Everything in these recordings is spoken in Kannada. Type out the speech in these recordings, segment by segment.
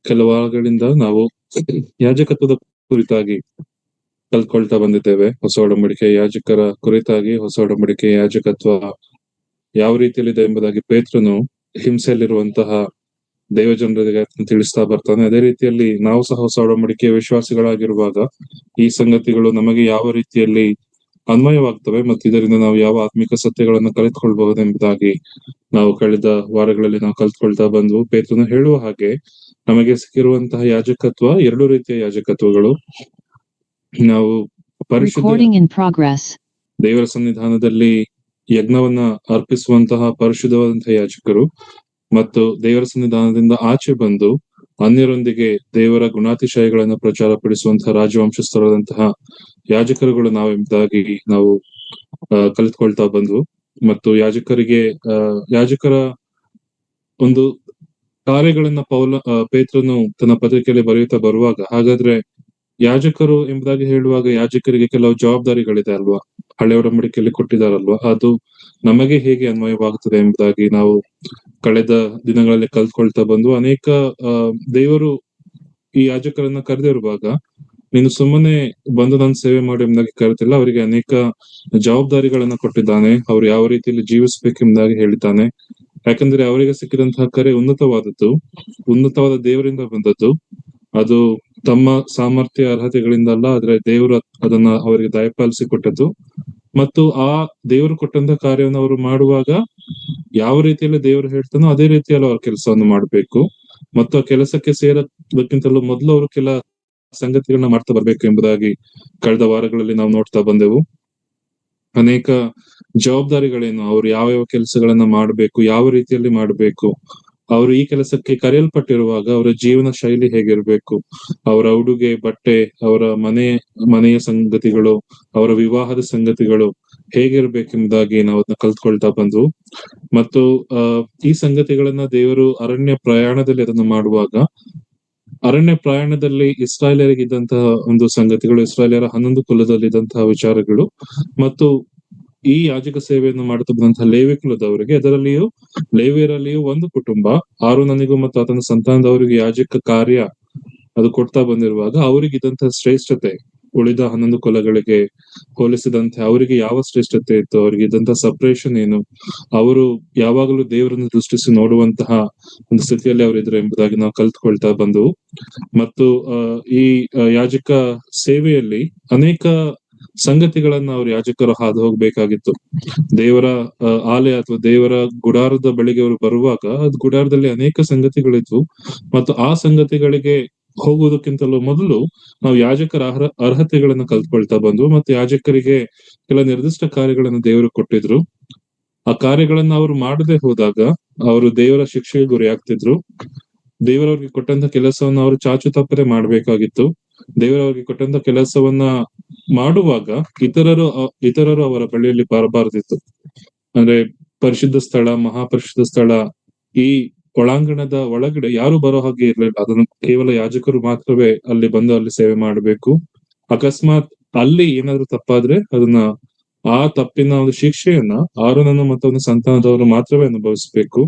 ಕೆಲವಾರಗಳಿಂದ ನಾವು ಯಾಜಕತ್ವದ ಕುರಿತಾಗಿ ಕಲ್ತ್ಕೊಳ್ತಾ ಬಂದಿದ್ದೇವೆ. ಹೊಸ ಒಡಂಬಡಿಕೆ ಯಾಜಕರ ಕುರಿತಾಗಿ ಹೊಸ ಒಡಂಬಡಿಕೆ ಯಾಜಕತ್ವ ಯಾವ ರೀತಿಯಲ್ಲಿದೆ ಎಂಬುದಾಗಿ ಪೇತ್ರನು ಹಿಂಸೆಯಲ್ಲಿರುವಂತಹ ದೇವಜನರಿಗೆ ತಿಳಿಸ್ತಾ ಬರ್ತಾನೆ. ಅದೇ ರೀತಿಯಲ್ಲಿ ನಾವು ಸಹ ಹೊಸ ಒಡಂಬಡಿಕೆಯ ವಿಶ್ವಾಸಿಗಳಾಗಿರುವಾಗ ಈ ಸಂಗತಿಗಳು ನಮಗೆ ಯಾವ ರೀತಿಯಲ್ಲಿ ಅನ್ವಯವಾಗ್ತವೆ ಮತ್ತು ಇದರಿಂದ ನಾವು ಯಾವ ಆತ್ಮಿಕ ಸತ್ಯಗಳನ್ನು ಕಲಿತ್ಕೊಳ್ಬಹುದೆಂಬುದಾಗಿ ನಾವು ಕಳೆದ ವಾರಗಳಲ್ಲಿ ನಾವು ಕಲ್ತ್ಕೊಳ್ತಾ ಬಂದ್ವು. ಪೇತ್ರನು ಹೇಳುವ ಹಾಗೆ ನಮಗೆ ಸಿಕ್ಕಿರುವಂತಹ ಯಾಜಕತ್ವ ಎರಡು ರೀತಿಯ ಯಾಜಕತ್ವಗಳು. ನಾವು ಪರಿಶುದ್ಧ ದೇವರ ಸನ್ನಿಧಾನದಲ್ಲಿ ಯಜ್ಞವನ್ನ ಅರ್ಪಿಸುವಂತಹ ಪರಿಶುದ್ಧವಾದಂತಹ ಯಾಜಕರು ಮತ್ತು ದೇವರ ಸನ್ನಿಧಾನದಿಂದ ಆಚೆ ಬಂದು ಅನ್ಯರೊಂದಿಗೆ ದೇವರ ಗುಣಾತಿಶಯಗಳನ್ನು ಪ್ರಚಾರ ಪಡಿಸುವಂತಹ ರಾಜವಂಶಸ್ಥರಾದಂತಹ ಯಾಜಕರುಗಳು ನಾವೆಂಬುದಾಗಿ ನಾವು ಕಲಿತ್ಕೊಳ್ತಾ ಬಂದ್ವು. ಮತ್ತು ಯಾಜಕರ ಒಂದು ಕಾರ್ಯಗಳನ್ನ ಪೇತ್ರನು ತನ್ನ ಪತ್ರಿಕೆಯಲ್ಲಿ ಬರೆಯುತ್ತಾ ಬರುವಾಗ, ಹಾಗಾದ್ರೆ ಯಾಜಕರು ಎಂಬುದಾಗಿ ಹೇಳುವಾಗ ಯಾಜಕರಿಗೆ ಕೆಲವು ಜವಾಬ್ದಾರಿಗಳಿದೆ ಅಲ್ವಾ, ಹಳೆ ಒಡಂಬಡಿಕೆಯಲ್ಲಿ ಕೊಟ್ಟಿದಾರಲ್ವಾ, ಅದು ನಮಗೆ ಹೇಗೆ ಅನ್ವಯವಾಗುತ್ತದೆ ಎಂಬುದಾಗಿ ನಾವು ಕಳೆದ ದಿನಗಳಲ್ಲಿ ಕಲ್ತ್ಕೊಳ್ತಾ ಬಂದು ಅನೇಕ ದೇವರು ಈ ಯಾಜಕರನ್ನ ಕರೆದಿರುವಾಗ ನೀನು ಸುಮ್ಮನೆ ಬಂದು ನಾನು ಸೇವೆ ಮಾಡಿ ಎಂಬುದಾಗಿ ಕರೆತಿಲ್ಲ, ಅವರಿಗೆ ಅನೇಕ ಜವಾಬ್ದಾರಿಗಳನ್ನ ಕೊಟ್ಟಿದ್ದಾನೆ. ಅವ್ರು ಯಾವ ರೀತಿಯಲ್ಲಿ ಜೀವಿಸ್ಬೇಕೆಂಬುದಾಗಿ ಹೇಳಿದ್ದಾನೆ. ಯಾಕಂದ್ರೆ ಅವರಿಗೆ ಸಿಕ್ಕಿದಂತಹ ಕರೆ ಉನ್ನತವಾದ ದೇವರಿಂದ ಬಂದದ್ದು. ಅದು ತಮ್ಮ ಸಾಮರ್ಥ್ಯ ಅರ್ಹತೆಗಳಿಂದ ಅಲ್ಲ, ಆದ್ರೆ ದೇವರು ಅದನ್ನ ಅವರಿಗೆ ದಯಪಾಲಿಸಿ ಕೊಟ್ಟದ್ದು. ಮತ್ತು ಆ ದೇವರು ಕೊಟ್ಟಂತಹ ಕಾರ್ಯವನ್ನು ಅವರು ಮಾಡುವಾಗ ಯಾವ ರೀತಿಯಲ್ಲಿ ದೇವರು ಹೇಳ್ತಾನೋ ಅದೇ ರೀತಿಯಲ್ಲಿ ಅವ್ರ ಕೆಲಸವನ್ನು ಮಾಡ್ಬೇಕು. ಮತ್ತು ಆ ಕೆಲಸಕ್ಕೆ ಸೇರೋದಕ್ಕಿಂತಲೂ ಮೊದಲು ಅವರು ಕೆಲ ಸಂಗತಿಗಳನ್ನ ಮಾಡ್ತಾ ಬರ್ಬೇಕು ಎಂಬುದಾಗಿ ಕಳೆದ ವಾರಗಳಲ್ಲಿ ನಾವು ನೋಡ್ತಾ ಬಂದೆವು. ಅನೇಕ ಜವಾಬ್ದಾರಿಗಳೇನು, ಅವ್ರು ಯಾವ ಕೆಲಸಗಳನ್ನ ಮಾಡ್ಬೇಕು, ಯಾವ ರೀತಿಯಲ್ಲಿ ಮಾಡ್ಬೇಕು, ಅವರು ಈ ಕೆಲಸಕ್ಕೆ ಕರೆಯಲ್ಪಟ್ಟಿರುವಾಗ ಅವರ ಜೀವನ ಶೈಲಿ ಹೇಗಿರ್ಬೇಕು, ಅವರ ಉಡುಗೆ ಬಟ್ಟೆ, ಅವರ ಮನೆಯ ಸಂಗತಿಗಳು, ಅವರ ವಿವಾಹದ ಸಂಗತಿಗಳು ಹೇಗಿರ್ಬೇಕೆಂಬುದಾಗಿ ನಾವು ಅದನ್ನ ಕಲ್ತ್ಕೊಳ್ತಾ ಬಂದ್ವು. ಮತ್ತು ಈ ಸಂಗತಿಗಳನ್ನ ದೇವರು ಅರಣ್ಯ ಪ್ರಯಾಣದಲ್ಲಿ ಅದನ್ನು ಮಾಡುವಾಗ, ಅರಣ್ಯ ಪ್ರಯಾಣದಲ್ಲಿ ಇಸ್ರಾಯೇಲರಿಗಿದ್ದಂತಹ ಒಂದು ಸಂಗತಿಗಳು, ಇಸ್ರಾಯೇಲರ 11 ಕುಲದಲ್ಲಿದ್ದಂತಹ ವಿಚಾರಗಳು, ಮತ್ತು ಈ ಯಾಜಕ ಸೇವೆಯನ್ನು ಮಾಡುತ್ತಾ ಬಂದಂತಹ ಲೇವಿ ಕುಲದವರಿಗೆ, ಲೇವಿಯರಲ್ಲಿಯೂ ಒಂದು ಕುಟುಂಬ, ಆರೋನನಿಗೂ ಮತ್ತು ಆತನ ಸಂತಾನದವರಿಗೆ ಯಾಜಕ ಕಾರ್ಯ ಅದು ಕೊಡ್ತಾ ಬಂದಿರುವಾಗ ಅವರಿಗಿದ್ದಂತಹ ಶ್ರೇಷ್ಠತೆ ಉಳಿದ 11 ಕುಲಗಳಿಗೆ ಹೋಲಿಸಿದಂತೆ ಅವರಿಗೆ ಯಾವ ಶ್ರೇಷ್ಠತೆ ಇತ್ತು, ಅವರಿಗೆ ಇದ್ದಂತಹ ಸಪರೇಷನ್ ಏನು, ಅವರು ಯಾವಾಗಲೂ ದೇವರನ್ನು ದೃಷ್ಟಿಸಿ ನೋಡುವಂತಹ ಒಂದು ಸ್ಥಿತಿಯಲ್ಲಿ ಅವರಿದ್ರು ಎಂಬುದಾಗಿ ನಾವು ಕಲ್ತ್ಕೊಳ್ತಾ ಬಂದವು. ಮತ್ತು ಈ ಯಾಜಕ ಸೇವೆಯಲ್ಲಿ ಅನೇಕ ಸಂಗತಿಗಳನ್ನ ಅವರು ಯಾಜಕರು ಹಾದು ಹೋಗ್ಬೇಕಾಗಿತ್ತು. ದೇವರ ಆಲಯ ಅಥವಾ ದೇವರ ಗುಡಾರದ ಬಳಿಗೆ ಅವರು ಬರುವಾಗ ಅದು ಗುಡಾರದಲ್ಲಿ ಅನೇಕ ಸಂಗತಿಗಳಿದ್ವು. ಮತ್ತು ಆ ಸಂಗತಿಗಳಿಗೆ ಹೋಗುವುದಕ್ಕಿಂತಲೂ ಮೊದಲು ನಾವು ಯಾಜಕರ ಅರ್ಹತೆಗಳನ್ನ ಕಲ್ತ್ಕೊಳ್ತಾ ಬಂದ್ವು. ಮತ್ತು ಯಾಜಕರಿಗೆ ಕೆಲ ನಿರ್ದಿಷ್ಟ ಕಾರ್ಯಗಳನ್ನು ದೇವರು ಕೊಟ್ಟಿದ್ರು. ಆ ಕಾರ್ಯಗಳನ್ನ ಅವರು ಮಾಡದೆ ಹೋದಾಗ ಅವರು ದೇವರ ಶಿಕ್ಷೆಗೆ ಗುರಿಯಾಗ್ತಿದ್ರು. ದೇವರವ್ರಿಗೆ ಕೊಟ್ಟಂತ ಕೆಲಸವನ್ನ ಅವರು ಚಾಚು ತಪ್ಪದೆ ಮಾಡ್ಬೇಕಾಗಿತ್ತು. ದೇವರವ್ರಿಗೆ ಕೊಟ್ಟಂತ ಕೆಲಸವನ್ನ ಮಾಡುವಾಗ ಇತರರು ಅವರ ಬಳಿಯಲ್ಲಿ ಬರಬಾರದಿತ್ತು. ಅಂದ್ರೆ ಪರಿಶುದ್ಧ ಸ್ಥಳ, ಮಹಾಪರಿಶುದ್ಧ ಸ್ಥಳ, ಈ ಒಳಾಂಗಣದ ಒಳಗಡೆ ಯಾರು ಬರೋ ಹಾಗೆ ಇರ್ಲಿಲ್ಲ. ಅದನ್ನು ಕೇವಲ ಯಾಜಕರು ಮಾತ್ರವೇ ಅಲ್ಲಿ ಸೇವೆ ಮಾಡಬೇಕು. ಅಕಸ್ಮಾತ್ ಅಲ್ಲಿ ಏನಾದ್ರು ತಪ್ಪಾದ್ರೆ ಅದನ್ನ ಆ ತಪ್ಪಿನ ಒಂದು ಶಿಕ್ಷೆಯನ್ನ ಆರೋನನು ಮತ್ತು ಅವನ ಸಂತಾನದವರು ಮಾತ್ರವೇ ಅನುಭವಿಸ್ಬೇಕು.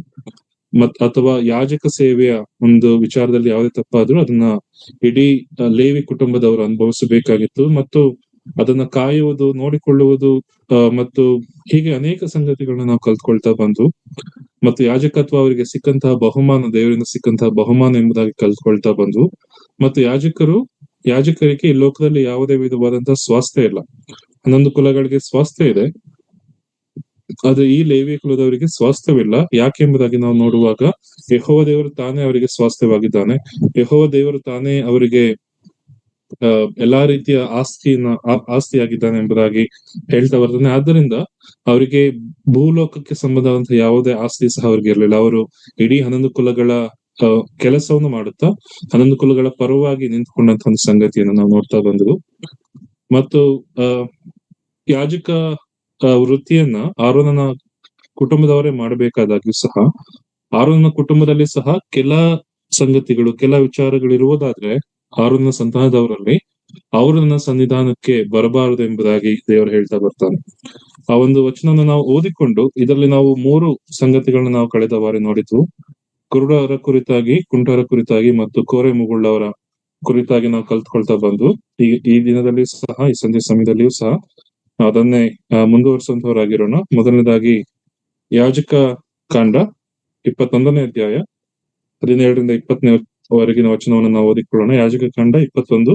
ಅಥವಾ ಯಾಜಕ ಸೇವೆಯ ಒಂದು ವಿಚಾರದಲ್ಲಿ ಯಾವುದೇ ತಪ್ಪಾದ್ರೂ ಅದನ್ನ ಇಡೀ ಲೇವಿ ಕುಟುಂಬದವರು ಅನುಭವಿಸಬೇಕಾಗಿತ್ತು. ಮತ್ತು ಅದನ್ನ ಕಾಯುವುದು, ನೋಡಿಕೊಳ್ಳುವುದು ಮತ್ತು ಹೀಗೆ ಅನೇಕ ಸಂಗತಿಗಳನ್ನ ನಾವು ಕಲ್ತ್ಕೊಳ್ತಾ ಬಂದು, ಮತ್ತು ಯಾಜಕತ್ವ ಅವರಿಗೆ ಸಿಕ್ಕಂತಹ ಬಹುಮಾನ, ದೇವರಿಂದ ಸಿಕ್ಕಂತಹ ಬಹುಮಾನ ಎಂಬುದಾಗಿ ಕಲ್ತ್ಕೊಳ್ತಾ ಬಂದು. ಮತ್ತು ಯಾಜಕರಿಗೆ ಈ ಲೋಕದಲ್ಲಿ ಯಾವುದೇ ವಿಧವಾದಂತಹ ಸ್ವಾಸ್ಥ್ಯ ಇಲ್ಲ. 11 ಕುಲಗಳಿಗೆ ಸ್ವಾಸ್ಥ್ಯ ಇದೆ, ಆದ್ರೆ ಈ ಲೇವಿ ಕುಲದವರಿಗೆ ಸ್ವಾಸ್ಥ್ಯವಿಲ್ಲ. ಯಾಕೆಂಬುದಾಗಿ ನಾವು ನೋಡುವಾಗ ಯೆಹೋವ ದೇವರು ತಾನೇ ಅವರಿಗೆ ಸ್ವಾಸ್ಥ್ಯವಾಗಿದ್ದಾನೆ. ಯೆಹೋವ ದೇವರು ತಾನೇ ಅವರಿಗೆ ಎಲ್ಲಾ ರೀತಿಯ ಆಸ್ತಿಯಾಗಿದ್ದಾನೆ ಎಂಬುದಾಗಿ ಹೇಳ್ತಾ ಬರ್ತಾನೆ. ಆದ್ದರಿಂದ ಅವರಿಗೆ ಭೂಲೋಕಕ್ಕೆ ಸಂಬಂಧವಂತ ಯಾವುದೇ ಆಸ್ತಿ ಸಹ ಅವ್ರಿಗೆ ಇರಲಿಲ್ಲ. ಅವರು ಇಡೀ 11 ಕುಲಗಳ ಕೆಲಸವನ್ನು ಮಾಡುತ್ತಾ 11 ಕುಲಗಳ ಪರವಾಗಿ ನಿಂತ್ಕೊಂಡಂತ ಒಂದು ಸಂಗತಿಯನ್ನು ನಾವು ನೋಡ್ತಾ ಬಂದೆವು. ಮತ್ತು ಯಾಜಕ ವೃತ್ತಿಯನ್ನ ಆರೋನನ ಕುಟುಂಬದವರೇ ಮಾಡಬೇಕಾದಾಗ್ಯೂ ಸಹ, ಆರೋನನ ಕುಟುಂಬದಲ್ಲಿ ಸಹ ಕೆಲ ಸಂಗತಿಗಳು, ಕೆಲ ವಿಚಾರಗಳಿರುವುದಾದ್ರೆ ಆರೋನನ ಸಂತಾನದವರಲ್ಲಿ ಅವರು ನನ್ನ ಸನ್ನಿಧಾನಕ್ಕೆ ಬರಬಾರದು ಎಂಬುದಾಗಿ ದೇವರು ಹೇಳ್ತಾ ಬರ್ತಾನೆ. ಆ ಒಂದು ವಚನವನ್ನು ನಾವು ಓದಿಕೊಂಡು ಇದರಲ್ಲಿ ನಾವು 3 ಸಂಗತಿಗಳನ್ನ ನಾವು ಕಳೆದ ಬಾರಿ ನೋಡಿದ್ವು. ಕುರುಡರ ಕುರಿತಾಗಿ, ಕುಂಟರ ಕುರಿತಾಗಿ ಮತ್ತು ಕೋರೆ ಮುಗುಳ್ಳವರ ಕುರಿತಾಗಿ ನಾವು ಕಲ್ತ್ಕೊಳ್ತಾ ಬಂದು ಈ ದಿನದಲ್ಲಿ ಸಹ, ಈ ಸಂಜೆ ಸಮಯದಲ್ಲಿಯೂ ಸಹ ಅದನ್ನೇ ಮುಂದುವರಿಸುವಂತವರಾಗಿರೋಣ. ಮೊದಲನೇದಾಗಿ ಯಾಜಕ ಕಾಂಡ 21ನೇ ಅಧ್ಯಾಯ 17ರಿಂದ 20ನೇ ವರೆಗಿನ ವಚನವನ್ನು ನಾವು ಓದಿಕೊಳ್ಳೋಣ. ಯಾಜಕ ಕಾಂಡ 21,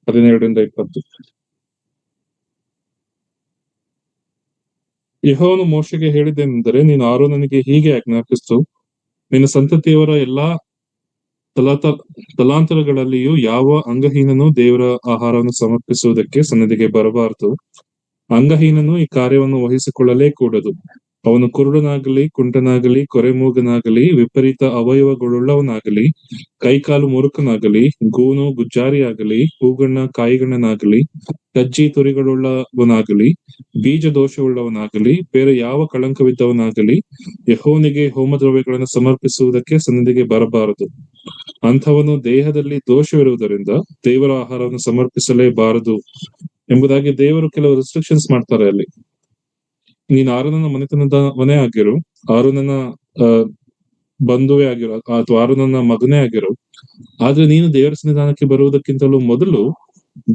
17ರಿಂದ 20. ಯೆಹೋವನು ಮೋಶೆಗೆ ಹೇಳಿದ್ದೇನೆಂದರೆ, ನೀನು ಆರೋನನಿಗೆ ಹೀಗೆ ಆಜ್ಞಾಪಿಸು, ನಿನ್ನ ಸಂತತಿಯವರ ಎಲ್ಲಾ ತಲಾಂತರಗಳಲ್ಲಿಯೂ ಯಾವ ಅಂಗಹೀನನು ದೇವರ ಆಹಾರವನ್ನು ಸಮರ್ಪಿಸುವುದಕ್ಕೆ ಸನ್ನಿಧಿಗೆ ಬರಬಾರದು. ಅಂಗಹೀನನು ಈ ಕಾರ್ಯವನ್ನು ವಹಿಸಿಕೊಳ್ಳಲೇ ಕೂಡದು. ಅವನು ಕುರುಡನಾಗಲಿ, ಕುಂಟನಾಗಲಿ, ಕೊರೆಮೂಗನಾಗಲಿ, ವಿಪರೀತ ಅವಯವಗಳುಳ್ಳವನಾಗಲಿ, ಕೈಕಾಲು ಮುರುಕನಾಗಲಿ, ಗೂನು ಗುಜ್ಜಾರಿಯಾಗಲಿ, ಹೂಗಣ್ಣ ಕಾಯಿಗಣ್ಣನಾಗಲಿ, ಕಜ್ಜಿ ತುರಿಗಳುಳ್ಳವನಾಗಲಿ, ಬೀಜ ದೋಷವುಳ್ಳವನಾಗಲಿ, ಬೇರೆ ಯಾವ ಕಳಂಕವಿದ್ದವನಾಗಲಿ ಯೆಹೋವನಿಗೆ ಹೋಮದ್ರವ್ಯಗಳನ್ನು ಸಮರ್ಪಿಸುವುದಕ್ಕೆ ಸನ್ನಿಧಿಗೆ ಬರಬಾರದು. ಅಂಥವನು ದೇಹದಲ್ಲಿ ದೋಷವಿರುವುದರಿಂದ ದೇವರ ಆಹಾರವನ್ನು ಸಮರ್ಪಿಸಲೇಬಾರದು ಎಂಬುದಾಗಿ ದೇವರು ಕೆಲವು ರೆಸ್ಟ್ರಿಕ್ಷನ್ಸ್ ಮಾಡ್ತಾರೆ. ಅಲ್ಲಿ ನೀನು ಆರೋನನ ಮನೆತನದವನೇ ಆಗಿರು, ಆರೋನನ ಬಂಧುವೇ ಆಗಿರೋ, ಅಥವಾ ಆರೋನನ ಮಗನೇ ಆಗಿರು. ಆದ್ರೆ ನೀನು ದೇವರ ಸನ್ನಿಧಾನಕ್ಕೆ ಬರುವುದಕ್ಕಿಂತಲೂ ಮೊದಲು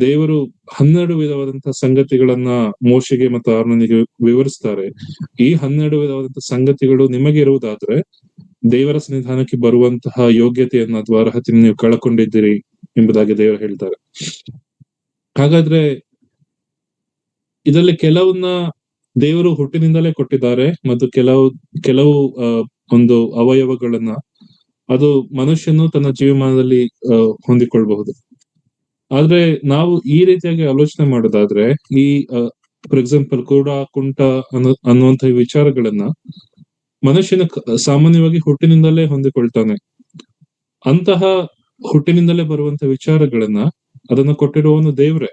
ದೇವರು 12 ವಿಧವಾದಂತಹ ಸಂಗತಿಗಳನ್ನ ಮೋಶೆಗೆ ಮತ್ತು ಆರೋನನಿಗೆ ವಿವರಿಸ್ತಾರೆ. ಈ 12 ವಿಧವಾದಂತಹ ಸಂಗತಿಗಳು ನಿಮಗೆ ಇರುವುದಾದ್ರೆ ದೇವರ ಸನ್ನಿಧಾನಕ್ಕೆ ಬರುವಂತಹ ಯೋಗ್ಯತೆಯನ್ನ ಅಥವಾ ಅರ್ಹತೆಯನ್ನು ನೀವು ಕಳ್ಕೊಂಡಿದ್ದೀರಿ ಎಂಬುದಾಗಿ ದೇವರು ಹೇಳ್ತಾರೆ. ಹಾಗಾದ್ರೆ ಇದರಲ್ಲಿ ಕೆಲವನ್ನ ದೇವರು ಹುಟ್ಟಿನಿಂದಲೇ ಕೊಟ್ಟಿದ್ದಾರೆ ಮತ್ತು ಕೆಲವು ಒಂದು ಅವಯವಗಳನ್ನ ಅದು ಮನುಷ್ಯನು ತನ್ನ ಜೀವಮಾನದಲ್ಲಿ ಹೊಂದಿಕೊಳ್ಬಹುದು. ಆದ್ರೆ ನಾವು ಈ ರೀತಿಯಾಗಿ ಆಲೋಚನೆ ಮಾಡೋದಾದ್ರೆ, ಈ ಫಾರ್ ಎಕ್ಸಾಂಪಲ್ ಕುರುಡ, ಕುಂಟ ಅನ್ನುವಂತಹ ವಿಚಾರಗಳನ್ನ ಮನುಷ್ಯನ ಸಾಮಾನ್ಯವಾಗಿ ಹುಟ್ಟಿನಿಂದಲೇ ಹೊಂದಿಕೊಳ್ತಾನೆ. ಅಂತಹ ಹುಟ್ಟಿನಿಂದಲೇ ಬರುವಂತಹ ವಿಚಾರಗಳನ್ನ ಅದನ್ನ ಕೊಟ್ಟಿರುವವನು ದೇವ್ರೆ.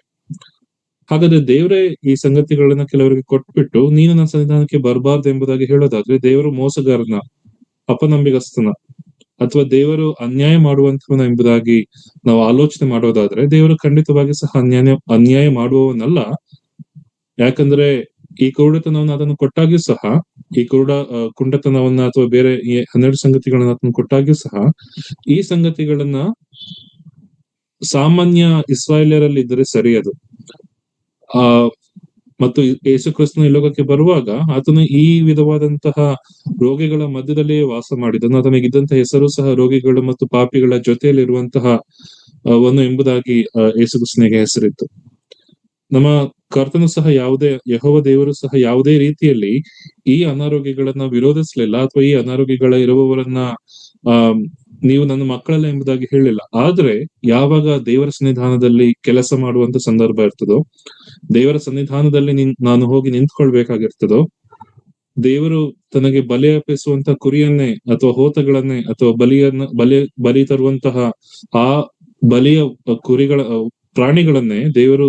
ಹಾಗಾದ್ರೆ ದೇವರೇ ಈ ಸಂಗತಿಗಳನ್ನ ಕೆಲವರಿಗೆ ಕೊಟ್ಬಿಟ್ಟು ನೀನು ನನ್ನ ಸನ್ನಿಧಾನಕ್ಕೆ ಬರಬಾರ್ದು ಎಂಬುದಾಗಿ ಹೇಳೋದಾದ್ರೆ ದೇವರು ಮೋಸಗಾರನ, ಅಪನಂಬಿಗಸ್ತನ, ಅಥವಾ ದೇವರು ಅನ್ಯಾಯ ಮಾಡುವಂತವನ ಎಂಬುದಾಗಿ ನಾವು ಆಲೋಚನೆ ಮಾಡೋದಾದ್ರೆ ದೇವರು ಖಂಡಿತವಾಗಿ ಸಹ ಅನ್ಯಾಯ ಮಾಡುವವನಲ್ಲ. ಯಾಕಂದ್ರೆ ಈ ಕುರುಡತನವನ್ನ ಅದನ್ನು ಕೊಟ್ಟಾಗ್ಯೂ ಸಹ, ಈ ಕುಂಟತನವನ್ನ ಅಥವಾ ಬೇರೆ 12 ಸಂಗತಿಗಳನ್ನ ಅದನ್ನು ಕೊಟ್ಟಾಗ್ಯೂ ಸಹ ಈ ಸಂಗತಿಗಳನ್ನ ಸಾಮಾನ್ಯ ಇಸ್ರಾಯೇಲ್ಯರಲ್ಲಿ ಇದ್ದರೆ ಸರಿಯದು. ಮತ್ತು ಯೇಸು ಕ್ರಿಸ್ತನು ಈ ಲೋಕಕ್ಕೆ ಬರುವಾಗ ಆತನು ಈ ವಿಧವಾದಂತಹ ರೋಗಿಗಳ ಮಧ್ಯದಲ್ಲಿಯೇ ವಾಸ ಮಾಡಿದನು. ಆತನಿಗಿದ್ದಂತಹ ಹೆಸರು ಸಹ ರೋಗಿಗಳು ಮತ್ತು ಪಾಪಿಗಳ ಜೊತೆಯಲ್ಲಿರುವಂತಹ ವನು ಎಂಬುದಾಗಿ ಯೇಸು ಕ್ರಿಸ್ತನಿಗೆ ಹೆಸರಿತ್ತು. ನಮ್ಮ ಕರ್ತನು ಸಹ ಯೆಹೋವ ದೇವರು ಸಹ ಯಾವುದೇ ರೀತಿಯಲ್ಲಿ ಈ ಅನಾರೋಗ್ಯಗಳನ್ನ ವಿರೋಧಿಸ್ಲಿಲ್ಲ, ಅಥವಾ ಈ ಅನಾರೋಗ್ಯಗಳ ಇರುವವರನ್ನ ನೀವು ನನ್ನ ಮಕ್ಕಳಲ್ಲ ಎಂಬುದಾಗಿ ಹೇಳಿಲ್ಲ. ಆದ್ರೆ ಯಾವಾಗ ದೇವರ ಸನ್ನಿಧಾನದಲ್ಲಿ ಕೆಲಸ ಮಾಡುವಂತ ಸಂದರ್ಭ ಇರ್ತದೋ, ದೇವರ ಸನ್ನಿಧಾನದಲ್ಲಿ ನಾನು ಹೋಗಿ ನಿಂತ್ಕೊಳ್ಬೇಕಾಗಿರ್ತದೋ, ದೇವರು ತನಗೆ ಬಲಿ ಅರ್ಪಿಸುವಂತ ಕುರಿಯನ್ನೇ ಅಥವಾ ಹೋತಗಳನ್ನೇ ಅಥವಾ ಬಲಿ ತರುವಂತಹ ಆ ಬಲಿಯ ಕುರಿಗಳ ಪ್ರಾಣಿಗಳನ್ನೇ ದೇವರು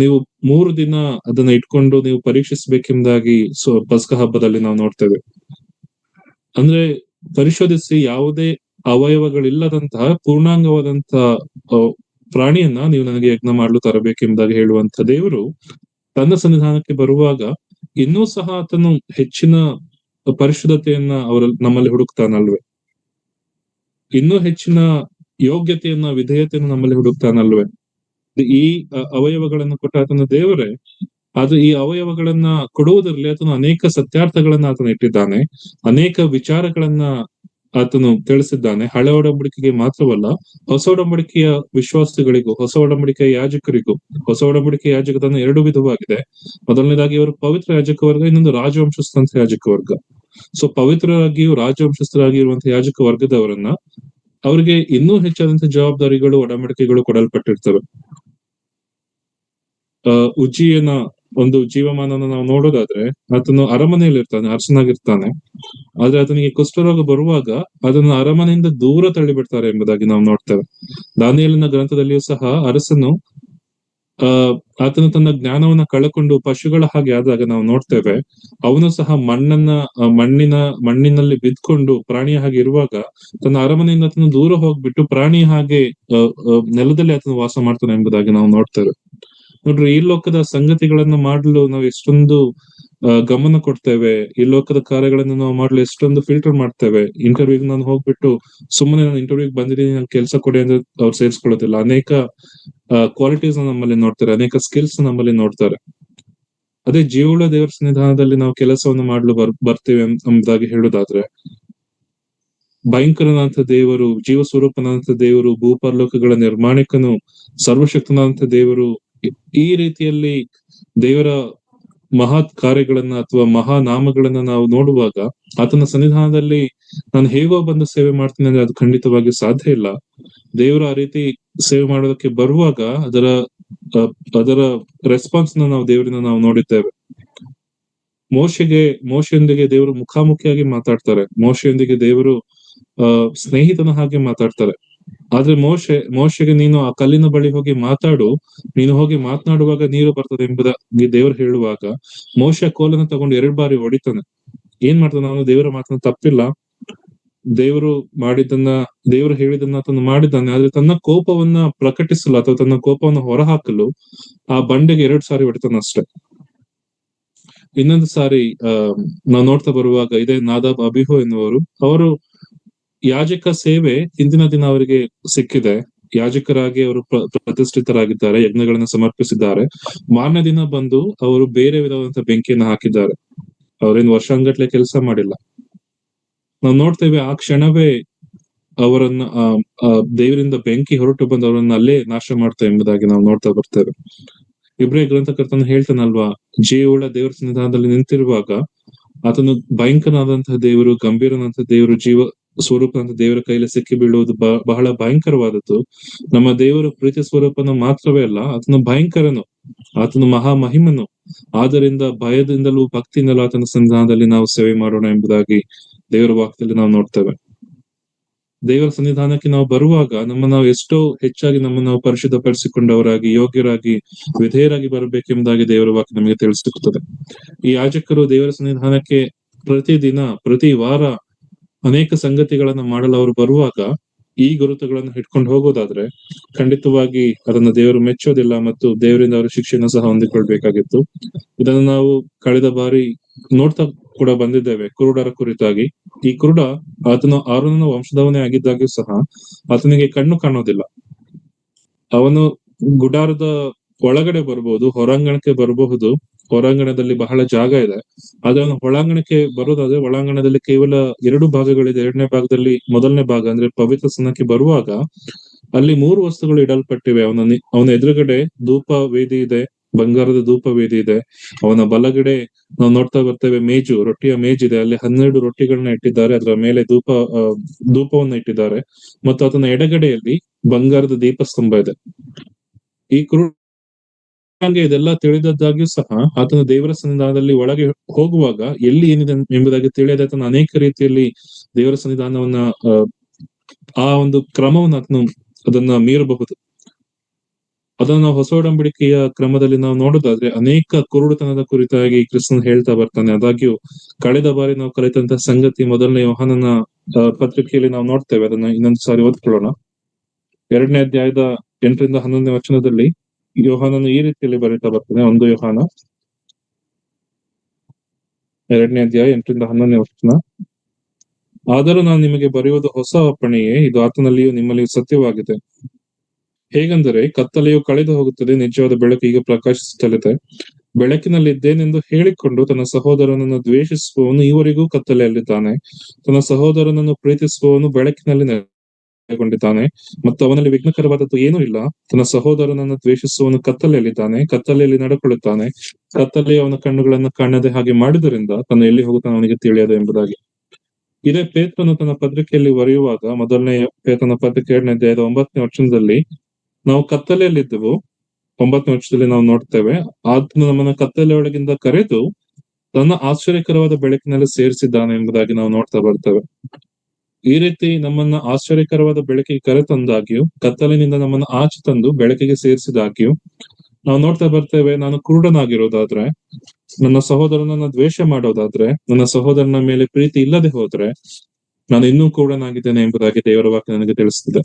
ನೀವು 3 ದಿನ ಅದನ್ನ ಇಟ್ಕೊಂಡು ನೀವು ಪರೀಕ್ಷಿಸಬೇಕೆಂಬುದಾಗಿ ಪಸ್ಕ ಹಬ್ಬದಲ್ಲಿ ನಾವು ನೋಡ್ತೇವೆ. ಅಂದ್ರೆ ಪರಿಶೋಧಿಸಿ ಯಾವುದೇ ಅವಯವಗಳಿಲ್ಲದಂತಹ ಪೂರ್ಣಾಂಗವಾದಂತಹ ಪ್ರಾಣಿಯನ್ನ ನೀವು ನನಗೆ ಯಜ್ಞ ಮಾಡಲು ತರಬೇಕೆಂಬುದಾಗಿ ಹೇಳುವಂತ ದೇವರು ತನ್ನ ಸನ್ನಿಧಾನಕ್ಕೆ ಬರುವಾಗ ಇನ್ನೂ ಸಹ ಆತನು ಹೆಚ್ಚಿನ ಪರಿಶುದ್ಧತೆಯನ್ನ ನಮ್ಮಲ್ಲಿ ಹುಡುಕ್ತಾನಲ್ವೇ, ಇನ್ನೂ ಹೆಚ್ಚಿನ ಯೋಗ್ಯತೆಯನ್ನ, ವಿಧೇಯತೆಯನ್ನು ನಮ್ಮಲ್ಲಿ ಹುಡುಕ್ತಾನಲ್ವೇ. ಈ ಅವಯವಗಳನ್ನು ಕೊಟ್ಟ ಆತನ ದೇವರೇ, ಆದ್ರೆ ಈ ಅವಯವಗಳನ್ನ ಕೊಡುವುದರಲ್ಲಿ ಆತನು ಅನೇಕ ಸತ್ಯಾರ್ಥಗಳನ್ನ ಆತನು ಇಟ್ಟಿದ್ದಾನೆ, ಅನೇಕ ವಿಚಾರಗಳನ್ನ ಆತನು ತಿಳಿಸಿದ್ದಾನೆ. ಹಳೆ ಒಡಂಬಡಿಕೆಗೆ ಮಾತ್ರವಲ್ಲ, ಹೊಸ ಒಡಂಬಡಿಕೆಯ ವಿಶ್ವಾಸಿಗಳಿಗೂ, ಹೊಸ ಒಡಂಬಡಿಕೆಯ ಯಾಜಕರಿಗೂ. ಹೊಸ ಒಡಂಬಡಿಕೆಯ ಯಾಜಕತನ 2 ವಿಧವಾಗಿದೆ. ಮೊದಲನೇದಾಗಿ ಅವರು ಪವಿತ್ರ ಯಾಜಕ ವರ್ಗ, ಇನ್ನೊಂದು ರಾಜವಂಶಸ್ಥಂತ ಯಾಜಕ ವರ್ಗ. ಸೊ ಪವಿತ್ರರಾಗಿಯೂ ರಾಜವಂಶಸ್ಥರಾಗಿ ಇರುವಂತಹ ಯಾಜಕ ವರ್ಗದವರನ್ನ ಅವರಿಗೆ ಇನ್ನೂ ಹೆಚ್ಚಾದಂತಹ ಜವಾಬ್ದಾರಿಗಳು, ಒಡಂಬಡಿಕೆಗಳು ಕೊಡಲ್ಪಟ್ಟಿರ್ತವೆ. ಉಜ್ಜಿಯನ ಒಂದು ಜೀವಮಾನವನ್ನು ನಾವು ನೋಡೋದಾದ್ರೆ ಆತನು ಅರಮನೆಯಲ್ಲಿ ಇರ್ತಾನೆ, ಅರಸನಾಗಿರ್ತಾನೆ. ಆದ್ರೆ ಆತನಿಗೆ ಕುಷ್ಠರೋಗ ಬರುವಾಗ ಅದನ್ನು ಅರಮನೆಯಿಂದ ದೂರ ತಳ್ಳಿಬಿಡ್ತಾರೆ ಎಂಬುದಾಗಿ ನಾವು ನೋಡ್ತೇವೆ. ದಾನಿಯೇಲನ ಗ್ರಂಥದಲ್ಲಿಯೂ ಸಹ ಅರಸನು ಆತನು ತನ್ನ ಜ್ಞಾನವನ್ನ ಕಳಕೊಂಡು ಪಶುಗಳ ಹಾಗೆ ಆದಾಗ ನಾವು ನೋಡ್ತೇವೆ. ಅವನು ಸಹ ಮಣ್ಣಿನಲ್ಲಿ ಬಿದ್ಕೊಂಡು ಪ್ರಾಣಿಯ ಹಾಗೆ ಇರುವಾಗ ತನ್ನ ಅರಮನೆಯಿಂದ ಆತನು ದೂರ ಹೋಗ್ಬಿಟ್ಟು ಪ್ರಾಣಿಯ ಹಾಗೆ ನೆಲದಲ್ಲಿ ಆತನು ವಾಸ ಮಾಡ್ತಾನೆ ಎಂಬುದಾಗಿ ನಾವು ನೋಡ್ತೇವೆ. ನೋಡ್ರಿ, ಈ ಲೋಕದ ಸಂಗತಿಗಳನ್ನ ಮಾಡಲು ನಾವು ಎಷ್ಟೊಂದು ಗಮನ ಕೊಡ್ತೇವೆ. ಈ ಲೋಕದ ಕಾರ್ಯಗಳನ್ನು ನಾವು ಮಾಡಲು ಎಷ್ಟೊಂದು ಫಿಲ್ಟರ್ ಮಾಡ್ತೇವೆ. ಇಂಟರ್ವ್ಯೂಗೆ ನಾನು ಹೋಗ್ಬಿಟ್ಟು ಸುಮ್ಮನೆ ನಾನು ಇಂಟರ್ವ್ಯೂಗೆ ಬಂದಿದ್ದೀನಿ, ನಂಗೆ ಕೆಲಸ ಕೊಡಿ ಅಂದ್ರೆ ಅವ್ರು ಸೇರಿಸ್ಕೊಳ್ಳೋದಿಲ್ಲ. ಅನೇಕ ಕ್ವಾಲಿಟೀಸ್ ನಮ್ಮಲ್ಲಿ ನೋಡ್ತಾರೆ, ಅನೇಕ ಸ್ಕಿಲ್ಸ್ ನಮ್ಮಲ್ಲಿ ನೋಡ್ತಾರೆ. ಅದೇ ಜೀವವುಳ್ಳ ದೇವರ ಸನ್ನಿಧಾನದಲ್ಲಿ ನಾವು ಕೆಲಸವನ್ನು ಮಾಡಲು ಬರ್ತೇವೆ ಎಂಬುದಾಗಿ ಹೇಳುದಾದ್ರೆ, ಭಯಂಕರನಾದಂಥ ದೇವರು, ಜೀವ ಸ್ವರೂಪನಾದಂಥ ದೇವರು, ಭೂಪರಲೋಕಗಳ ನಿರ್ಮಾಣಿಕನು, ಸರ್ವಶಕ್ತನಾದಂಥ ದೇವರು, ಈ ರೀತಿಯಲ್ಲಿ ದೇವರ ಮಹತ್ ಕಾರ್ಯಗಳನ್ನ ಅಥವಾ ಮಹಾನಾಮಗಳನ್ನ ನಾವು ನೋಡುವಾಗ, ಆತನ ಸನ್ನಿಧಾನದಲ್ಲಿ ನಾನು ಹೇಗೋ ಬಂದು ಸೇವೆ ಮಾಡ್ತೀನಿ ಅಂದ್ರೆ ಅದು ಖಂಡಿತವಾಗಿ ಸಾಧ್ಯ ಇಲ್ಲ. ದೇವರು ಆ ರೀತಿ ಸೇವೆ ಮಾಡೋದಕ್ಕೆ ಬರುವಾಗ ಅದರ ರೆಸ್ಪಾನ್ಸ್ ನಾವು ದೇವರಿಂದ ನಾವು ನೋಡಿದ್ದೇವೆ. ಮೋಶೆಯೊಂದಿಗೆ ದೇವರು ಮುಖಾಮುಖಿಯಾಗಿ ಮಾತಾಡ್ತಾರೆ. ಮೋಶೆಯೊಂದಿಗೆ ದೇವರು ಸ್ನೇಹಿತನ ಹಾಗೆ ಮಾತಾಡ್ತಾರೆ. ಆದ್ರೆ ಮೋಶೆಗೆ ನೀನು ಆ ಕಲ್ಲಿನ ಬಳಿ ಹೋಗಿ ಮಾತಾಡು, ನೀನು ಹೋಗಿ ಮಾತನಾಡುವಾಗ ನೀರು ಬರ್ತದೆ ಎಂಬುದಾಗಿ ದೇವರು ಹೇಳುವಾಗ, ಮೋಶೆ ಕೋಲನ್ನು ತಗೊಂಡು 2 ಬಾರಿ ಹೊಡಿತಾನೆ. ಏನ್ ಮಾಡ್ತಾನೆ? ಅವನು ದೇವರ ಮಾತನ್ನ ತಪ್ಪಿಲ್ಲ, ದೇವರು ಹೇಳಿದನ್ನ ಆತನು ಮಾಡಿದ್ದಾನೆ. ಆದ್ರೆ ತನ್ನ ಕೋಪವನ್ನ ಪ್ರಕಟಿಸಲು ಅಥವಾ ತನ್ನ ಕೋಪವನ್ನು ಹೊರಹಾಕಲು ಆ ಬಂಡೆಗೆ 2 ಸಾರಿ ಹೊಡಿತಾನೆ ಅಷ್ಟೇ. ಇನ್ನೊಂದು ಸಾರಿ ನಾವು ನೋಡ್ತಾ ಬರುವಾಗ, ಇದೇ ನಾದಾಬ್ ಅಬಿಹು ಎನ್ನುವರು, ಅವರು ಯಾಜಕ ಸೇವೆ ಹಿಂದಿನ ದಿನ ಅವರಿಗೆ ಸಿಕ್ಕಿದೆ. ಯಾಜಕರಾಗಿ ಅವರು ಪ್ರತಿಷ್ಠಿತರಾಗಿದ್ದಾರೆ, ಯಜ್ಞಗಳನ್ನು ಸಮರ್ಪಿಸಿದ್ದಾರೆ. ಮಾರನೇ ದಿನ ಬಂದು ಅವರು ಬೇರೆ ವಿಧವಾದಂತಹ ಬೆಂಕಿಯನ್ನು ಹಾಕಿದ್ದಾರೆ. ಅವರೇನು ವರ್ಷಾನ್ಗಟ್ಲೆ ಕೆಲಸ ಮಾಡಿಲ್ಲ. ನಾವು ನೋಡ್ತೇವೆ ಆ ಕ್ಷಣವೇ ಅವರನ್ನ ದೇವರಿಂದ ಬೆಂಕಿ ಹೊರಟು ಬಂದು ಅವರನ್ನ ಅಲ್ಲೇ ನಾಶ ಮಾಡ್ತಾ ಎಂಬುದಾಗಿ ನಾವು ನೋಡ್ತಾ ಬರ್ತೇವೆ. ಇಬ್ರಿಯ ಗ್ರಂಥಕರ್ತನು ಹೇಳ್ತಾನಲ್ವಾ, ಜೀವವುಳ್ಳ ದೇವರ ಸನ್ನಿಧಾನದಲ್ಲಿ ನಿಂತಿರುವಾಗ ಆತನು ಭಯಂಕರನಾದಂತಹ ದೇವರು, ಗಂಭೀರನಾದಂತಹ ದೇವರು, ಜೀವ ಸ್ವರೂಪದಂತ ದೇವರ ಕೈಲಿ ಸಿಕ್ಕಿ ಬೀಳುವುದು ಬಹಳ ಭಯಂಕರವಾದದ್ದು. ನಮ್ಮ ದೇವರು ಪ್ರೀತಿ ಸ್ವರೂಪನ ಮಾತ್ರವೇ ಅಲ್ಲ, ಆತನು ಭಯಂಕರನು, ಆತನು ಮಹಾ ಮಹಿಮನು. ಆದ್ದರಿಂದ ಭಯದಿಂದಲೂ ಭಕ್ತಿಯಿಂದಲೂ ಆತನ ಸನ್ನಿಧಾನದಲ್ಲಿ ನಾವು ಸೇವೆ ಮಾಡೋಣ ಎಂಬುದಾಗಿ ದೇವರ ವಾಕ್ಯದಲ್ಲಿ ನಾವು ನೋಡ್ತೇವೆ. ದೇವರ ಸನ್ನಿಧಾನಕ್ಕೆ ನಾವು ಬರುವಾಗ ನಾವು ಎಷ್ಟೋ ಹೆಚ್ಚಾಗಿ ನಮ್ಮನ್ನು ನಾವು ಪರಿಶುದ್ಧಪಡಿಸಿಕೊಂಡವರಾಗಿ, ಯೋಗ್ಯರಾಗಿ, ವಿಧೇಯರಾಗಿ ಬರಬೇಕೆಂಬುದಾಗಿ ದೇವರ ವಾಕ್ಯ ನಮಗೆ ತಿಳಿಸುತ್ತದೆ. ಈ ಯಾಜಕರು ದೇವರ ಸನ್ನಿಧಾನಕ್ಕೆ ಪ್ರತಿದಿನ, ಪ್ರತಿ ವಾರ ಅನೇಕ ಸಂಗತಿಗಳನ್ನ ಮಾಡಲು ಅವರು ಬರುವಾಗ ಈ ಗುರುತುಗಳನ್ನು ಇಟ್ಕೊಂಡು ಹೋಗೋದಾದ್ರೆ ಖಂಡಿತವಾಗಿ ಅದನ್ನ ದೇವರು ಮೆಚ್ಚೋದಿಲ್ಲ ಮತ್ತು ದೇವರಿಂದ ಅವರ ಶಿಕ್ಷೆಯನ್ನು ಸಹ ಹೊಂದಿಕೊಳ್ಬೇಕಾಗಿತ್ತು. ಇದನ್ನು ನಾವು ಕಳೆದ ಬಾರಿ ನೋಡ್ತಾ ಕೂಡ ಬಂದಿದ್ದೇವೆ ಕುರುಡರ ಕುರಿತಾಗಿ. ಈ ಕುರುಡ ಆತನು ಆರೋನನ ವಂಶದವನೇ ಆಗಿದ್ದಾಗ್ಯೂ ಸಹ ಆತನಿಗೆ ಕಣ್ಣು ಕಾಣೋದಿಲ್ಲ. ಅವನು ಗುಡಾರದ ಒಳಗಡೆ ಬರಬಹುದು, ಹೊರಾಂಗಣಕ್ಕೆ ಬರಬಹುದು. ಹೊರಾಂಗಣದಲ್ಲಿ ಬಹಳ ಜಾಗ ಇದೆ. ಆದ್ರೆ ಅವನು ಒಳಾಂಗಣಕ್ಕೆ ಬರೋದಾದ್ರೆ ಒಳಾಂಗಣದಲ್ಲಿ ಕೇವಲ 2 ಭಾಗಗಳಿದೆ. 2ನೇ ಭಾಗದಲ್ಲಿ ಮೊದಲನೇ ಭಾಗ ಅಂದ್ರೆ ಪವಿತ್ರ ಸ್ಥಾನಕ್ಕೆ ಬರುವಾಗ ಅಲ್ಲಿ 3 ವಸ್ತುಗಳು ಇಡಲ್ಪಟ್ಟಿವೆ. ಅವನ ಎದುರುಗಡೆ ಧೂಪ ವೇದಿ ಇದೆ, ಬಂಗಾರದ ಧೂಪ ವೇದಿ ಇದೆ. ಅವನ ಬಲಗಡೆ ನಾವು ನೋಡ್ತಾ ಬರ್ತೇವೆ ರೊಟ್ಟಿಯ ಮೇಜಿದೆ. ಅಲ್ಲಿ 12 ರೊಟ್ಟಿಗಳನ್ನ ಇಟ್ಟಿದ್ದಾರೆ, ಅದರ ಮೇಲೆ ಧೂಪವನ್ನ ಇಟ್ಟಿದ್ದಾರೆ. ಮತ್ತು ಆತನ ಎಡಗಡೆಯಲ್ಲಿ ಬಂಗಾರದ ದೀಪಸ್ತಂಭ ಇದೆ. ಈ ಇದೆಲ್ಲ ತಿಳಿದದ್ದಾಗ್ಯೂ ಸಹ ಆತನ ದೇವರ ಸನ್ನಿಧಾನದಲ್ಲಿ ಒಳಗೆ ಹೋಗುವಾಗ ಎಲ್ಲಿ ಏನಿದೆ ಎಂಬುದಾಗಿ ತಿಳಿಯದೆ ಆತನ ಅನೇಕ ರೀತಿಯಲ್ಲಿ ದೇವರ ಸನ್ನಿಧಾನವನ್ನ ಆ ಒಂದು ಕ್ರಮವನ್ನು ಅದನ್ನ ಮೀರಬಹುದು. ಅದನ್ನ ಹೊಸ ಒಡಂಬಡಿಕೆಯ ಕ್ರಮದಲ್ಲಿ ನಾವು ನೋಡೋದಾದ್ರೆ ಅನೇಕ ಕುರುಡುತನದ ಕುರಿತಾಗಿ ಕ್ರಿಸ್ತನ್ ಹೇಳ್ತಾ ಬರ್ತಾನೆ. ಆದಾಗ್ಯೂ ಕಳೆದ ಬಾರಿ ನಾವು ಕಲಿತಂತಹ ಸಂಗತಿ ಮೊದಲನೇ ಯೋಹಾನನ ಪತ್ರಿಕೆಯಲ್ಲಿ ನಾವು ನೋಡ್ತೇವೆ. ಅದನ್ನ ಇನ್ನೊಂದು ಸಾರಿ ಓದ್ಕೊಳ್ಳೋಣ. 2ನೇ ಅಧ್ಯಾಯದ 8ರಿಂದ 11ನೇ ವಚನದಲ್ಲಿ ಯೋಹಾನನು ಈ ರೀತಿಯಲ್ಲಿ ಬರೀತಾ ಬರ್ತಾನೆ. 1 ಯೋಹಾನ 2ನೇ ಅಧ್ಯಾಯ 8ರಿಂದ 11ನೇ ವಚನ. ಆದರೂ ನಾನು ನಿಮಗೆ ಬರೆಯುವುದು ಹೊಸ ಅಪ್ಪಣೆಯೇ, ಇದು ಆತನಲ್ಲಿಯೂ ನಿಮ್ಮಲ್ಲಿಯೂ ಸತ್ಯವಾಗಿದೆ. ಹೇಗೆಂದರೆ ಕತ್ತಲೆಯು ಕಳೆದು ಹೋಗುತ್ತದೆ, ನಿಜವಾದ ಬೆಳಕು ಈಗ ಪ್ರಕಾಶಿಸುತ್ತಲಿದೆ. ಬೆಳಕಿನಲ್ಲಿದ್ದೇನೆಂದು ಹೇಳಿಕೊಂಡು ತನ್ನ ಸಹೋದರನನ್ನು ದ್ವೇಷಿಸುವವನು ಈವರೆಗೂ ಕತ್ತಲೆಯಲ್ಲಿದ್ದಾನೆ. ತನ್ನ ಸಹೋದರನನ್ನು ಪ್ರೀತಿಸುವವನು ಬೆಳಕಿನಲ್ಲಿ ನೆಲೆಗೊಂಡಿದ್ದಾನೆ ಮತ್ತು ಅವನಲ್ಲಿ ವಿಘ್ನಕರವಾದದ್ದು ಏನೂ ಇಲ್ಲ. ತನ್ನ ಸಹೋದರನನ್ನು ದ್ವೇಷಿಸುವವನು ಕತ್ತಲೆಯಲ್ಲಿದ್ದಾನೆ, ಕತ್ತಲೆಯಲ್ಲಿ ನಡ್ಕೊಳ್ಳುತ್ತಾನೆ. ಕತ್ತಲೆಯ ಅವನ ಕಣ್ಣುಗಳನ್ನು ಕಾಣದೆ ಹಾಗೆ ಮಾಡಿದ್ದರಿಂದ ತನ್ನ ಎಲ್ಲಿ ಹೋಗುತ್ತಾನೆ ಅವನಿಗೆ ತಿಳಿಯದು ಎಂಬುದಾಗಿ. ಇದೇ ಪೇತ್ರನು ತನ್ನ ಪತ್ರಿಕೆಯಲ್ಲಿ ಬರೆಯುವಾಗ, ಮೊದಲನೇ ಪೇತ್ರನ ಪತ್ರಿಕೆ 2ನೇ ಅಧ್ಯಾಯದ 9ನೇ ವಚನದಲ್ಲಿ ನಾವು ಕತ್ತಲೆಯಲ್ಲಿದ್ದೆವು. 9ನೇ ವಚನದಲ್ಲಿ ನಾವು ನೋಡ್ತೇವೆ, ಆತನು ನಮ್ಮನ್ನ ಕತ್ತಲೆಯೊಳಗಿಂದ ಕರೆದು ತನ್ನ ಆಶ್ಚರ್ಯಕರವಾದ ಬೆಳಕಿನಲ್ಲಿ ಸೇರಿಸಿದ್ದಾನೆ ಎಂಬುದಾಗಿ ನಾವು ನೋಡ್ತಾ ಬರ್ತೇವೆ. ಈ ರೀತಿ ನಮ್ಮನ್ನ ಆಶ್ಚರ್ಯಕರವಾದ ಬೆಳಕಿಗೆ ಕರೆತಂದಾಗ್ಯೂ, ಕತ್ತಲಿನಿಂದ ನಮ್ಮನ್ನ ಆಚೆ ತಂದು ಬೆಳಕಿಗೆ ಸೇರಿಸಿದಾಗ್ಯೂ ನಾವು ನೋಡ್ತಾ ಬರ್ತೇವೆ. ನಾನು ಕುರುಡನಾಗಿರೋದಾದ್ರೆ, ನನ್ನ ಸಹೋದರನನ್ನ ದ್ವೇಷ ಮಾಡೋದಾದ್ರೆ, ನನ್ನ ಸಹೋದರನ ಮೇಲೆ ಪ್ರೀತಿ ಇಲ್ಲದೆ ಹೋದ್ರೆ ನಾನು ಇನ್ನೂ ಕುರುಡನಾಗಿದ್ದೇನೆ ಎಂಬುದಾಗಿ ದೇವರ ವಾಕ್ಯ ನನಗೆ ತಿಳಿಸುತ್ತದೆ.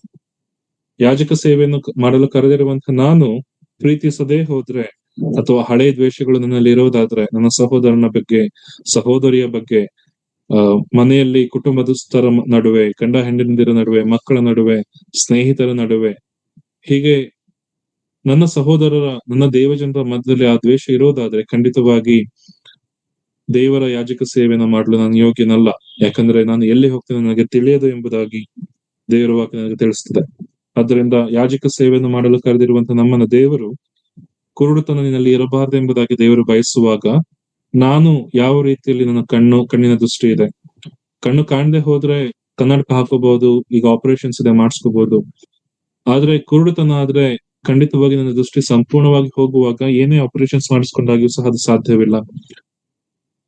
ಯಾಜಕ ಸೇವೆಯನ್ನು ಮಾಡಲು ಕರೆದಿರುವಂತಹ ನಾನು ಪ್ರೀತಿಸದೇ ಹೋದ್ರೆ ಅಥವಾ ಹಳೆ ದ್ವೇಷಗಳು ನನ್ನಲ್ಲಿ ಇರೋದಾದ್ರೆ, ನನ್ನ ಸಹೋದರನ ಬಗ್ಗೆ, ಸಹೋದರಿಯ ಬಗ್ಗೆ, ಮನೆಯಲ್ಲಿ ಕುಟುಂಬಸ್ಥರ ನಡುವೆ, ಗಂಡ ಹೆಂಡಂದಿರ ನಡುವೆ, ಮಕ್ಕಳ ನಡುವೆ, ಸ್ನೇಹಿತರ ನಡುವೆ, ಹೀಗೆ ನನ್ನ ಸಹೋದರರ, ನನ್ನ ದೇವಜನರ ಮಧ್ಯದಲ್ಲಿ ಆ ದ್ವೇಷ ಇರೋದಾದ್ರೆ ಖಂಡಿತವಾಗಿ ದೇವರ ಯಾಜಕ ಸೇವೆಯನ್ನು ಮಾಡಲು ನಾನು ಯೋಗ್ಯನಲ್ಲ. ಯಾಕಂದ್ರೆ ನಾನು ಎಲ್ಲಿ ಹೋಗ್ತೇನೆ ನನಗೆ ತಿಳಿಯದು ಎಂಬುದಾಗಿ ದೇವರ ವಾಕ್ಯ ನನಗೆ ತಿಳಿಸ್ತದೆ. ಆದ್ದರಿಂದ ಯಾಜಕ ಸೇವೆಯನ್ನು ಮಾಡಲು ಕರೆದಿರುವಂತಹ ನಮ್ಮನ್ನ ದೇವರು ಕುರುಡುತನ ನಿನ್ನಲ್ಲಿ ಇರಬಾರದು ಎಂಬುದಾಗಿ ದೇವರು ಬಯಸುವಾಗ, ನಾನು ಯಾವ ರೀತಿಯಲ್ಲಿ ನನ್ನ ಕಣ್ಣಿನ ದೃಷ್ಟಿ ಇದೆ, ಕಣ್ಣು ಕಾಣದೆ ಹೋದ್ರೆ ಕನ್ನಡಕ ಹಾಕೋಬಹುದು, ಈಗ ಆಪರೇಷನ್ಸ್ ಇದೆ ಮಾಡಿಸ್ಕೋಬಹುದು. ಆದ್ರೆ ಕುರುಡುತನ ಆದ್ರೆ ಖಂಡಿತವಾಗಿ ನನ್ನ ದೃಷ್ಟಿ ಸಂಪೂರ್ಣವಾಗಿ ಹೋಗುವಾಗ ಏನೇ ಆಪರೇಷನ್ಸ್ ಮಾಡಿಸ್ಕೊಂಡಾಗಿಯೂ ಸಹ ಅದು ಸಾಧ್ಯವಿಲ್ಲ.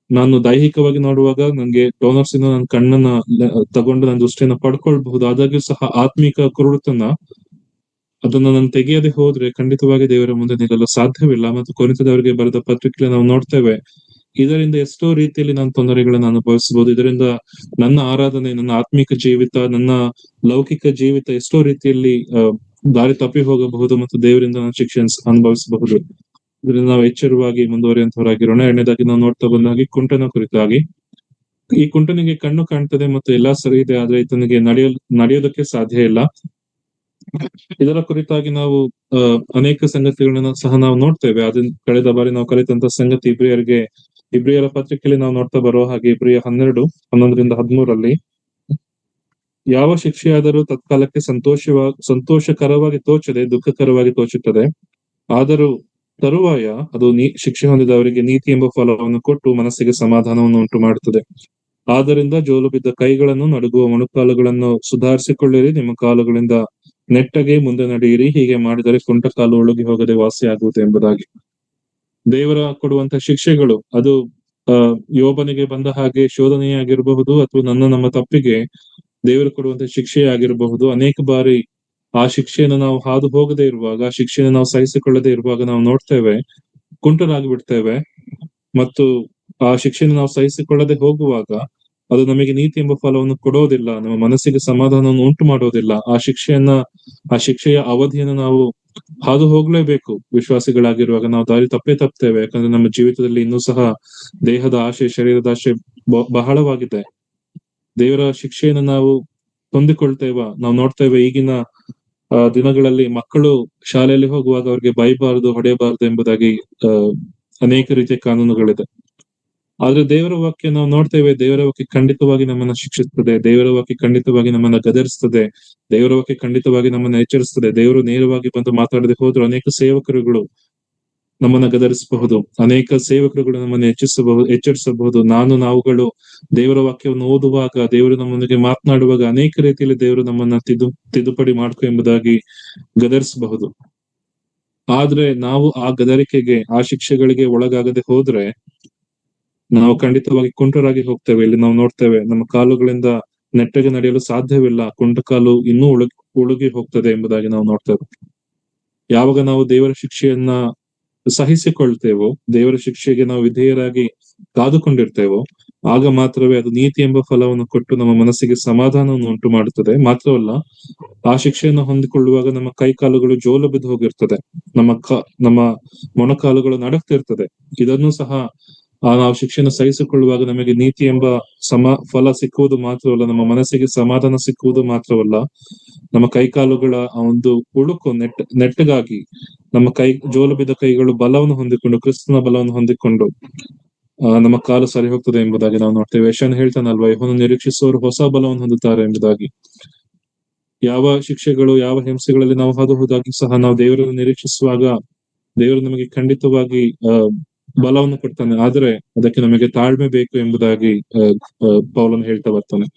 ನಾನು ದೈಹಿಕವಾಗಿ ನೋಡುವಾಗ ನಂಗೆ ಡೋನರ್ಸ್ ಇಂದ ನನ್ನ ಕಣ್ಣನ್ನ ತಗೊಂಡು ನನ್ನ ದೃಷ್ಟಿಯನ್ನ ಪಡ್ಕೊಳ್ಬಹುದು. ಆದಾಗ್ಯೂ ಸಹ ಆತ್ಮಿಕ ಕುರುಡುತನ ಅದನ್ನ ನಾನು ತೆಗೆಯದೆ ಹೋದ್ರೆ ಖಂಡಿತವಾಗಿ ದೇವರ ಮುಂದೆ ನಿಲ್ಲಲು ಸಾಧ್ಯವಿಲ್ಲ. ಮತ್ತು ಕೊರಿಂಥದವರಿಗೆ ಬರೆದ ಪತ್ರಿಕೆಯಲ್ಲಿ ನಾವು ನೋಡ್ತೇವೆ, ಇದರಿಂದ ಎಷ್ಟೋ ರೀತಿಯಲ್ಲಿ ನಾನು ತೊಂದರೆಗಳನ್ನು ಅನುಭವಿಸಬಹುದು. ಇದರಿಂದ ನನ್ನ ಆರಾಧನೆ, ನನ್ನ ಆತ್ಮಿಕ ಜೀವಿತ, ನನ್ನ ಲೌಕಿಕ ಜೀವಿತ ಎಷ್ಟೋ ರೀತಿಯಲ್ಲಿ ದಾರಿ ತಪ್ಪಿ ಹೋಗಬಹುದು ಮತ್ತು ದೇವರಿಂದ ನಾನು ಶಿಕ್ಷೆ ಅನುಭವಿಸಬಹುದು. ಇದರಿಂದ ನಾವು ಎಚ್ಚರವಾಗಿ ಮುಂದುವರಿಯುವಂತವರಾಗಿರೋಣ. ಎರಡನೇದಾಗಿ ನಾವು ನೋಡ್ತಾ ಬಂದಾಗಿ ಕುಂಟನ ಕುರಿತಾಗಿ, ಈ ಕುಂಟನಿಗೆ ಕಣ್ಣು ಕಾಣ್ತದೆ ಮತ್ತು ಎಲ್ಲಾ ಸರಿ ಇದೆ, ಆದ್ರೆ ಈತನಿಗೆ ನಡೆಯೋದಕ್ಕೆ ಸಾಧ್ಯ ಇಲ್ಲ. ಇದರ ಕುರಿತಾಗಿ ನಾವು ಅನೇಕ ಸಂಗತಿಗಳನ್ನ ಸಹ ನಾವು ನೋಡ್ತೇವೆ. ಅದನ್ನ ಕಳೆದ ಬಾರಿ ನಾವು ಕಲಿತಂತ ಸಂಗತಿ ಇಬ್ರಿಯರ ಪತ್ರಿಕೆಯಲ್ಲಿ ನಾವು ನೋಡ್ತಾ ಬರೋ ಹಾಗೆ, ಇಬ್ರಿಯ 12:11-13 ಯಾವ ಶಿಕ್ಷೆಯಾದರೂ ತತ್ಕಾಲಕ್ಕೆ ಸಂತೋಷಕರವಾಗಿ ತೋಚದೆ ದುಃಖಕರವಾಗಿ ತೋಚುತ್ತದೆ. ಆದರೂ ತರುವಾಯ ಅದು ಶಿಕ್ಷೆ ಹೊಂದಿದವರಿಗೆ ನೀತಿ ಎಂಬ ಫಲವನ್ನು ಕೊಟ್ಟು ಮನಸ್ಸಿಗೆ ಸಮಾಧಾನವನ್ನು ಉಂಟು ಮಾಡುತ್ತದೆ. ಆದ್ದರಿಂದ ಜೋಲು ಬಿದ್ದ ಕೈಗಳನ್ನು, ನಡುಗುವ ಮೊಣಕಾಲುಗಳನ್ನು ಸುಧಾರಿಸಿಕೊಳ್ಳಿರಿ. ನಿಮ್ಮ ಕಾಲುಗಳಿಂದ ನೆಟ್ಟಗೆ ಮುಂದೆ ನಡೆಯಿರಿ. ಹೀಗೆ ಮಾಡಿದರೆ ಕುಂಟ ಕಾಲು ಒಳಗಿ ಹೋಗದೆ ವಾಸಿಯಾಗುವುದು ಎಂಬುದಾಗಿ. ದೇವರ ಕೊಡುವಂತಹ ಶಿಕ್ಷೆಗಳು ಅದು ಯೋಬನಿಗೆ ಬಂದ ಹಾಗೆ ಶೋಧನೆಯಾಗಿರಬಹುದು, ಅಥವಾ ನಮ್ಮ ತಪ್ಪಿಗೆ ದೇವರು ಕೊಡುವಂತಹ ಶಿಕ್ಷೆಯಾಗಿರಬಹುದು. ಅನೇಕ ಬಾರಿ ಆ ಶಿಕ್ಷೆಯನ್ನು ನಾವು ಹಾದು ಹೋಗದೆ ಇರುವಾಗ, ಆ ಶಿಕ್ಷೆಯನ್ನು ನಾವು ಸಹಿಸಿಕೊಳ್ಳದೆ ಇರುವಾಗ ನಾವು ನೋಡ್ತೇವೆ ಕುಂಟರಾಗಿ ಬಿಡ್ತೇವೆ. ಮತ್ತು ಆ ಶಿಕ್ಷೆಯನ್ನು ನಾವು ಸಹಿಸಿಕೊಳ್ಳದೆ ಹೋಗುವಾಗ ಅದು ನಮಗೆ ನೀತಿ ಎಂಬ ಫಲವನ್ನು ಕೊಡೋದಿಲ್ಲ, ನಮ್ಮ ಮನಸ್ಸಿಗೆ ಸಮಾಧಾನವನ್ನು ಉಂಟು ಮಾಡೋದಿಲ್ಲ. ಆ ಶಿಕ್ಷೆಯ ಅವಧಿಯನ್ನು ನಾವು ಹಾದು ಹೋಗ್ಲೇಬೇಕು. ವಿಶ್ವಾಸಿಗಳಾಗಿರುವಾಗ ನಾವು ದಾರಿ ತಪ್ಪೇವೆ. ಯಾಕಂದ್ರೆ ನಮ್ಮ ಜೀವಿತದಲ್ಲಿ ಇನ್ನೂ ಸಹ ದೇಹದ ಆಶೆ, ಶರೀರದ ಆಶೆ ಬಹಳವಾಗಿದೆ. ದೇವರ ಶಿಕ್ಷೆಯನ್ನು ನಾವು ಹೊಂದಿಕೊಳ್ತೇವ. ನಾವು ನೋಡ್ತೇವೆ ಈಗಿನ ದಿನಗಳಲ್ಲಿ ಮಕ್ಕಳು ಶಾಲೆಯಲ್ಲಿ ಹೋಗುವಾಗ ಅವ್ರಿಗೆ ಬೈಬಾರದು, ಹೊಡೆಯಬಾರದು ಎಂಬುದಾಗಿ ಅನೇಕ ರೀತಿಯ ಕಾನೂನುಗಳಿದೆ. ಆದ್ರೆ ದೇವರ ವಾಕ್ಯ ನಾವು ನೋಡ್ತೇವೆ, ದೇವರ ವಾಕ್ಯ ಖಂಡಿತವಾಗಿ ನಮ್ಮನ್ನ ಶಿಕ್ಷಿಸ್ತದೆ, ದೇವರ ವಾಕ್ಯ ಖಂಡಿತವಾಗಿ ನಮ್ಮನ್ನ ಗದರಿಸ್ತದೆ, ದೇವರ ವಾಕ್ಯ ಖಂಡಿತವಾಗಿ ನಮ್ಮನ್ನ ಎಚ್ಚರಿಸ್ತದೆ. ದೇವರು ನೇರವಾಗಿ ಬಂದು ಮಾತಾಡದೆ ಹೋದ್ರು ಅನೇಕ ಸೇವಕರುಗಳು ನಮ್ಮನ್ನ ಗದರಿಸಬಹುದು, ಅನೇಕ ಸೇವಕರುಗಳು ನಮ್ಮನ್ನು ಎಚ್ಚರಿಸಬಹುದು. ನಾವುಗಳು ದೇವರ ವಾಕ್ಯವನ್ನು ಓದುವಾಗ, ದೇವರು ನಮ್ಮೊಂದಿಗೆ ಮಾತನಾಡುವಾಗ ಅನೇಕ ರೀತಿಯಲ್ಲಿ ದೇವರು ನಮ್ಮನ್ನ ತಿದ್ದುಪಡಿ ಮಾಡ್ಕೊ ಎಂಬುದಾಗಿ ಗದರಿಸಬಹುದು. ಆದ್ರೆ ನಾವು ಆ ಗದರಿಕೆಗೆ, ಆ ಶಿಕ್ಷೆಗಳಿಗೆ ಒಳಗಾಗದೆ ಹೋದ್ರೆ ನಾವು ಖಂಡಿತವಾಗಿ ಕುಂಟರಾಗಿ ಹೋಗ್ತೇವೆ. ಇಲ್ಲಿ ನಾವು ನೋಡ್ತೇವೆ, ನಮ್ಮ ಕಾಲುಗಳಿಂದ ನೆಟ್ಟಗೆ ನಡೆಯಲು ಸಾಧ್ಯವಿಲ್ಲ, ಕುಂಟ ಕಾಲು ಇನ್ನೂ ಉಳುಗಿ ಹೋಗ್ತದೆ ಎಂಬುದಾಗಿ ನಾವು ನೋಡ್ತೇವೆ. ಯಾವಾಗ ನಾವು ದೇವರ ಶಿಕ್ಷೆಯನ್ನ ಸಹಿಸಿಕೊಳ್ತೇವೋ, ದೇವರ ಶಿಕ್ಷೆಗೆ ನಾವು ವಿಧೇಯರಾಗಿ ಕಾದುಕೊಂಡಿರ್ತೇವೋ, ಆಗ ಮಾತ್ರವೇ ಅದು ನೀತಿ ಎಂಬ ಫಲವನ್ನು ಕೊಟ್ಟು ನಮ್ಮ ಮನಸ್ಸಿಗೆ ಸಮಾಧಾನವನ್ನು ಉಂಟು ಮಾಡುತ್ತದೆ. ಮಾತ್ರವಲ್ಲ, ಆ ಶಿಕ್ಷೆಯನ್ನು ಹೊಂದಿಕೊಳ್ಳುವಾಗ ನಮ್ಮ ಕೈ ಕಾಲುಗಳು ಜೋಲು ಬಿದ್ದು ಹೋಗಿರ್ತದೆ, ನಮ್ಮ ಮೊಣಕಾಲುಗಳು ನಡಕ್ತಿರ್ತದೆ. ಇದನ್ನು ಸಹ ನಾವು ಶಿಕ್ಷೆಯನ್ನು ಸಹಿಸಿಕೊಳ್ಳುವಾಗ ನಮಗೆ ನೀತಿ ಎಂಬ ಫಲ ಸಿಕ್ಕುವುದು ಮಾತ್ರವಲ್ಲ, ನಮ್ಮ ಮನಸ್ಸಿಗೆ ಸಮಾಧಾನ ಸಿಕ್ಕುವುದು ಮಾತ್ರವಲ್ಲ, ನಮ್ಮ ಕೈಕಾಲುಗಳ ಒಂದು ಉಳುಕು ನೆಟ್ಟಗಾಗಿ ನಮ್ಮ ಜೋಲು ಬಿದ್ದ ಕೈಗಳು ಬಲವನ್ನು ಹೊಂದಿಕೊಂಡು, ಕ್ರಿಸ್ತನ ಬಲವನ್ನು ಹೊಂದಿಕೊಂಡು ನಮ್ಮ ಕಾಲು ಸರಿ ಹೋಗ್ತದೆ ಎಂಬುದಾಗಿ ನಾವು ನೋಡ್ತೇವೆ. ಯೆಶಾಯನು ಹೇಳ್ತಾನಲ್ವಾ, ಯೆಹೋವನನ್ನು ನಿರೀಕ್ಷಿಸುವವರು ಹೊಸ ಬಲವನ್ನು ಹೊಂದುತ್ತಾರೆ ಎಂಬುದಾಗಿ. ಯಾವ ಶಿಕ್ಷೆಗಳು, ಯಾವ ಹಿಂಸೆಗಳಲ್ಲಿ ನಾವು ಹಾದು ಹೋದಾಗಿ ಸಹ ನಾವು ದೇವರನ್ನು ನಿರೀಕ್ಷಿಸುವಾಗ ದೇವರು ನಮಗೆ ಖಂಡಿತವಾಗಿ ಬಲವನ್ನು ಕೊಡ್ತಾನೆ. ಆದ್ರೆ ಅದಕ್ಕೆ ನಮಗೆ ತಾಳ್ಮೆ ಬೇಕು ಎಂಬುದಾಗಿ ಪೌಲನು ಹೇಳ್ತಾ ಬರ್ತಾನೆ.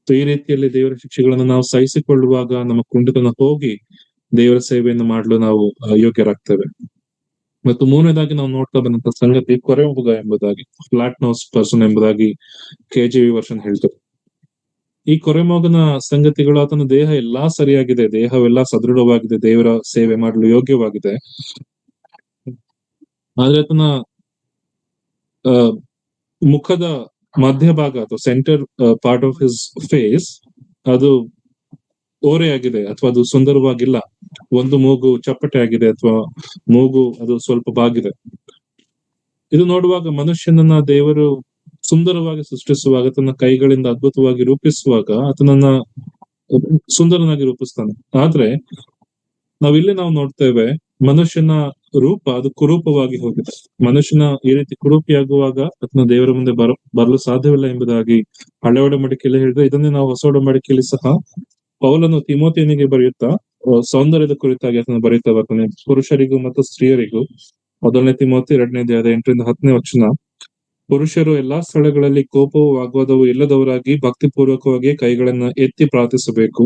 ಈ ರೀತಿಯಲ್ಲಿ ದೇವರ ಶಿಕ್ಷೆಗಳನ್ನು ನಾವು ಸಹಿಸಿಕೊಳ್ಳುವಾಗ ನಮ್ಮ ಕುಂಟತನ ಹೋಗಿ ದೇವರ ಸೇವೆಯನ್ನು ಮಾಡಲು ನಾವು ಯೋಗ್ಯರಾಗ್ತೇವೆ. ಮತ್ತು ಮೂರನೇದಾಗಿ ನಾವು ನೋಡ್ತಾ ಬಂದಂತ ಸಂಗತಿ ಕೊರೆಮುಗ ಎಂಬುದಾಗಿ, ಫ್ಲಾಟ್ ನೋಸ್ ಪರ್ಸನ್ ಎಂಬುದಾಗಿ KJV ವರ್ಷನ್ ಹೇಳ್ತಾರೆ. ಈ ಕೊರೆಮಗನ ಸಂಗತಿಗಳು, ಆತನ ದೇಹ ಎಲ್ಲಾ ಸರಿಯಾಗಿದೆ, ದೇಹವೆಲ್ಲಾ ಸದೃಢವಾಗಿದೆ, ದೇವರ ಸೇವೆ ಮಾಡಲು ಯೋಗ್ಯವಾಗಿದೆ. ಆದ್ರೆ ಆತನ ಮುಖದ ಮಧ್ಯಭಾಗ ಅಥವಾ centre part of his face ಅದು ಓರೆಯಾಗಿದೆ, ಅಥವಾ ಅದು ಸುಂದರವಾಗಿಲ್ಲ. ಒಂದು ಮೂಗು ಚಪ್ಪಟೆ ಆಗಿದೆ ಅಥವಾ ಮೂಗು ಅದು ಸ್ವಲ್ಪ ಬಾಗಿದೆ. ಇದು ನೋಡುವಾಗ ಮನುಷ್ಯನನ್ನ ದೇವರು ಸುಂದರವಾಗಿ ಸೃಷ್ಟಿಸುವಾಗ, ತನ್ನ ಕೈಗಳಿಂದ ಅದ್ಭುತವಾಗಿ ರೂಪಿಸುವಾಗ ಆತನನ್ನ ಸುಂದರನಾಗಿ ರೂಪಿಸ್ತಾನೆ. ಆದ್ರೆ ನಾವಿಲ್ಲಿ ನಾವು ನೋಡ್ತೇವೆ, ಮನುಷ್ಯನ ರೂಪ ಅದು ಕುರೂಪವಾಗಿ ಹೋಗಿದೆ. ಮನುಷ್ಯನ ಈ ರೀತಿ ಕುರೂಪಿಯಾಗುವಾಗ ಆತನ ದೇವರ ಮುಂದೆ ಬರಲು ಸಾಧ್ಯವಿಲ್ಲ ಎಂಬುದಾಗಿ ಹಳೆ ಒಡಂಬಡಿಕೆಯಲ್ಲಿ ಹೇಳಿದ್ರೆ, ಇದನ್ನೇ ನಾವು ಹೊಸ ಒಡಂಬಡಿಕೆಯಲ್ಲಿ ಸಹ ಪೌಲನು ತಿಮೋಥೆಯನಿಗೆ ಬರೆಯುತ್ತಾ ಸೌಂದರ್ಯದ ಕುರಿತಾಗಿ ಅದನ್ನು ಬರೀತಾ ಬರ್ತಾನೆ. ಪುರುಷರಿಗೂ ಮತ್ತು ಸ್ತ್ರೀಯರಿಗೂ, 1 ತಿಮೋಥೆ 2ನೇ ಅಧ್ಯಾಯ 8-10 ವಚನ. ಪುರುಷರು ಎಲ್ಲಾ ಸ್ಥಳಗಳಲ್ಲಿ ಕೋಪವು ವಾಗ್ವಾದವು ಇಲ್ಲದವರಾಗಿ ಭಕ್ತಿಪೂರ್ವಕವಾಗಿ ಕೈಗಳನ್ನ ಎತ್ತಿ ಪ್ರಾರ್ಥಿಸಬೇಕು.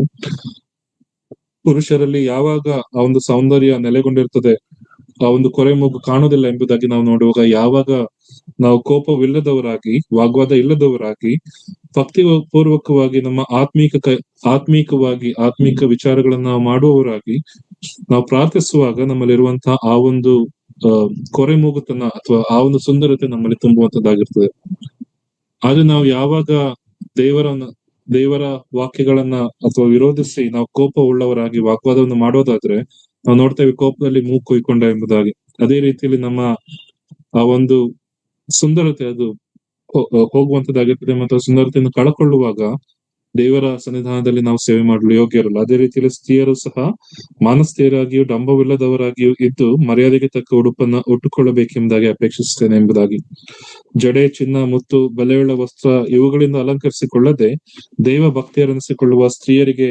ಪುರುಷರಲ್ಲಿ ಯಾವಾಗ ಆ ಒಂದು ಸೌಂದರ್ಯ ನೆಲೆಗೊಂಡಿರ್ತದೆ, ಆ ಒಂದು ಕೊರೆ ಮೂಗು ಕಾಣುವುದಿಲ್ಲ ಎಂಬುದಾಗಿ ನಾವು ನೋಡುವಾಗ, ಯಾವಾಗ ನಾವು ಕೋಪವಿಲ್ಲದವರಾಗಿ, ವಾಗ್ವಾದ ಇಲ್ಲದವರಾಗಿ, ಭಕ್ತಿ ಪೂರ್ವಕವಾಗಿ ನಮ್ಮ ಆತ್ಮೀಕ ವಿಚಾರಗಳನ್ನ ನಾವು ಮಾಡುವವರಾಗಿ ನಾವು ಪ್ರಾರ್ಥಿಸುವಾಗ ನಮ್ಮಲ್ಲಿರುವಂತಹ ಆ ಒಂದು ಕೊರೆ ಮೂಗುತನ ಅಥವಾ ಆ ಒಂದು ಸುಂದರತೆ ನಮ್ಮಲ್ಲಿ ತುಂಬುವಂತದ್ದಾಗಿರ್ತದೆ. ಆದ್ರೆ ನಾವು ಯಾವಾಗ ದೇವರ ವಾಕ್ಯಗಳನ್ನ ಅಥವಾ ವಿರೋಧಿಸಿ ನಾವು ಕೋಪ ಉಳ್ಳವರಾಗಿ ವಾಗ್ವಾದವನ್ನು ಮಾಡೋದಾದ್ರೆ, ನಾವು ನೋಡ್ತೇವೆ ಕೋಪದಲ್ಲಿ ಮೂಗು ಕೊಯ್ಕೊಂಡ ಎಂಬುದಾಗಿ. ಅದೇ ರೀತಿಯಲ್ಲಿ ನಮ್ಮ ಆ ಒಂದು ಸುಂದರತೆ ಅದು ಹೋಗುವಂತದ್ದಾಗಿರ್ತದೆ. ಮತ್ತು ಸುಂದರತೆಯನ್ನು ಕಳಕೊಳ್ಳುವಾಗ ದೇವರ ಸನ್ನಿಧಾನದಲ್ಲಿ ನಾವು ಸೇವೆ ಮಾಡಲು ಯೋಗ್ಯರಲ್ಲ. ಅದೇ ರೀತಿಯಲ್ಲಿ ಸ್ತ್ರೀಯರು ಸಹ ಮಾನಸ್ಥಿಯರಾಗಿಯೂ ಡಂಬವಿಲ್ಲದವರಾಗಿಯೂ ಇದ್ದು ಮರ್ಯಾದೆಗೆ ತಕ್ಕ ಉಡುಪನ್ನ ಉಟ್ಟುಕೊಳ್ಳಬೇಕೆಂಬುದಾಗಿ ಅಪೇಕ್ಷಿಸುತ್ತೇನೆ ಎಂಬುದಾಗಿ. ಜಡೆ, ಚಿನ್ನ, ಮುತ್ತು, ಬೆಲೆಯುಳ್ಳ ವಸ್ತ್ರ ಇವುಗಳಿಂದ ಅಲಂಕರಿಸಿಕೊಳ್ಳದೆ ದೈವ ಭಕ್ತಿಯರೆನಿಸಿಕೊಳ್ಳುವ ಸ್ತ್ರೀಯರಿಗೆ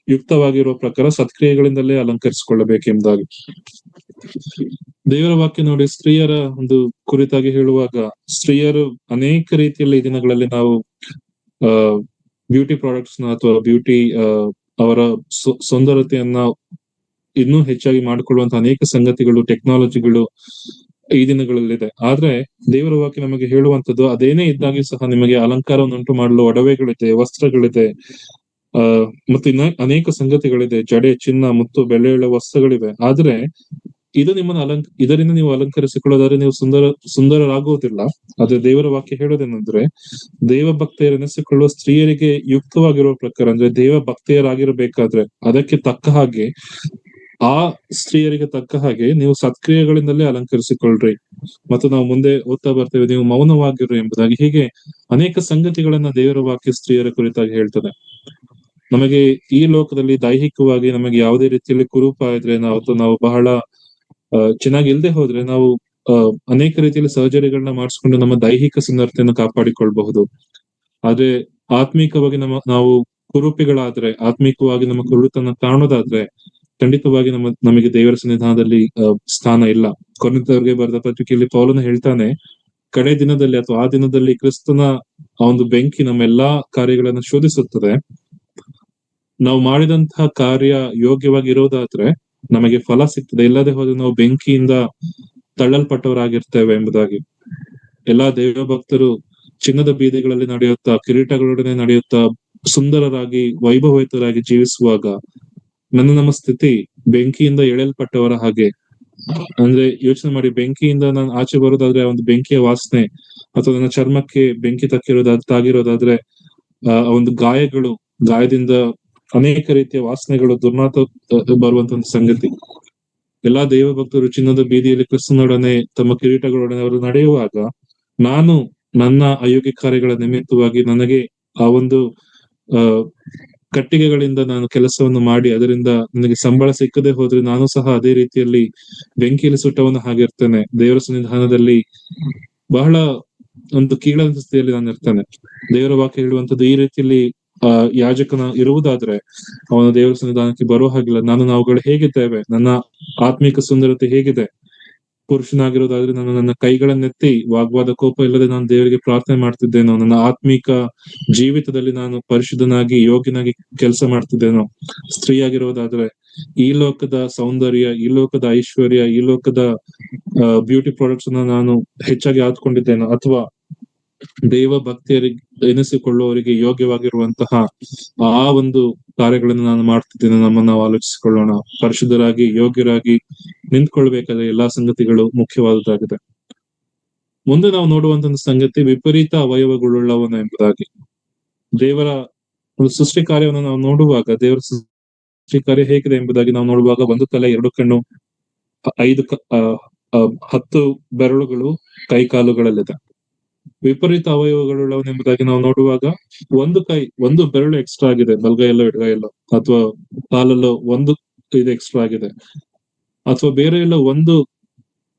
ಯುಕ್ತವಾಗಿರುವ ಪ್ರಕಾರ ಸತ್ಕ್ರಿಯೆಗಳಿಂದಲೇ ಅಲಂಕರಿಸಿಕೊಳ್ಳಬೇಕೆಂಬುದಾಗಿ. ದೇವರ ವಾಕ್ಯ ನೋಡಿ, ಸ್ತ್ರೀಯರ ಒಂದು ಕುರಿತಾಗಿ ಹೇಳುವಾಗ, ಸ್ತ್ರೀಯರು ಅನೇಕ ರೀತಿಯಲ್ಲಿ ಈ ದಿನಗಳಲ್ಲಿ ನಾವು ಬ್ಯೂಟಿ ಪ್ರಾಡಕ್ಟ್ಸ್ ನ ಅಥವಾ ಅವರ ಸುಂದರತೆಯನ್ನ ಇನ್ನೂ ಹೆಚ್ಚಾಗಿ ಮಾಡಿಕೊಳ್ಳುವಂತಹ ಅನೇಕ ಸಂಗತಿಗಳು, ಟೆಕ್ನಾಲಜಿಗಳು ಈ ದಿನಗಳಲ್ಲಿದೆ. ಆದ್ರೆ ದೇವರ ವಾಕ್ಯ ನಮಗೆ ಹೇಳುವಂತದ್ದು, ಅದೇನೇ ಇದ್ದಾಗಿ ಸಹ ನಿಮಗೆ ಅಲಂಕಾರವನ್ನು ಉಂಟು ಮಾಡಲು ಒಡವೆಗಳಿದೆ, ವಸ್ತ್ರಗಳಿದೆ, ಮತ್ತು ಇನ್ನ ಅನೇಕ ಸಂಗತಿಗಳಿದೆ. ಜಡೆ, ಚಿನ್ನ, ಮುತ್ತು, ಬೆಲೆಯುಳ್ಳ ವಸ್ತ್ರಗಳಿವೆ. ಆದ್ರೆ ಇದು ನಿಮ್ಮನ್ನು ಇದರಿಂದ ನೀವು ಅಲಂಕರಿಸಿಕೊಳ್ಳೋದಾದ್ರೆ ನೀವು ಸುಂದರರಾಗುವುದಿಲ್ಲ. ಆದ್ರೆ ದೇವರ ವಾಕ್ಯ ಹೇಳೋದೇನೆಂದ್ರೆ, ದೇವ ಭಕ್ತಿಯರೆನಿಸಿಕೊಳ್ಳುವ ಸ್ತ್ರೀಯರಿಗೆ ಯುಕ್ತವಾಗಿರುವ ಪ್ರಕಾರ, ಅಂದ್ರೆ ದೇವ ಭಕ್ತಿಯರಾಗಿರ್ಬೇಕಾದ್ರೆ ಅದಕ್ಕೆ ತಕ್ಕ ಹಾಗೆ, ಆ ಸ್ತ್ರೀಯರಿಗೆ ತಕ್ಕ ಹಾಗೆ ನೀವು ಸತ್ಕ್ರಿಯೆಗಳಿಂದಲೇ ಅಲಂಕರಿಸಿಕೊಳ್ಳ್ರಿ. ಮತ್ತು ನಾವು ಮುಂದೆ ಓದ್ತಾ ಬರ್ತೇವೆ, ನೀವು ಮೌನವಾಗಿರ್ರಿ ಎಂಬುದಾಗಿ. ಹೀಗೆ ಅನೇಕ ಸಂಗತಿಗಳನ್ನ ದೇವರ ವಾಕ್ಯ ಸ್ತ್ರೀಯರ ಕುರಿತಾಗಿ ಹೇಳ್ತದೆ. ನಮಗೆ ಈ ಲೋಕದಲ್ಲಿ ದೈಹಿಕವಾಗಿ ನಮಗೆ ಯಾವುದೇ ರೀತಿಯಲ್ಲಿ ಕುರೂಪ ಇದ್ರೆ, ನಾವು ಬಹಳ ಚೆನ್ನಾಗಿ ಇಲ್ದೆ ಹೋದ್ರೆ ನಾವು ಅನೇಕ ರೀತಿಯಲ್ಲಿ ಸರ್ಜರಿಗಳನ್ನ ಮಾಡಿಸ್ಕೊಂಡು ನಮ್ಮ ದೈಹಿಕ ಸುಂದರತೆಯನ್ನು ಕಾಪಾಡಿಕೊಳ್ಬಹುದು. ಆದ್ರೆ ಆತ್ಮೀಕವಾಗಿ ನಾವು ಕುರೂಪಿಗಳಾದ್ರೆ, ಆತ್ಮೀಕವಾಗಿ ನಮ್ಮ ಕುರುಡತನ ಕಾಣೋದಾದ್ರೆ ಖಂಡಿತವಾಗಿ ನಮಗೆ ದೇವರ ಸನ್ನಿಧಾನದಲ್ಲಿ ಸ್ಥಾನ ಇಲ್ಲ. ಕೊರಿಂಥದವರಿಗೆ ಬರೆದ ಪತ್ರಿಕೆಯಲ್ಲಿ ಪೌಲನು ಹೇಳ್ತಾನೆ, ಕಡೆ ದಿನದಲ್ಲಿ ಅಥವಾ ಆ ದಿನದಲ್ಲಿ ಕ್ರಿಸ್ತನ ಆ ಒಂದು ಬೆಂಕಿ ನಮ್ಮ ಎಲ್ಲಾ ಕಾರ್ಯಗಳನ್ನು ಶೋಧಿಸುತ್ತದೆ. ನಾವು ಮಾಡಿದಂತಹ ಕಾರ್ಯ ಯೋಗ್ಯವಾಗಿ ಇರೋದಾದ್ರೆ ನಮಗೆ ಫಲ ಸಿಗ್ತದೆ, ಇಲ್ಲದೆ ಹೋದ್ರೆ ನಾವು ಬೆಂಕಿಯಿಂದ ತಳ್ಳಲ್ಪಟ್ಟವರಾಗಿರ್ತೇವೆ ಎಂಬುದಾಗಿ. ಎಲ್ಲಾ ದೇವ ಭಕ್ತರು ಚಿನ್ನದ ಬೀದಿಗಳಲ್ಲಿ ನಡೆಯುತ್ತಾ, ಕಿರೀಟಗಳೊಡನೆ ನಡೆಯುತ್ತಾ, ಸುಂದರರಾಗಿ ವೈಭವಿತರಾಗಿ ಜೀವಿಸುವಾಗ ನಮ್ಮ ಸ್ಥಿತಿ ಬೆಂಕಿಯಿಂದ ಎಳೆಯಲ್ಪಟ್ಟವರ ಹಾಗೆ. ಅಂದ್ರೆ ಯೋಚನೆ ಮಾಡಿ, ಬೆಂಕಿಯಿಂದ ನಾನು ಆಚೆ ಬರೋದಾದ್ರೆ ಒಂದು ಬೆಂಕಿಯ ವಾಸನೆ, ಅಥವಾ ನನ್ನ ಚರ್ಮಕ್ಕೆ ಬೆಂಕಿ ತಾಗಿರೋದಾದ್ರೆ ಆ ಒಂದು ಗಾಯದಿಂದ ಅನೇಕ ರೀತಿಯ ವಾಸನೆಗಳು, ದುರ್ನಾತ ಬರುವಂತ ಒಂದು ಸಂಗತಿ. ಎಲ್ಲಾ ದೇವ ಭಕ್ತರು ಚಿನ್ನದ ಬೀದಿಯಲ್ಲಿ ಕ್ರಿಸ್ತನೊಡನೆ ತಮ್ಮ ಕಿರೀಟಗಳೊಡನೆ ಅವರು ನಡೆಯುವಾಗ, ನಾನು ನನ್ನ ಅಯೋಗ್ಯ ಕಾರ್ಯಗಳ ನಿಮಿತ್ತವಾಗಿ ನನಗೆ ಆ ಒಂದು ಕಟ್ಟಿಗೆಗಳಿಂದ ನಾನು ಕೆಲಸವನ್ನು ಮಾಡಿ ಅದರಿಂದ ನನಗೆ ಸಂಬಳ ಸಿಕ್ಕದೆ ಹೋದ್ರೆ ನಾನು ಸಹ ಅದೇ ರೀತಿಯಲ್ಲಿ ಬೆಂಕಿಯಲ್ಲಿ ಸುಟ್ಟವನು ಹಾಗಿರ್ತೇನೆ. ದೇವರ ಸನ್ನಿಧಾನದಲ್ಲಿ ಬಹಳ ಒಂದು ಕೀಳಾದ ಸ್ಥಿತಿಯಲ್ಲಿ ನಾನು ಇರ್ತೇನೆ. ದೇವರ ವಾಕ್ಯ ಹೇಳುವಂತದ್ದು ಈ ರೀತಿಯಲ್ಲಿ ಯಾಜಕನ ಇರುವುದಾದ್ರೆ ಅವನ ದೇವರ ಸನ್ನಿಧಾನಕ್ಕೆ ಬರೋ ಹಾಗಿಲ್ಲ. ನಾವುಗಳು ಹೇಗಿದ್ದೇವೆ, ನನ್ನ ಆತ್ಮಿಕ ಸುಂದರತೆ ಹೇಗಿದೆ? ಪುರುಷನಾಗಿರೋದಾದ್ರೆ ನಾನು ನನ್ನ ಕೈಗಳನ್ನೆತ್ತಿ ವಾಗ್ವಾದ ಕೋಪ ಇಲ್ಲದೆ ನಾನು ದೇವರಿಗೆ ಪ್ರಾರ್ಥನೆ ಮಾಡ್ತಿದ್ದೇನೋ, ನನ್ನ ಆತ್ಮಿಕ ಜೀವಿತದಲ್ಲಿ ನಾನು ಪರಿಶುದ್ಧನಾಗಿ ಯೋಗ್ಯನಾಗಿ ಕೆಲಸ ಮಾಡ್ತಿದ್ದೇನೋ. ಸ್ತ್ರೀಯಾಗಿರೋದಾದ್ರೆ ಈ ಲೋಕದ ಸೌಂದರ್ಯ, ಈ ಲೋಕದ ಐಶ್ವರ್ಯ, ಈ ಲೋಕದ ಬ್ಯೂಟಿ ಪ್ರಾಡಕ್ಟ್ಸ್ ಅನ್ನ ನಾನು ಹೆಚ್ಚಾಗಿ ಆದ್ಕೊಂಡಿದ್ದೇನೋ, ಅಥವಾ ದೇವ ಭಕ್ತಿಯರಿಗೆ ಎನಿಸಿಕೊಳ್ಳುವವರಿಗೆ ಯೋಗ್ಯವಾಗಿರುವಂತಹ ಆ ಒಂದು ಕಾರ್ಯಗಳನ್ನು ನಾನು ಮಾಡ್ತಿದ್ದೇನೆ. ನಮ್ಮನ್ನು ನಾವು ಆಲೋಚಿಸಿಕೊಳ್ಳೋಣ. ಪರಿಶುದ್ಧರಾಗಿ ಯೋಗ್ಯರಾಗಿ ನಿಂತ್ಕೊಳ್ಬೇಕಾದ್ರೆ ಎಲ್ಲಾ ಸಂಗತಿಗಳು ಮುಖ್ಯವಾದದ್ದಾಗಿದೆ. ಮುಂದೆ ನಾವು ನೋಡುವಂತ ಸಂಗತಿ ವಿಪರೀತ ಅವಯವಗಳುಳ್ಳವನು ಎಂಬುದಾಗಿ. ದೇವರ ಒಂದು ಸೃಷ್ಟಿ ಕಾರ್ಯವನ್ನು ನಾವು ನೋಡುವಾಗ, ದೇವರ ಕಾರ್ಯ ಹೇಗಿದೆ ಎಂಬುದಾಗಿ ನಾವು ನೋಡುವಾಗ ಒಂದು ತಲೆ, ಎರಡು ಕಣ್ಣು, 10 ಬೆರಳುಗಳು ಕೈ ಕಾಲುಗಳಲ್ಲಿದೆ. ವಿಪರೀತ ಅವಯವಗಳುಳ್ಳವನೆಂಬುದಾಗಿ ನಾವು ನೋಡುವಾಗ ಒಂದು ಬೆರಳು ಎಕ್ಸ್ಟ್ರಾ ಆಗಿದೆ, ಬಲಗೈಯಲ್ಲೋ ಎಡಗೈಯಲ್ಲೋ, ಅಥವಾ ಕಾಲಲ್ಲೋ ಒಂದು ಇದು ಎಕ್ಸ್ಟ್ರಾ ಆಗಿದೆ, ಅಥವಾ ಬೇರೆ ಎಲ್ಲ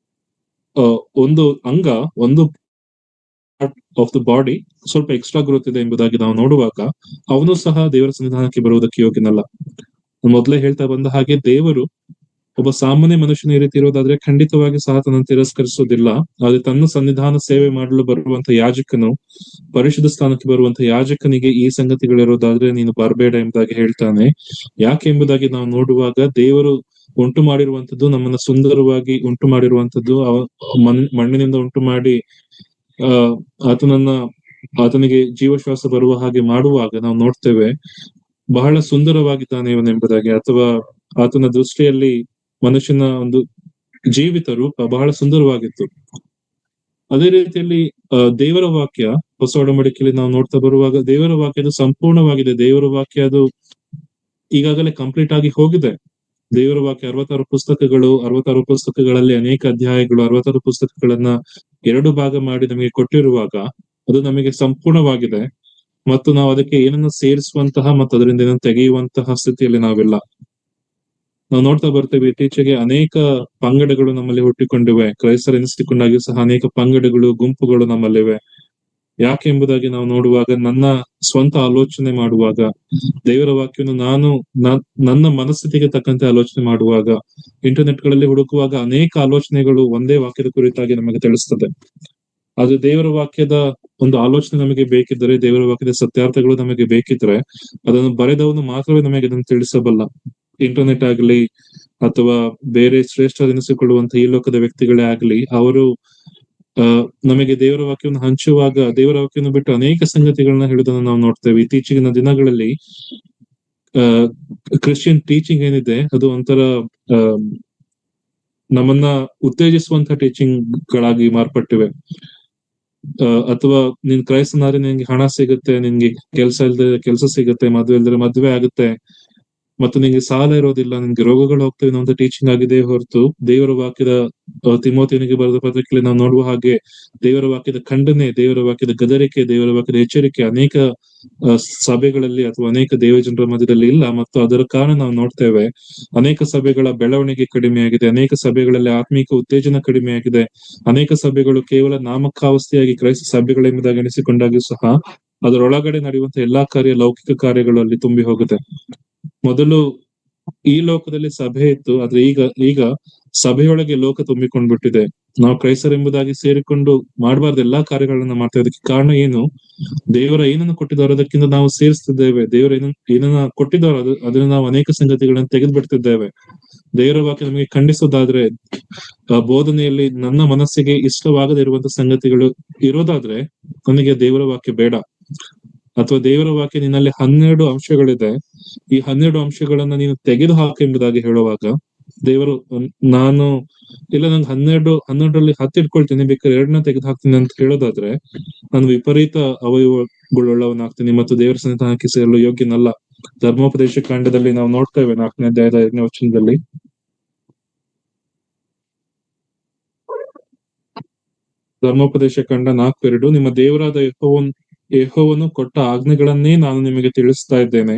ಒಂದು ಅಂಗ, ಒಂದು ಆಫ್ ದ ಬಾಡಿ ಸ್ವಲ್ಪ ಎಕ್ಸ್ಟ್ರಾ ಗ್ರೋತ್ ಇದೆ ಎಂಬುದಾಗಿ ನಾವು ನೋಡುವಾಗ ಅವನು ಸಹ ದೇವರ ಸನ್ನಿಧಾನಕ್ಕೆ ಬರುವುದಕ್ಕೆ ಯೋಗ್ಯನಲ್ಲ. ಮೊದಲೇ ಹೇಳ್ತಾ ಬಂದ ಹಾಗೆ ದೇವರು ಒಬ್ಬ ಸಾಮಾನ್ಯ ಮನುಷ್ಯನ ಈ ರೀತಿ ಇರೋದಾದ್ರೆ ಖಂಡಿತವಾಗಿ ಸಹ ತನ್ನನ್ನು ತಿರಸ್ಕರಿಸೋದಿಲ್ಲ. ಆದ್ರೆ ತನ್ನ ಸನ್ನಿಧಾನ ಸೇವೆ ಮಾಡಲು ಬರುವಂತ ಯಾಜಕನು, ಪರಿಶುದ್ಧ ಸ್ಥಾನಕ್ಕೆ ಬರುವಂತ ಯಾಜಕನಿಗೆ ಈ ಸಂಗತಿಗಳಿರೋದಾದ್ರೆ ನೀನು ಬರಬೇಡ ಎಂಬುದಾಗಿ ಹೇಳ್ತಾನೆ. ಯಾಕೆ ಎಂಬುದಾಗಿ ನಾವು ನೋಡುವಾಗ ದೇವರು ಉಂಟು ಮಾಡಿರುವಂತದ್ದು, ನಮ್ಮನ್ನ ಸುಂದರವಾಗಿ ಉಂಟು ಮಾಡಿರುವಂತದ್ದು, ಮಣ್ಣಿನಿಂದ ಉಂಟು ಮಾಡಿ ಆತನಿಗೆ ಜೀವಶ್ವಾಸ ಬರುವ ಹಾಗೆ ಮಾಡುವಾಗ ನಾವು ನೋಡ್ತೇವೆ ಬಹಳ ಸುಂದರವಾಗಿದ್ದಾನೆ ಇವನೆಂಬುದಾಗಿ, ಅಥವಾ ಆತನ ದೃಷ್ಟಿಯಲ್ಲಿ ಮನುಷ್ಯನ ಒಂದು ಜೀವಿತ ರೂಪ ಬಹಳ ಸುಂದರವಾಗಿತ್ತು. ಅದೇ ರೀತಿಯಲ್ಲಿ ದೇವರ ವಾಕ್ಯ ಹೊಸ ಒಡಂಬಡಿಕೆಯಲ್ಲಿ ನಾವು ನೋಡ್ತಾ ಬರುವಾಗ ದೇವರ ವಾಕ್ಯ ಅದು ಸಂಪೂರ್ಣವಾಗಿದೆ. ದೇವರ ವಾಕ್ಯ ಅದು ಈಗಾಗಲೇ ಕಂಪ್ಲೀಟ್ ಆಗಿ ಹೋಗಿದೆ. ದೇವರ ವಾಕ್ಯ 66 ಪುಸ್ತಕಗಳಲ್ಲಿ ಅನೇಕ ಅಧ್ಯಾಯಗಳು, 66 ಪುಸ್ತಕಗಳನ್ನ 2 ಭಾಗ ಮಾಡಿ ನಮಗೆ ಕೊಟ್ಟಿರುವಾಗ ಅದು ನಮಗೆ ಸಂಪೂರ್ಣವಾಗಿದೆ. ಮತ್ತು ನಾವು ಅದಕ್ಕೆ ಏನನ್ನು ಸೇರಿಸುವಂತಹ ಮತ್ತು ಅದರಿಂದ ಏನನ್ನು ತೆಗೆಯುವಂತಹ ಸ್ಥಿತಿಯಲ್ಲಿ ನಾವಿಲ್ಲ. ನಾವು ನೋಡ್ತಾ ಬರ್ತೇವೆ ಇತ್ತೀಚೆಗೆ ಅನೇಕ ಪಂಗಡಗಳು ನಮ್ಮಲ್ಲಿ ಹುಟ್ಟಿಕೊಂಡಿವೆ. ಕ್ರೈಸ್ತರೆನಿಸಿಕೊಂಡಾಗಿ ಸಹ ಅನೇಕ ಪಂಗಡಗಳು, ಗುಂಪುಗಳು ನಮ್ಮಲ್ಲಿವೆ. ಯಾಕೆ ಎಂಬುದಾಗಿ ನಾವು ನೋಡುವಾಗ, ನನ್ನ ಸ್ವಂತ ಆಲೋಚನೆ ಮಾಡುವಾಗ, ದೇವರ ವಾಕ್ಯವನ್ನು ನನ್ನ ಮನಸ್ಥಿತಿಗೆ ತಕ್ಕಂತೆ ಆಲೋಚನೆ ಮಾಡುವಾಗ, ಇಂಟರ್ನೆಟ್ ಗಳಲ್ಲಿ ಹುಡುಕುವಾಗ ಅನೇಕ ಆಲೋಚನೆಗಳು ಒಂದೇ ವಾಕ್ಯದ ಕುರಿತಾಗಿ ನಮಗೆ ತಿಳಿಸ್ತದೆ. ಅದು ದೇವರ ವಾಕ್ಯದ ಒಂದು ಆಲೋಚನೆ ನಮಗೆ ಬೇಕಿದ್ದರೆ, ದೇವರ ವಾಕ್ಯದ ಸತ್ಯಾರ್ಥಗಳು ನಮಗೆ ಬೇಕಿದ್ರೆ ಅದನ್ನು ಬರೆದವನು ಮಾತ್ರವೇ ನಮಗೆ ಅದನ್ನು ತಿಳಿಸಬಲ್ಲ. ಇಂಟರ್ನೆಟ್ ಆಗಲಿ ಅಥವಾ ಬೇರೆ ಶ್ರೇಷ್ಠರೆನಿಸಿಕೊಳ್ಳುವಂತಹ ಈ ಲೋಕದ ವ್ಯಕ್ತಿಗಳೇ ಆಗ್ಲಿ, ಅವರು ನಮಗೆ ದೇವರ ವಾಕ್ಯವನ್ನು ಹಂಚುವಾಗ ದೇವರ ವಾಕ್ಯವನ್ನು ಬಿಟ್ಟು ಅನೇಕ ಸಂಗತಿಗಳನ್ನ ಹೇಳುವುದನ್ನು ನಾವು ನೋಡ್ತೇವೆ. ಇತ್ತೀಚಿನ ದಿನಗಳಲ್ಲಿ ಕ್ರಿಶ್ಚಿಯನ್ ಟೀಚಿಂಗ್ ಏನಿದೆ ಅದು ಒಂಥರ ನಮ್ಮನ್ನ ಉತ್ತೇಜಿಸುವಂತಹ ಟೀಚಿಂಗ್ ಗಳಾಗಿ ಮಾರ್ಪಟ್ಟಿವೆ. ಅಥವಾ ನೀನ್ ಕ್ರೈಸ್ತನಾದ್ರೆ ನಿನ್ಗೆ ಹಣ ಸಿಗುತ್ತೆ, ನಿನ್ಗೆ ಕೆಲಸ ಇಲ್ದ್ರೆ ಕೆಲಸ ಸಿಗುತ್ತೆ, ಮದ್ವೆ ಇಲ್ದ್ರೆ ಮದ್ವೆ ಆಗುತ್ತೆ, ಮತ್ತು ನಿಂಗೆ ಸಾಲ ಇರೋದಿಲ್ಲ, ನಿನ್ಗೆ ರೋಗಗಳು ಹೋಗ್ತವೆ ಅನ್ನೋ ಟೀಚಿಂಗ್ ಆಗಿದೆ ಹೊರತು ದೇವರ ವಾಕ್ಯದ ತಿಮೋಥೆಯನಿಗೆ ಬರೆದ ಪತ್ರಿಕೆಯಲ್ಲಿ ನಾವು ನೋಡುವ ಹಾಗೆ ದೇವರ ವಾಕ್ಯದ ಖಂಡನೆ, ದೇವರ ವಾಕ್ಯದ ಗದರಿಕೆ, ದೇವರ ವಾಕ್ಯದ ಎಚ್ಚರಿಕೆ ಅನೇಕ ಸಭೆಗಳಲ್ಲಿ ಅಥವಾ ಅನೇಕ ದೇವಜನರ ಮಧ್ಯದಲ್ಲಿ ಇಲ್ಲ. ಮತ್ತು ಅದರ ಕಾರಣ ನಾವು ನೋಡ್ತೇವೆ ಅನೇಕ ಸಭೆಗಳ ಬೆಳವಣಿಗೆ ಕಡಿಮೆಯಾಗಿದೆ, ಅನೇಕ ಸಭೆಗಳಲ್ಲಿ ಆತ್ಮೀಕ ಉತ್ತೇಜನ ಕಡಿಮೆಯಾಗಿದೆ, ಅನೇಕ ಸಭೆಗಳು ಕೇವಲ ನಾಮಕಾವಸ್ಥೆಯಾಗಿ ಕ್ರೈಸ್ತ ಸಭೆಗಳೆಂಬುದಾಗಿ ಎಣಿಸಿಕೊಂಡಾಗೂ ಸಹ ಅದರೊಳಗಡೆ ನಡೆಯುವಂತಹ ಎಲ್ಲಾ ಲೌಕಿಕ ಕಾರ್ಯಗಳಲ್ಲಿ ತುಂಬಿ ಹೋಗುತ್ತೆ. ಮೊದಲು ಈ ಲೋಕದಲ್ಲಿ ಸಭೆ ಇತ್ತು, ಆದ್ರೆ ಈಗ ಸಭೆಯೊಳಗೆ ಲೋಕ ತುಂಬಿಕೊಂಡ್ಬಿಟ್ಟಿದೆ. ನಾವು ಕ್ರೈಸ್ತರೆಂಬುದಾಗಿ ಸೇರಿಕೊಂಡು ಮಾಡಬಾರ್ದು ಎಲ್ಲಾ ಕಾರ್ಯಗಳನ್ನ ಮಾಡ್ತೇವೆ. ಅದಕ್ಕೆ ಕಾರಣ ಏನು? ದೇವರ ಏನನ್ನು ಕೊಟ್ಟಿದ್ದಾರೋ ಅದಕ್ಕಿಂತ ನಾವು ಸೇರಿಸ್ತಿದ್ದೇವೆ. ದೇವರ ಏನನ್ನ ಕೊಟ್ಟಿದ್ದಾರೋ ಅದನ್ನ ನಾವು ಅನೇಕ ಸಂಗತಿಗಳನ್ನ ತೆಗೆದು ಬಿಡ್ತಿದ್ದೇವೆ. ದೇವರ ವಾಕ್ಯ ನಮಗೆ ಖಂಡಿಸೋದಾದ್ರೆ, ಬೋಧನೆಯಲ್ಲಿ ನನ್ನ ಮನಸ್ಸಿಗೆ ಇಷ್ಟವಾಗದೇ ಇರುವಂತಹ ಸಂಗತಿಗಳು ಇರೋದಾದ್ರೆ ನನಗೆ ದೇವರ ವಾಕ್ಯ ಬೇಡ. ಅಥವಾ ದೇವರ ವಾಕ್ಯ ನಿನ್ನಲ್ಲಿ 12 ಅಂಶಗಳಿದೆ, ಈ 12 ಅಂಶಗಳನ್ನ ನೀನು ತೆಗೆದು ಹಾಕು ಎಂಬುದಾಗಿ ಹೇಳುವಾಗ ದೇವರು ನಂಗೆ 12ರಲ್ಲಿ 10 ಇಟ್ಕೊಳ್ತೀನಿ, ಬೇಕಾದ್ರೆ 2ನ್ನ ತೆಗೆದು ಹಾಕ್ತೀನಿ ಅಂತ ಹೇಳೋದಾದ್ರೆ ನಾನು ವಿಪರೀತ ಅವಯವಗಳುಳ್ಳವನಾಗ್ತೀನಿ ಮತ್ತು ದೇವರ ಸನ್ನಿಧಾನಕ್ಕೆ ಸೇರಲು ಯೋಗ್ಯನಲ್ಲ. ಧರ್ಮೋಪದೇಶ ಕಾಂಡದಲ್ಲಿ ನಾವು ನೋಡ್ತೇವೆ 4ನೇ ಅಧ್ಯಾಯದ 5ನೇ ವಚನದಲ್ಲಿ, ಧರ್ಮೋಪದೇಶ ಕಾಂಡ 4:2, ನಿಮ್ಮ ದೇವರಾದ ಯೆಹೋವನು ಕೊಟ್ಟ ಆಜ್ಞೆಗಳನ್ನೇ ನಾನು ನಿಮಗೆ ತಿಳಿಸ್ತಾ ಇದ್ದೇನೆ.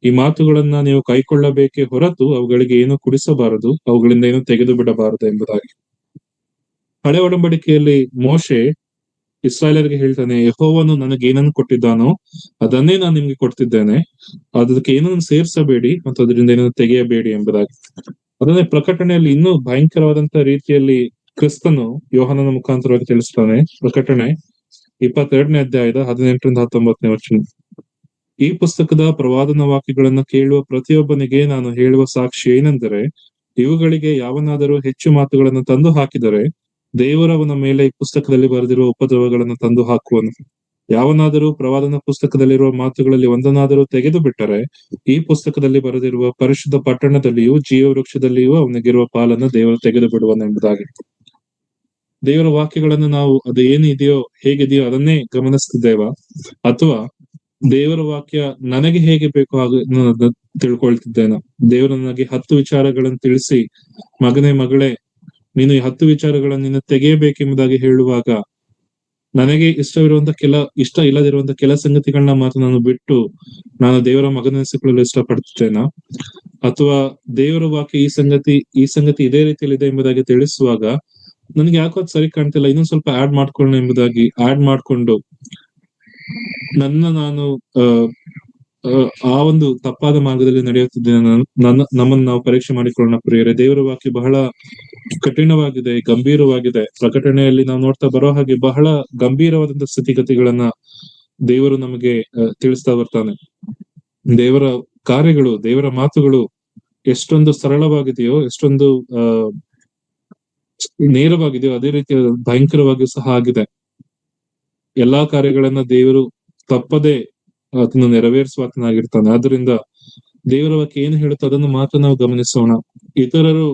ಈ ಮಾತುಗಳನ್ನ ನೀವು ಕೈಕೊಳ್ಳಬೇಕೇ ಹೊರತು ಅವುಗಳಿಗೆ ಏನು ಕುಡಿಸಬಾರದು, ಅವುಗಳಿಂದ ಏನು ತೆಗೆದು ಬಿಡಬಾರದು ಎಂಬುದಾಗಿ. ಹಳೆ ಒಡಂಬಡಿಕೆಯಲ್ಲಿ ಮೋಶೆ ಇಸ್ರಾಯೇಲರಿಗೆ ಹೇಳ್ತಾನೆ, ಯೆಹೋವನು ನನಗೆ ಏನನ್ನು ಕೊಟ್ಟಿದ್ದಾನೋ ಅದನ್ನೇ ನಾನು ನಿಮ್ಗೆ ಕೊಡ್ತಿದ್ದೇನೆ, ಅದಕ್ಕೆ ಏನನ್ನು ಸೇರಿಸಬೇಡಿ ಮತ್ತು ಅದರಿಂದ ಏನನ್ನು ತೆಗೆಯಬೇಡಿ ಎಂಬುದಾಗಿ. ಅದನ್ನೇ ಪ್ರಕಟಣೆಯಲ್ಲಿ ಇನ್ನೂ ಭಯಂಕರವಾದಂತಹ ರೀತಿಯಲ್ಲಿ ಕ್ರಿಸ್ತನು ಯೋಹಾನನ ಮುಖಾಂತರವಾಗಿ ತಿಳಿಸ್ತಾನೆ. ಪ್ರಕಟಣೆ 22ನೇ ಅಧ್ಯಾಯದ 18ರಿಂದ 19ನೇ ವಚನ, ಈ ಪುಸ್ತಕದ ಪ್ರವಾದನ ವಾಕ್ಯಗಳನ್ನು ಕೇಳುವ ಪ್ರತಿಯೊಬ್ಬನಿಗೆ ನಾನು ಹೇಳುವ ಸಾಕ್ಷಿ ಏನೆಂದರೆ, ಇವುಗಳಿಗೆ ಯಾವನಾದರೂ ಹೆಚ್ಚು ಮಾತುಗಳನ್ನು ತಂದು ಹಾಕಿದರೆ ದೇವರವನ ಮೇಲೆ ಈ ಪುಸ್ತಕದಲ್ಲಿ ಬರೆದಿರುವ ಉಪದ್ರವಗಳನ್ನು ತಂದು ಹಾಕುವನು. ಯಾವನಾದರೂ ಪ್ರವಾದನ ಪುಸ್ತಕದಲ್ಲಿರುವ ಮಾತುಗಳಲ್ಲಿ ಒಂದನ್ನಾದರೂ ತೆಗೆದು ಬಿಟ್ಟರೆ ಈ ಪುಸ್ತಕದಲ್ಲಿ ಬರೆದಿರುವ ಪರಿಶುದ್ಧ ಪಟ್ಟಣದಲ್ಲಿಯೂ ಜೀವವೃಕ್ಷದಲ್ಲಿಯೂ ಅವನಿಗಿರುವ ಪಾಲನ್ನು ದೇವರು ತೆಗೆದು ಬಿಡುವನೆಂಬುದಾಗಿ. ದೇವರ ವಾಕ್ಯಗಳನ್ನು ನಾವು ಅದು ಏನಿದೆಯೋ ಹೇಗಿದೆಯೋ ಅದನ್ನೇ ಗಮನಿಸ್ತಿದ್ದೇವಾ, ಅಥವಾ ದೇವರ ವಾಕ್ಯ ನನಗೆ ಹೇಗೆ ಬೇಕೋ ತಿಳ್ಕೊಳ್ತಿದ್ದೇನೆ. ದೇವರು ನನಗೆ 10 ವಿಚಾರಗಳನ್ನು ತಿಳಿಸಿ, ಮಗನೇ ಮಗಳೇ, ನೀನು ಈ 10 ವಿಚಾರಗಳನ್ನು ನೀನು ತೆಗೆಯಬೇಕೆಂಬುದಾಗಿ ಹೇಳುವಾಗ, ನನಗೆ ಇಷ್ಟ ಇಲ್ಲದಿರುವಂತ ಕೆಲ ಸಂಗತಿಗಳನ್ನ ಮಾತ್ರ ನಾನು ಬಿಟ್ಟು ನಾನು ದೇವರ ಮಗನೆನಿಸಿಕೊಳ್ಳಲು ಇಷ್ಟಪಡ್ತೇನೆ, ಅಥವಾ ದೇವರ ವಾಕ್ಯ ಈ ಸಂಗತಿ ಇದೇ ರೀತಿಯಲ್ಲಿ ಇದೆ ಎಂಬುದಾಗಿ ತಿಳಿಸುವಾಗ ನನಗೆ ಯಾಕೋ ಅದು ಸರಿ ಕಾಣ್ತಿಲ್ಲ, ಇನ್ನೊಂದ್ ಸ್ವಲ್ಪ ಆಡ್ ಮಾಡ್ಕೊಳ್ಳೋಣ ಎಂಬುದಾಗಿ ಆಡ್ ಮಾಡ್ಕೊಂಡು ನಾನು ಆ ಒಂದು ತಪ್ಪಾದ ಮಾರ್ಗದಲ್ಲಿ ನಡೆಯುತ್ತಿದ್ದೇನೆ. ನಮ್ಮನ್ನು ನಾವು ಪರೀಕ್ಷೆ ಮಾಡಿಕೊಳ್ಳೋಣ ಪ್ರಿಯರೇ. ದೇವರ ವಾಕ್ಯ ಬಹಳ ಕಠಿಣವಾಗಿದೆ, ಗಂಭೀರವಾಗಿದೆ. ಪ್ರಕಟಣೆಯಲ್ಲಿ ನಾವು ನೋಡ್ತಾ ಬರೋ ಹಾಗೆ ಬಹಳ ಗಂಭೀರವಾದಂತಹ ಸ್ಥಿತಿಗತಿಗಳನ್ನ ದೇವರು ನಮಗೆ ತಿಳಿಸ್ತಾ ಬರ್ತಾನೆ. ದೇವರ ಕಾರ್ಯಗಳು, ದೇವರ ಮಾತುಗಳು ಎಷ್ಟೊಂದು ಸರಳವಾಗಿದೆಯೋ, ಎಷ್ಟೊಂದು ನೇರವಾಗಿದೆಯೋ, ಅದೇ ರೀತಿ ಭಯಂಕರವಾಗಿಯೂ ಸಹ ಆಗಿದೆ. ಎಲ್ಲಾ ಕಾರ್ಯಗಳನ್ನ ದೇವರು ತಪ್ಪದೆ ಅದನ್ನು ನೆರವೇರಿಸುವಾತನಾಗಿರ್ತಾನೆ. ಆದ್ರಿಂದ ದೇವರ ವಾಕ್ಯ ಏನು ಹೇಳುತ್ತೋ ಅದನ್ನು ಮಾತ್ರ ನಾವು ಗಮನಿಸೋಣ. ಇತರರು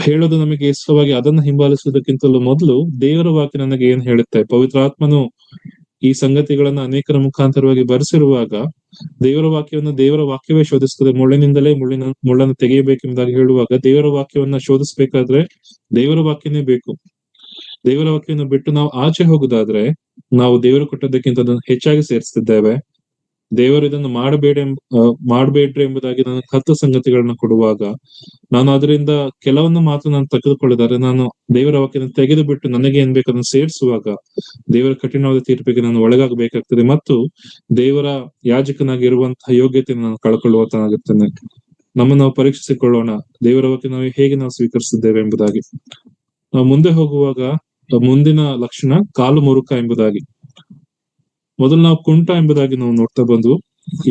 ಹೇಳೋದು ನಮಗೆ ಇಷ್ಟವಾಗಿ ಅದನ್ನು ಹಿಂಬಾಲಿಸುವುದಕ್ಕಿಂತಲೂ ಮೊದಲು ದೇವರ ವಾಕ್ಯ ನನಗೆ ಏನ್ ಹೇಳುತ್ತೆ, ಪವಿತ್ರಾತ್ಮನು ಈ ಸಂಗತಿಗಳನ್ನ ಅನೇಕರ ಮುಖಾಂತರವಾಗಿ ಬರೆಸಿರುವಾಗ ದೇವರ ವಾಕ್ಯವೇ ಶೋಧಿಸ್ತದೆ. ಮುಳ್ಳಿನಿಂದಲೇ ಮುಳ್ಳನ್ನು ತೆಗೆಯಬೇಕೆಂಬುದಾಗಿ ಹೇಳುವಾಗ ದೇವರ ವಾಕ್ಯವನ್ನ ಶೋಧಿಸ್ಬೇಕಾದ್ರೆ ದೇವರ ವಾಕ್ಯನೇ ಬೇಕು. ದೇವರ ವಾಕ್ಯವನ್ನು ಬಿಟ್ಟು ನಾವು ಆಚೆ ಹೋಗುದಾದ್ರೆ ನಾವು ದೇವರು ಕೊಟ್ಟದ್ದಕ್ಕಿಂತ ಅದನ್ನು ಹೆಚ್ಚಾಗಿ ಸೇರಿಸ್ತಿದ್ದೇವೆ. ದೇವರು ಇದನ್ನು ಮಾಡಬೇಡ್ರಿ ಎಂಬುದಾಗಿ ನನಗೆ 10 ಸಂಗತಿಗಳನ್ನ ಕೊಡುವಾಗ ನಾನು ಅದರಿಂದ ಕೆಲವೊಂದು ಮಾತ್ರ ನಾನು ತೆಗೆದುಕೊಳ್ಳಿದ್ದಾರೆ, ನಾನು ದೇವರ ವಾಕ್ಯನ ತೆಗೆದು ಬಿಟ್ಟು ನನಗೆ ಏನ್ ಬೇಕು ಅದನ್ನು ಸೇರಿಸುವಾಗ ದೇವರ ಕಠಿಣವಾದ ತೀರ್ಪಿಗೆ ನಾನು ಒಳಗಾಗಬೇಕಾಗ್ತದೆ ಮತ್ತು ದೇವರ ಯಾಜಕನಾಗಿರುವಂತಹ ಯೋಗ್ಯತೆಯನ್ನು ನಾನು ಕಳ್ಕೊಳ್ಳುವಂತಾಗುತ್ತೇನೆ. ನಮ್ಮನ್ನು ನಾವು ಪರೀಕ್ಷಿಸಿಕೊಳ್ಳೋಣ, ದೇವರ ವಾಕ್ಯ ನಾವು ಸ್ವೀಕರಿಸಿದ್ದೇವೆ ಎಂಬುದಾಗಿ. ನಾವು ಮುಂದೆ ಹೋಗುವಾಗ ಮುಂದಿನ ಲಕ್ಷಣ ಕಾಲು ಮುರುಕ ಎಂಬುದಾಗಿ. ಮೊದಲು ನಾವು ಕುಂಟ ಎಂಬುದಾಗಿ ನಾವು ನೋಡ್ತಾ ಬಂದು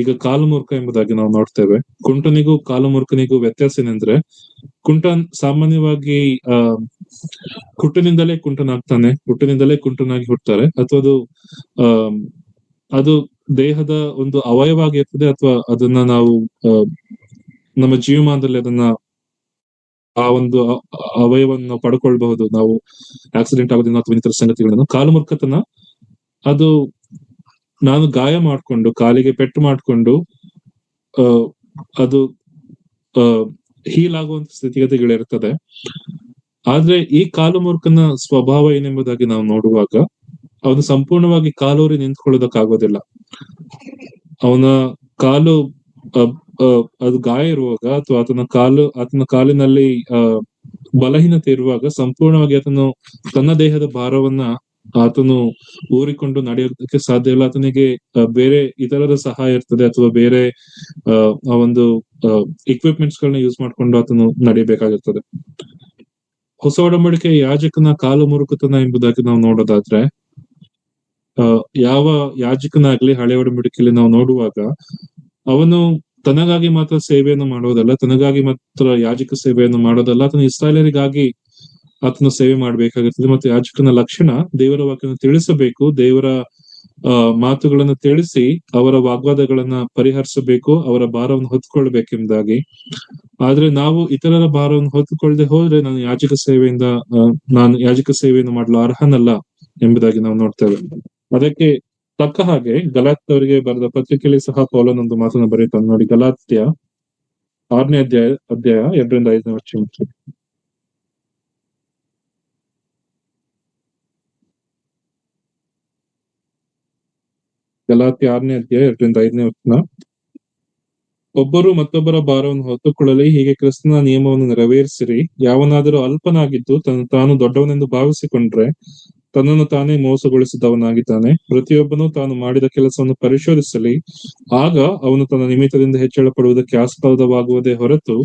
ಈಗ ಕಾಲು ಮುರುಕ ಎಂಬುದಾಗಿ ನಾವು ನೋಡ್ತೇವೆ. ಕುಂಟನಿಗೂ ಕಾಲು ಮುರುಕನಿಗೂ ವ್ಯತ್ಯಾಸ ಏನಂದ್ರೆ, ಕುಂಟ ಸಾಮಾನ್ಯವಾಗಿ ಹುಟ್ಟಿನಿಂದಲೇ ಕುಂಟನಾಗ್ತಾನೆ, ಹುಟ್ಟಿನಿಂದಲೇ ಕುಂಟನಾಗಿ ಹುಟ್ಟುತ್ತಾರೆ, ಅಥವಾ ಅದು ದೇಹದ ಒಂದು ಅವಯವ ಆಗಿರ್ತದೆ, ಅಥವಾ ಅದನ್ನ ನಾವು ನಮ್ಮ ಜೀವಮಾನದಲ್ಲಿ ಅದನ್ನ ಆ ಒಂದು ಅವಯವನ್ನು ಪಡ್ಕೊಳ್ಬಹುದು ನಾವು ಆಕ್ಸಿಡೆಂಟ್ ಆಗೋದ್ರಿಂದ ಅಥವಾ ಇನ್ನಿತರ ಸಂಗತಿಗಳನ್ನು. ಕಾಲು ಮುರ್ಕತನ ಅದು ನಾನು ಗಾಯ ಮಾಡ್ಕೊಂಡು, ಕಾಲಿಗೆ ಪೆಟ್ಟು ಮಾಡ್ಕೊಂಡು ಅದು ಹೀಲ್ ಆಗುವಂತ ಸ್ಥಿತಿಗತಿಗಳಿರ್ತದೆ. ಆದ್ರೆ ಈ ಕಾಲು ಮುರುಕನ ಸ್ವಭಾವ ಏನೆಂಬುದಾಗಿ ನಾವು ನೋಡುವಾಗ ಅವನು ಸಂಪೂರ್ಣವಾಗಿ ಕಾಲೂರಿ ನಿಂತ್ಕೊಳ್ಳೋದಕ್ಕಾಗೋದಿಲ್ಲ. ಅವನ ಕಾಲು ಅದು ಗಾಯ ಇರುವಾಗ ಅಥವಾ ಆತನ ಕಾಲಿನಲ್ಲಿ ಬಲಹೀನತೆ ಇರುವಾಗ ಸಂಪೂರ್ಣವಾಗಿ ತನ್ನ ದೇಹದ ಭಾರವನ್ನ ಆತನು ಊರಿಕೊಂಡು ನಡೆಯೋದಕ್ಕೆ ಸಾಧ್ಯ ಇಲ್ಲ. ಆತನಿಗೆ ಬೇರೆ ಇತರರ ಸಹಾಯ ಇರ್ತದೆ, ಅಥವಾ ಬೇರೆ ಆ ಒಂದು ಇಕ್ವಿಪ್ಮೆಂಟ್ಸ್ ಗಳನ್ನ ಯೂಸ್ ಮಾಡ್ಕೊಂಡು ಆತನು ನಡೆಯಬೇಕಾಗಿರ್ತದೆ. ಹೊಸ ಒಡಂಬಡಿಕೆ ಯಾಜಕನ ಕಾಲು ಮುರುಕುತನ ಎಂಬುದಾಗಿ ನಾವು ನೋಡೋದಾದ್ರೆ, ಯಾವ ಯಾಜಕನಾಗ್ಲಿ ಹಳೆ ಒಡಂಬಡಿಕೆಯಲ್ಲಿ ನಾವು ನೋಡುವಾಗ ಅವನು ತನಗಾಗಿ ಮಾತ್ರ ಸೇವೆಯನ್ನು ಮಾಡೋದಲ್ಲ, ತನಗಾಗಿ ಮಾತ್ರ ಯಾಜಕ ಸೇವೆಯನ್ನು ಮಾಡೋದಲ್ಲ, ಆತನು ಇಸ್ರಾಯೇಲರಿಗಾಗಿ ಆತನು ಸೇವೆ ಮಾಡ್ಬೇಕಾಗಿರ್ತದೆ. ಮತ್ತು ಯಾಜಕನ ಲಕ್ಷಣ ದೇವರ ವಾಕ್ಯವನ್ನು ತಿಳಿಸಬೇಕು, ದೇವರ ಮಾತುಗಳನ್ನು ತಿಳಿಸಿ ಅವರ ವಾಗ್ವಾದಗಳನ್ನ ಪರಿಹರಿಸಬೇಕು, ಅವರ ಭಾರವನ್ನು ಹೊತ್ಕೊಳ್ಬೇಕೆಂಬುದಾಗಿ. ಆದ್ರೆ ನಾವು ಇತರರ ಭಾರವನ್ನು ಹೊತ್ತುಕೊಳ್ಳದೆ ಹೋದ್ರೆ ನಾನು ಯಾಜಕ ಸೇವೆಯನ್ನು ಮಾಡಲು ಅರ್ಹನಲ್ಲ ಎಂಬುದಾಗಿ ನಾವು ನೋಡ್ತೇವೆ. ಅದಕ್ಕೆ ತಕ್ಕ ಹಾಗೆ ಗಲಾತ್ಯರಿಗೆ ಬರೆದ ಪತ್ರಿಕೆಯಲ್ಲಿ ಸಹ ಪೌಲನೊಂದು ಮಾತನ್ನು ಬರೀತಾನೆ ನೋಡಿ. ಗಲಾತ್ಯ 6ನೇ ಅಧ್ಯಾಯ 2-5 ವಚನ. ಗಲಾತ್ಯ 6ನೇ ಅಧ್ಯಾಯ 2-5 ವಚನ. ಒಬ್ಬರು ಮತ್ತೊಬ್ಬರ ಭಾರವನ್ನು ಹೊತ್ತುಕೊಳ್ಳಲಿ, ಹೀಗೆ ಕ್ರಿಸ್ತನ ನಿಯಮವನ್ನು ನೆರವೇರಿಸಿರಿ. ಯಾವನಾದರೂ ಅಲ್ಪನಾಗಿದ್ದು ತಾನು ದೊಡ್ಡವನೆಂದು ಭಾವಿಸಿಕೊಂಡ್ರೆ ತನ್ನನ್ನು ತಾನೇ ಮೋಸಗೊಳಿಸಿದವನಾಗಿದ್ದಾನೆ. ಪ್ರತಿಯೊಬ್ಬನು ತಾನು ಮಾಡಿದ ಕೆಲಸವನ್ನು ಪರಿಶೋಧಿಸಲಿ, ಆಗ ಅವನು ತನ್ನ ನಿಮಿತ್ತದಿಂದ ಹೆಚ್ಚಳ ಪಡುವುದಕ್ಕೆ ಆಸ್ಪದವಾಗುವುದೇ ಹೊರತು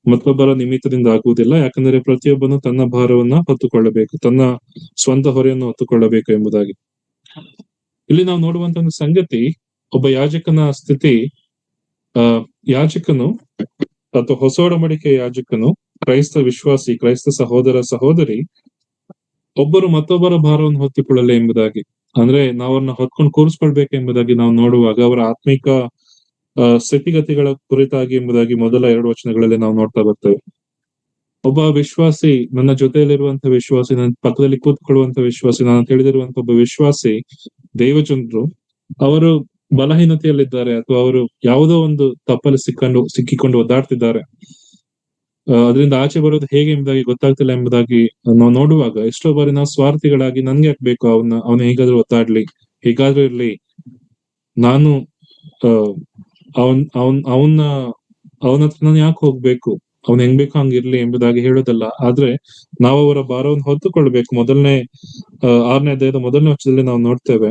ಮತ್ತೊಬ್ಬರ ನಿಮಿತ್ತದಿಂದ ಆಗುವುದಿಲ್ಲ. ಯಾಕಂದರೆ ಪ್ರತಿಯೊಬ್ಬನು ತನ್ನ ಭಾರವನ್ನ ಹೊತ್ತುಕೊಳ್ಳಬೇಕು, ತನ್ನ ಸ್ವಂತ ಹೊರೆಯನ್ನು ಹೊತ್ತುಕೊಳ್ಳಬೇಕು ಎಂಬುದಾಗಿ. ಇಲ್ಲಿ ನಾವು ನೋಡುವಂತ ಒಂದು ಸಂಗತಿ, ಒಬ್ಬ ಯಾಜಕನ ಸ್ಥಿತಿ, ಯಾಜಕನು ಅಥವಾ ಹೊಸ ಒಡಂಬಡಿಕೆಯ ಯಾಜಕನು, ಕ್ರೈಸ್ತ ವಿಶ್ವಾಸಿ, ಕ್ರೈಸ್ತ ಸಹೋದರ ಸಹೋದರಿ ಒಬ್ಬರು ಮತ್ತೊಬ್ಬರ ಭಾರವನ್ನು ಹೊತ್ತುಕೊಳ್ಳಲ್ಲ ಎಂಬುದಾಗಿ. ಅಂದ್ರೆ ನಾವನ್ನ ಹೊತ್ಕೊಂಡು ಕೂರಿಸ್ಕೊಳ್ಬೇಕು ಎಂಬುದಾಗಿ ನಾವು ನೋಡುವಾಗ ಅವರ ಆತ್ಮಿಕ ಸ್ಥಿತಿಗತಿಗಳ ಕುರಿತಾಗಿ ಎಂಬುದಾಗಿ ಮೊದಲ 2 ವಚನಗಳಲ್ಲಿ ನಾವು ನೋಡ್ತಾ ಬರ್ತೇವೆ. ಒಬ್ಬ ವಿಶ್ವಾಸಿ, ನನ್ನ ಜೊತೆಯಲ್ಲಿರುವಂತಹ ವಿಶ್ವಾಸಿ, ನನ್ನ ಪಕ್ಕದಲ್ಲಿ ಕೂತ್ಕೊಳ್ಳುವಂತ ವಿಶ್ವಾಸಿ, ನಾನು ತಿಳಿದಿರುವಂತ ಒಬ್ಬ ವಿಶ್ವಾಸಿ, ದೈವಜನರು ಅವರು ಬಲಹೀನತೆಯಲ್ಲಿದ್ದಾರೆ ಅಥವಾ ಅವರು ಯಾವುದೋ ಒಂದು ತಪ್ಪಲ್ಲಿ ಸಿಕ್ಕಿಕೊಂಡು ಒದ್ದಾಡ್ತಿದ್ದಾರೆ, ಅದರಿಂದ ಆಚೆ ಬರೋದು ಹೇಗೆ ಎಂಬುದಾಗಿ ಗೊತ್ತಾಗ್ತಿಲ್ಲ ಎಂಬುದಾಗಿ ನಾವು ನೋಡುವಾಗ ಎಷ್ಟೋ ಬಾರಿ ನಾವು ಸ್ವಾರ್ಥಿಗಳಾಗಿ ನನ್ಗೆ ಯಾಕೆ ಬೇಕು ಅವನ ಹೇಗಾದ್ರೂ ಒತ್ತಾಡ್ಲಿ, ಹೇಗಾದ್ರೂ ಇರ್ಲಿ, ನಾನು ಅವನ್ ಅವನ್ ಅವನ ಅವನ ಹತ್ರ ನಾನು ಯಾಕೆ ಹೋಗ್ಬೇಕು, ಅವ್ನ್ ಹೆಂಗ್ ಬೇಕೋ ಹಂಗಿರ್ಲಿ ಎಂಬುದಾಗಿ ಹೇಳೋದಲ್ಲ. ಆದ್ರೆ ನಾವು ಅವರ ಭಾರವನ್ನು ಹೊತ್ತುಕೊಳ್ಬೇಕು. ಮೊದಲನೇ 6ನೇ ಅಧ್ಯಾಯದ ಮೊದಲನೇ ವರ್ಷದಲ್ಲಿ ನಾವು ನೋಡ್ತೇವೆ,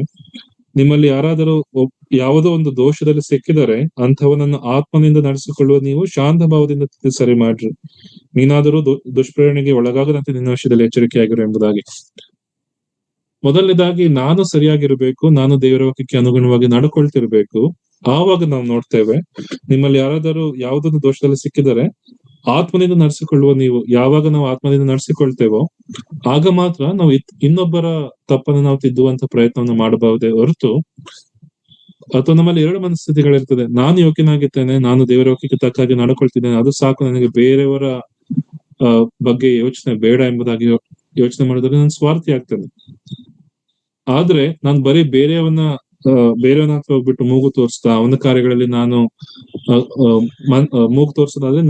ನಿಮ್ಮಲ್ಲಿ ಯಾರಾದರೂ ಯಾವುದೋ ಒಂದು ದೋಷದಲ್ಲಿ ಸಿಕ್ಕಿದರೆ ಅಂಥವನನ್ನು ಆತ್ಮನಿಂದ ನಡೆಸಿಕೊಳ್ಳುವ ನೀವು ಶಾಂತ ಭಾವದಿಂದ ಸರಿ ಮಾಡ್ರಿ. ನೀನಾದರೂ ದುಷ್ಪ್ರೇರಣೆಗೆ ಒಳಗಾಗದಂತೆ ನಿನ್ನ ವಿಷಯದಲ್ಲಿ ಎಚ್ಚರಿಕೆಯಾಗಿರು ಎಂಬುದಾಗಿ. ಮೊದಲನೇದಾಗಿ ನಾನು ಸರಿಯಾಗಿರ್ಬೇಕು, ನಾನು ದೇವರ ವಾಕ್ಯಕ್ಕೆ ಅನುಗುಣವಾಗಿ ನಡ್ಕೊಳ್ತಿರ್ಬೇಕು. ಆವಾಗ ನಾವು ನೋಡ್ತೇವೆ, ನಿಮ್ಮಲ್ಲಿ ಯಾರಾದರೂ ಯಾವುದೊಂದು ದೋಷದಲ್ಲಿ ಸಿಕ್ಕಿದರೆ ಆತ್ಮನಿಂದ ನಡೆಸಿಕೊಳ್ಳುವ ನೀವು. ಯಾವಾಗ ನಾವು ಆತ್ಮನಿಂದ ನಡೆಸಿಕೊಳ್ತೇವೋ ಆಗ ಮಾತ್ರ ನಾವು ಇನ್ನೊಬ್ಬರ ತಪ್ಪನ್ನು ನಾವು ತಿದ್ದುವಂತ ಪ್ರಯತ್ನವನ್ನು ಮಾಡಬಹುದೇ ಹೊರತು, ಅಥವಾ ನಮ್ಮಲ್ಲಿ 2 ಮನಸ್ಥಿತಿಗಳಿರ್ತದೆ. ನಾನು ಯೋಗ್ಯನಾಗಿದ್ದೇನೆ, ನಾನು ದೇವರ ವಾಕ್ಯಕ್ಕೆ ತಕ್ಕ ಹಾಗೆ ನಡ್ಕೊಳ್ತಿದ್ದೇನೆ, ಅದು ಸಾಕು, ನನಗೆ ಬೇರೆಯವರ ಬಗ್ಗೆ ಯೋಚನೆ ಬೇಡ ಎಂಬುದಾಗಿ ಯೋಚನೆ ಮಾಡಿದ್ರೆ ನಾನು ಸ್ವಾರ್ಥಿ ಆಗ್ತೇನೆ. ಆದ್ರೆ ನಾನು ಬರೀ ಬೇರೆಯವನ ಹತ್ರ ಹೋಗ್ಬಿಟ್ಟು ಮೂಗು ತೋರಿಸ್ತಾ ಅವನ ಕಾರ್ಯಗಳಲ್ಲಿ ನಾನು ಮೂಗು ತೋರಿಸೋದಾದ್ರೆ